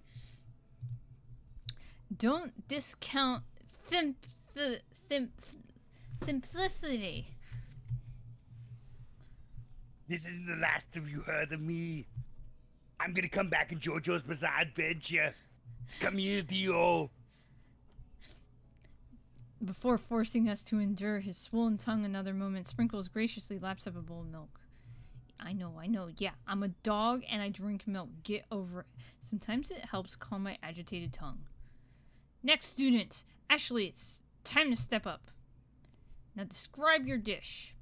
Speaker 1: Don't discount simplicity.
Speaker 2: This isn't the last of you heard of me. I'm gonna come back in JoJo's Bizarre Adventure. Come here, Dio.
Speaker 1: Before forcing us to endure his swollen tongue another moment, Sprinkles graciously laps up a bowl of milk. I know. Yeah, I'm a dog and I drink milk. Get over it. Sometimes it helps calm my agitated tongue. Next student. Ashley, it's time to step up. Now describe your dish.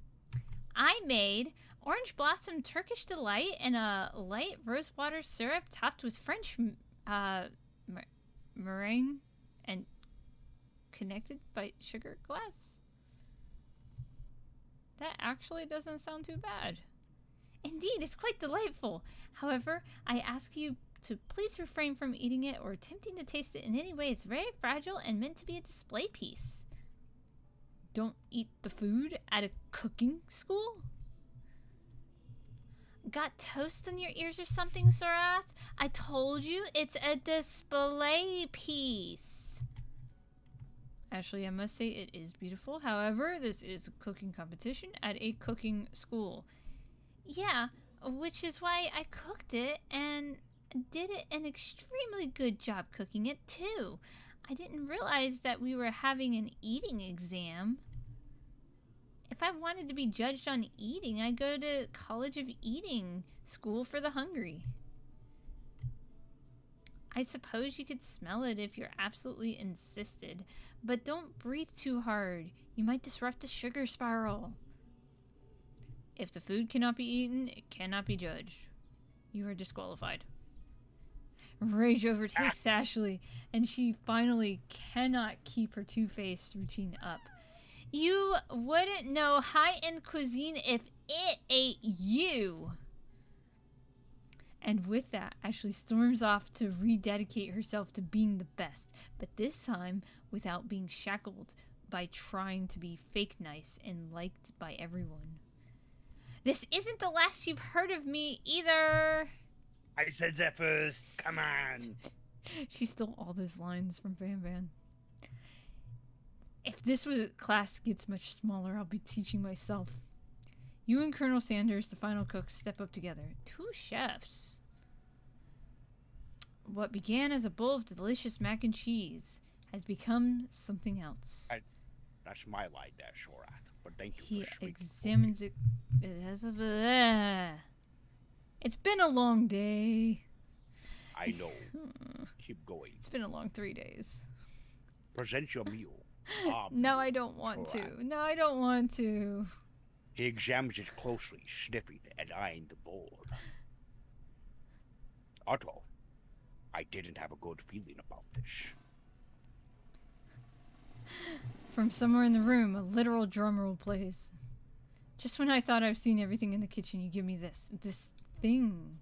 Speaker 1: I made orange blossom Turkish delight and a light rosewater syrup topped with French meringue and connected by sugar glass. That actually doesn't sound too bad. Indeed, it's quite delightful. However, I ask you to please refrain from eating it or attempting to taste it in any way. It's very fragile and meant to be a display piece. Don't eat the food at a cooking school? Got toast in your ears or something, Sorath? I told you it's a display piece. Actually, I must say it is beautiful. However, this is a cooking competition at a cooking school. Yeah, which is why I cooked it and did an extremely good job cooking it too. I didn't realize that we were having an eating exam. If I wanted to be judged on eating, I'd go to College of Eating School for the Hungry. I suppose you could smell it if you're absolutely insisted, but don't breathe too hard. You might disrupt the sugar spiral. If the food cannot be eaten, it cannot be judged. You are disqualified. Rage overtakes Ashley, and she finally cannot keep her two-faced routine up. You wouldn't know high-end cuisine if it ate you. And with that, Ashley storms off to rededicate herself to being the best, but this time without being shackled by trying to be fake nice and liked by everyone. This isn't the last you've heard of me either.
Speaker 2: I said that first. Come on.
Speaker 1: She stole all those lines from Van Van. If this class gets much smaller, I'll be teaching myself. You and Colonel Sanders, the final cook, step up together. 2 chefs. What began as a bowl of delicious mac and cheese has become something else.
Speaker 3: That's my line there, Shorath. But thank you
Speaker 1: He
Speaker 3: for speaking.
Speaker 1: examines it. It's been a long day.
Speaker 3: I know. Keep going.
Speaker 1: It's been a long 3 days.
Speaker 3: Present your meal.
Speaker 1: No, I don't want to.
Speaker 3: Shorath.
Speaker 1: No, I don't want to.
Speaker 3: He examines it closely, sniffing and eyeing the board. Otto, I didn't have a good feeling about this.
Speaker 1: From somewhere in the room, a literal drum roll plays. Just when I thought I've seen everything in the kitchen, you give me this thing,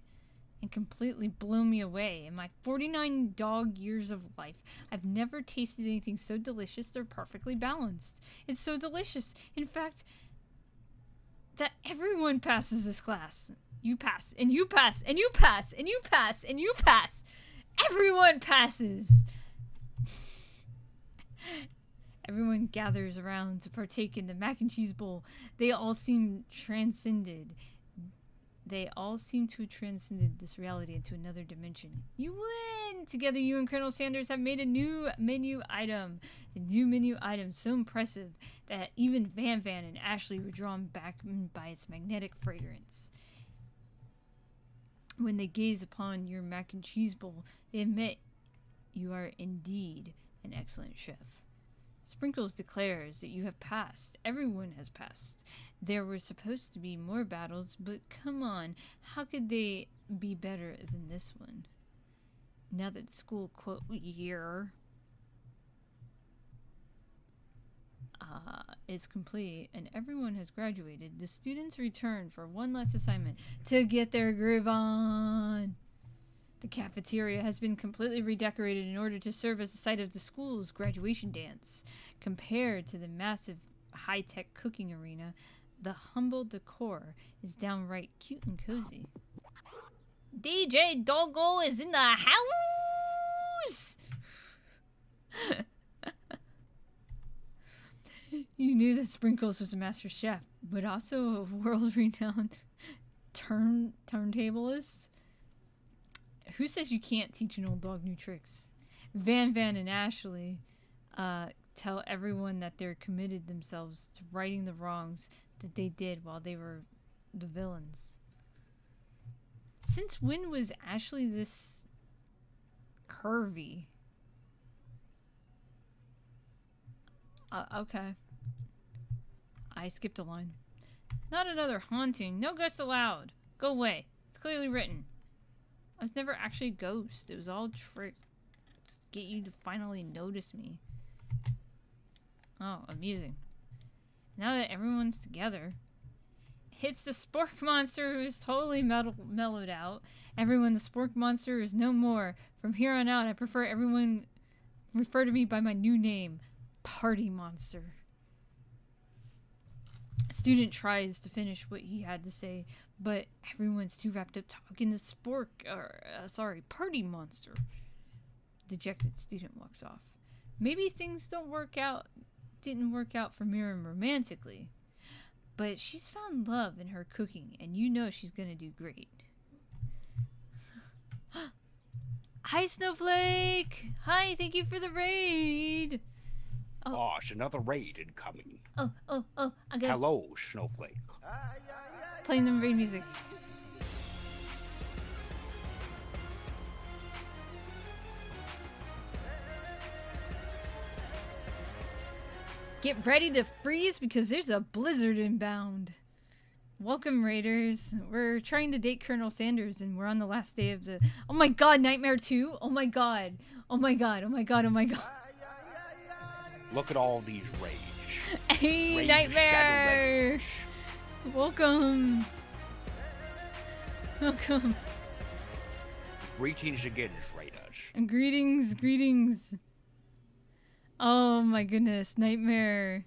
Speaker 1: and completely blew me away. In my 49 dog years of life, I've never tasted anything so delicious or perfectly balanced. It's so delicious, in fact, that everyone passes this class. You pass, and you pass, and you pass, and you pass, and you pass. Everyone passes. Everyone gathers around to partake in the mac and cheese bowl. They all seem transcended. They all seem to have transcended this reality into another dimension. You win! Together, you and Colonel Sanders have made a new menu item. The new menu item so impressive that even Van Van and Ashley were drawn back by its magnetic fragrance. When they gaze upon your mac and cheese bowl, they admit you are indeed an excellent chef. Sprinkles declares that you have passed. Everyone has passed. There were supposed to be more battles, but come on, how could they be better than this one? Now that school year is complete and everyone has graduated, the students return for one last assignment to get their groove on. The cafeteria has been completely redecorated in order to serve as the site of the school's graduation dance. Compared to the massive high-tech cooking arena, the humble decor is downright cute and cozy. DJ Doggo is in the house! You knew that Sprinkles was a master chef, but also a world-renowned turntablist. Who says you can't teach an old dog new tricks? Van Van and Ashley tell everyone that they're committed themselves to righting the wrongs that they did while they were the villains. Since when was Ashley this curvy? Okay. I skipped a line. Not another haunting. No ghosts allowed. Go away. It's clearly written. I was never actually a ghost. It was all trick to get you to finally notice me. Oh, amusing. Now that everyone's together, hits the spork monster, who's totally mellowed out. Everyone, the spork monster is no more. From here on out, I prefer everyone refer to me by my new name, Party Monster. Student tries to finish what he had to say, but everyone's too wrapped up talking to Party Monster. Dejected student walks off. Maybe things didn't work out for Miriam romantically, but she's found love in her cooking, and you know she's gonna do great. Hi, Snowflake! Hi, thank you for the raid! Oh.
Speaker 3: Gosh, another raid incoming.
Speaker 1: Oh, I got
Speaker 3: Hello, Snowflake.
Speaker 1: playing the raid music. Get ready to freeze because there's a blizzard inbound. Welcome, Raiders. We're trying to date Colonel Sanders, and we're on the last day of the... Oh my god, Nightmare 2? Oh my god. Oh my god, oh my god, oh my god.
Speaker 3: Look at all these rage.
Speaker 1: Hey,
Speaker 3: Rage
Speaker 1: Nightmare!
Speaker 3: Shadow
Speaker 1: Welcome. Welcome.
Speaker 3: Greetings again, Raiders.
Speaker 1: And greetings. Oh my goodness, Nightmare.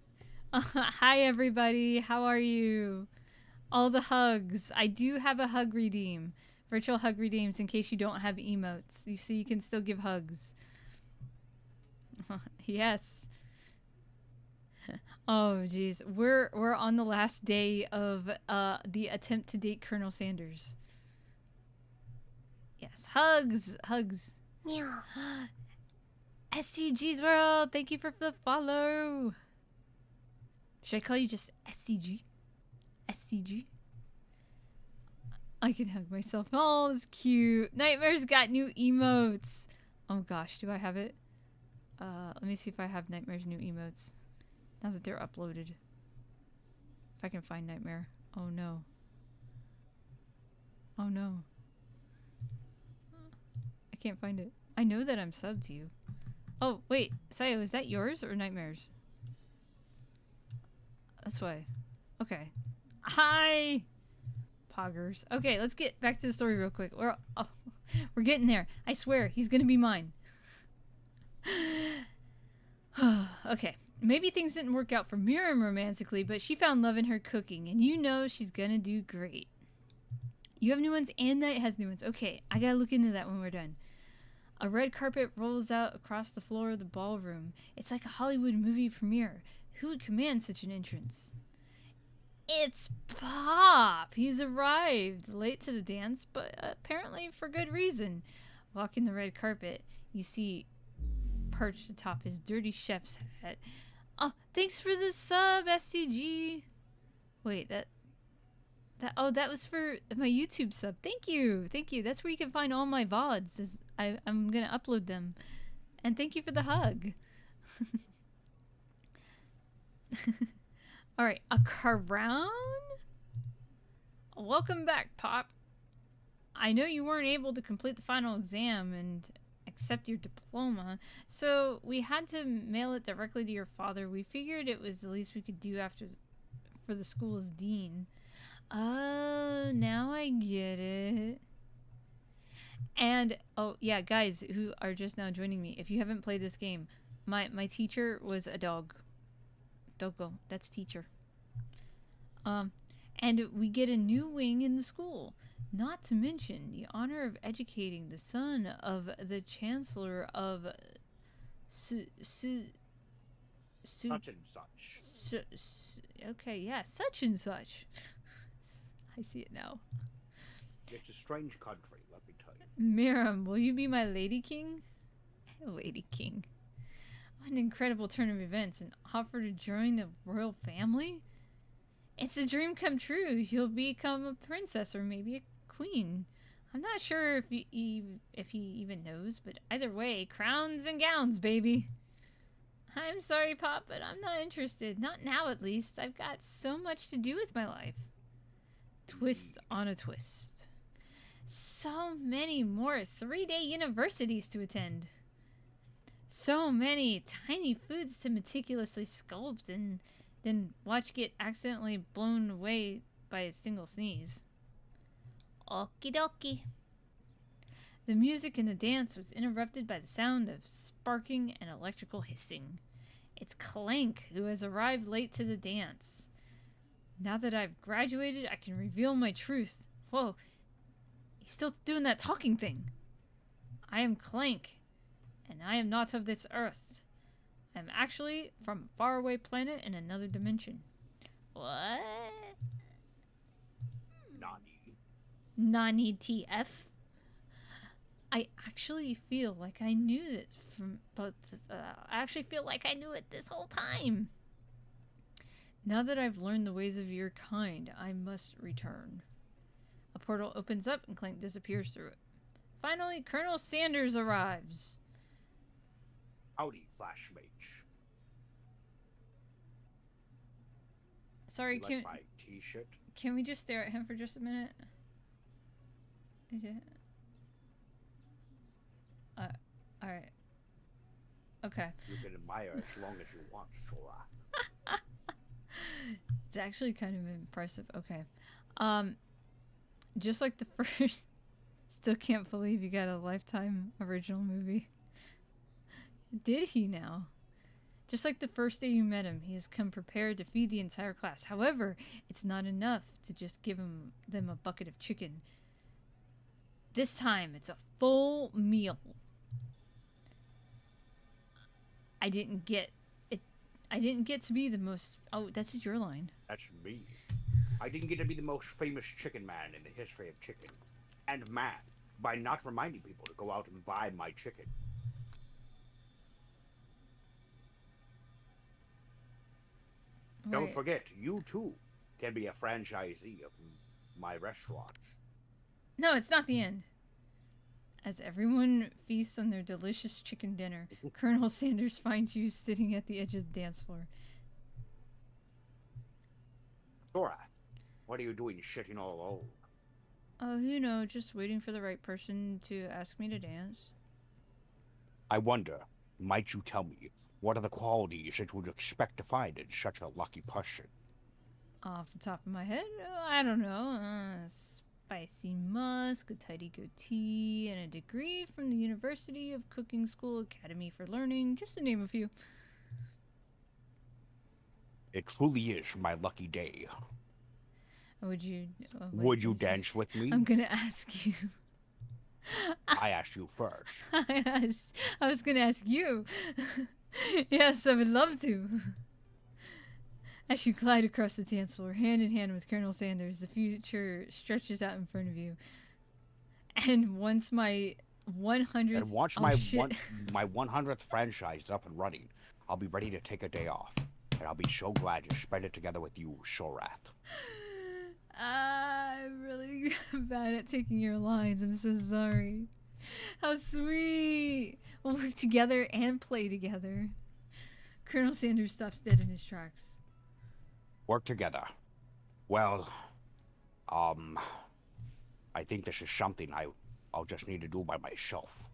Speaker 1: Hi, everybody. How are you? All the hugs. I do have a hug redeem. Virtual hug redeems in case you don't have emotes. You see, you can still give hugs. Yes. Oh, jeez. We're on the last day of the attempt to date Colonel Sanders. Yes, hugs.
Speaker 4: Yeah.
Speaker 1: SCG's World, thank you for the follow. Should I call you just SCG? SCG? I can hug myself. Oh, it's cute. Nightmare's got new emotes. Oh gosh, do I have it? Let me see if I have Nightmare's new emotes. Now that they're uploaded. If I can find Nightmare. Oh no. Oh no. I can't find it. I know that I'm subbed to you. Oh, wait. Sayo, is that yours or Nightmare's? That's why. Okay. Hi! Poggers. Okay, let's get back to the story real quick. We're getting there. I swear, he's gonna be mine. Okay. Maybe things didn't work out for Miriam romantically, but she found love in her cooking, and you know she's gonna do great. You have new ones, and Night has new ones. Okay, I gotta look into that when we're done. A red carpet rolls out across the floor of the ballroom. It's like a Hollywood movie premiere. Who would command such an entrance? It's Pop! He's arrived, late to the dance, but apparently for good reason. Walking the red carpet, you see perched atop his dirty chef's hat. Oh, thanks for the sub, SCG. Wait, that was for my YouTube sub. Thank you. That's where you can find all my VODs. I'm gonna upload them. And thank you for the hug. Alright, a crown? Welcome back, Pop. I know you weren't able to complete the final exam and accept your diploma, so we had to mail it directly to your father. We figured it was the least we could do for the school's dean. Oh, now I get it. And, oh, yeah, guys who are just now joining me, if you haven't played this game, my teacher was a dog. Doggo, that's teacher. And we get a new wing in the school. Not to mention the honor of educating the son of the chancellor of
Speaker 3: Such and such.
Speaker 1: Okay, yeah, such and such. I see it now.
Speaker 3: It's a strange country, let me tell you.
Speaker 1: Miriam, will you be my Lady King? Lady King. What an incredible turn of events, and offer to join the royal family? It's a dream come true. You'll become a princess or maybe a queen. I'm not sure if he even knows, but either way, crowns and gowns, baby. I'm sorry, Pop, but I'm not interested. Not now, at least. I've got so much to do with my life. Twist on a twist. So many more 3-day universities to attend. So many tiny foods to meticulously sculpt and then watch get accidentally blown away by a single sneeze. Okie dokie. The music in the dance was interrupted by the sound of sparking and electrical hissing. It's Clank, who has arrived late to the dance. Now that I've graduated, I can reveal my truth. Whoa, he's still doing that talking thing. I am Clank, and I am not of this earth. I am actually from a faraway planet in another dimension. What? Nani TF? I actually feel like I knew it this whole time. Now that I've learned the ways of your kind, I must return. A portal opens up and Clank disappears through it. Finally, Colonel Sanders arrives.
Speaker 3: Howdy, Flash Mage.
Speaker 1: Sorry,
Speaker 3: You like my t-shirt?
Speaker 1: can we just stare at him for just a minute? Alright. Okay.
Speaker 3: You can admire as long as you want, Sora.
Speaker 1: It's actually kind of impressive. Okay. Just like the first... Still can't believe you got a Lifetime original movie. Did he now? Just like the first day you met him, he has come prepared to feed the entire class. However, it's not enough to just give them a bucket of chicken. This time, it's a full meal. I didn't get to be the most... Oh, that's your line.
Speaker 3: That's me. I didn't get to be the most famous chicken man in the history of chicken. And man, by not reminding people to go out and buy my chicken. Don't forget, you too can be a franchisee of my restaurants.
Speaker 1: No, it's not the end. As everyone feasts on their delicious chicken dinner, Colonel Sanders finds you sitting at the edge of the dance floor.
Speaker 3: Sora, what are you doing shitting all alone?
Speaker 1: Oh, you know, just waiting for the right person to ask me to dance.
Speaker 3: I wonder, might you tell me, what are the qualities that you would expect to find in such a lucky person?
Speaker 1: Off the top of my head, I don't know. Spicy musk, a tidy goatee, and a degree from the University of Cooking School Academy for Learning, just to name a few.
Speaker 3: It truly is my lucky day.
Speaker 1: Would you...
Speaker 3: Would you dance with me?
Speaker 1: I'm gonna ask you.
Speaker 3: I asked you first.
Speaker 1: I was gonna ask you. Yes, I would love to. As you glide across the dance floor, hand in hand with Colonel Sanders, the future stretches out in front of you. And once my 100th...
Speaker 3: And once my 100th franchise is up and running, I'll be ready to take a day off. And I'll be so glad to spend it together with you, Shorath.
Speaker 1: I'm really bad at taking your lines. I'm so sorry. How sweet. We'll work together and play together. Colonel Sanders stops dead in his tracks.
Speaker 3: Work together. Well, I think this is something I'll just need to do by myself.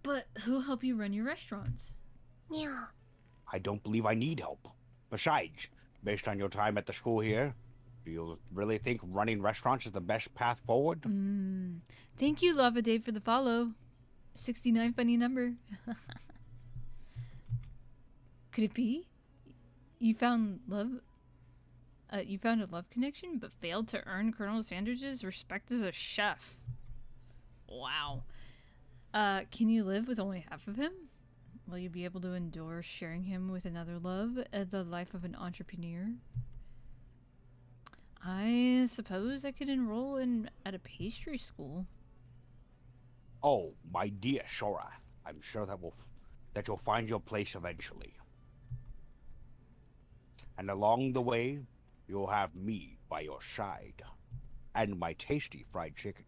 Speaker 1: But who'll help you run your restaurants?
Speaker 4: Yeah.
Speaker 3: I don't believe I need help. Besides, based on your time at the school here, do you really think running restaurants is the best path forward?
Speaker 1: Thank you, Lava Dave, for the follow. 69 funny number. Could it be? You found love? You found a love connection, but failed to earn Colonel Sanders' respect as a chef. Wow. Can you live with only half of him? Will you be able to endure sharing him with another love, the life of an entrepreneur? I suppose I could enroll at a pastry school.
Speaker 3: Oh, my dear Shorath, I'm sure that you'll find your place eventually. And along the way, you'll have me by your side, and my tasty fried chicken.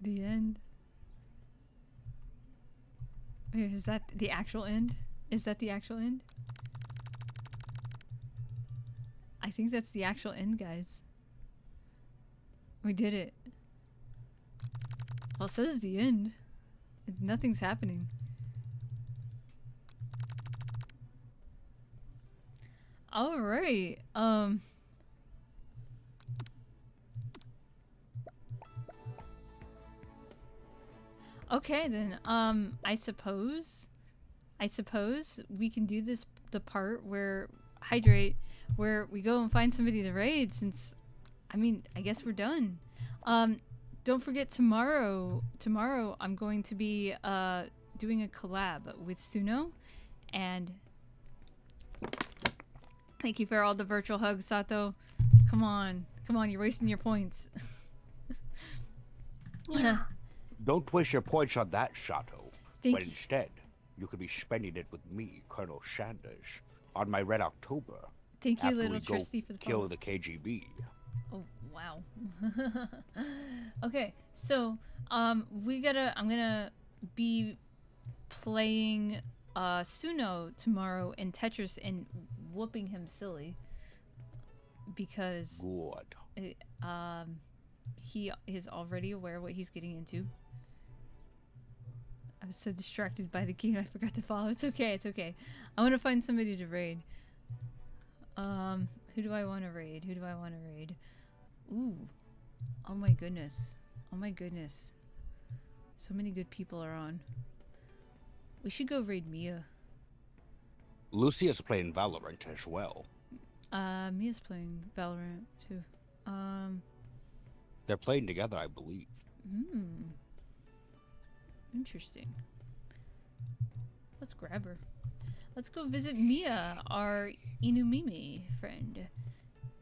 Speaker 1: The end. Wait, is that the actual end? Is that the actual end? I think that's the actual end, guys. We did it. Well, it says the end. Nothing's happening. Alright. Okay then. I suppose we can do this the part where hydrate, where we go and find somebody to raid. Since, I mean, I guess we're done. Don't forget tomorrow. Tomorrow I'm going to be doing a collab with Suno, and thank you for all the virtual hugs, Sato. Come on, you're wasting your points.
Speaker 4: Yeah.
Speaker 3: Don't waste your points on that, Shato.
Speaker 1: Thank
Speaker 3: But
Speaker 1: you.
Speaker 3: instead, you could be spending it with me, Colonel Sanders, on my Red October.
Speaker 1: Thank you,
Speaker 3: after
Speaker 1: little
Speaker 3: we go
Speaker 1: trusty, for the
Speaker 3: kill
Speaker 1: follow.
Speaker 3: the KGB.
Speaker 1: Oh wow. Okay, so I'm gonna be playing Suno tomorrow in Tetris and whooping him silly because
Speaker 3: Good.
Speaker 1: he is already aware what he's getting into. I was so distracted by the game I forgot to follow. It's okay, it's okay. I want to find somebody to raid. Who do I want to raid? Who do I want to raid? Ooh. Oh my goodness. Oh my goodness. So many good people are on. We should go raid Mia.
Speaker 3: Lucia's playing Valorant as well.
Speaker 1: Mia's playing Valorant too.
Speaker 3: They're playing together, I believe.
Speaker 1: Interesting. Let's grab her. Let's go visit Mia, our Inumimi friend.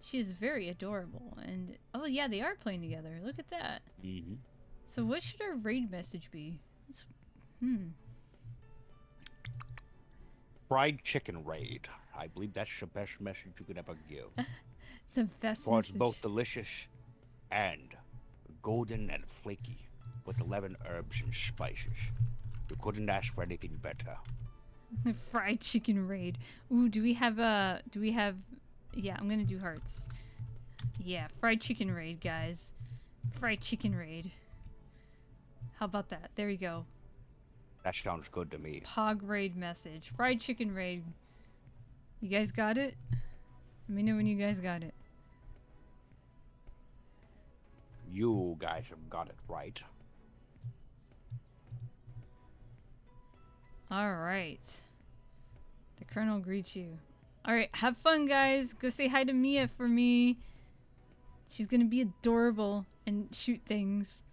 Speaker 1: She is very adorable, and oh yeah, they are playing together. Look at that.
Speaker 3: Mm-hmm.
Speaker 1: So what should our raid message be? It's,
Speaker 3: Fried chicken raid. I believe that's the best message you could ever give.
Speaker 1: the best
Speaker 3: For it's
Speaker 1: message.
Speaker 3: both delicious and golden and flaky, with 11 herbs and spices. You couldn't ask for anything better.
Speaker 1: Fried chicken raid. Ooh, yeah, I'm gonna do hearts. Yeah, fried chicken raid, guys. Fried chicken raid. How about that? There you go.
Speaker 3: That sounds good to me.
Speaker 1: Pog raid message. Fried chicken raid. You guys got it? Let me know when you guys got it.
Speaker 3: You guys have got it right.
Speaker 1: Alright. The Colonel greets you. Alright, have fun, guys. Go say hi to Mia for me. She's gonna be adorable and shoot things.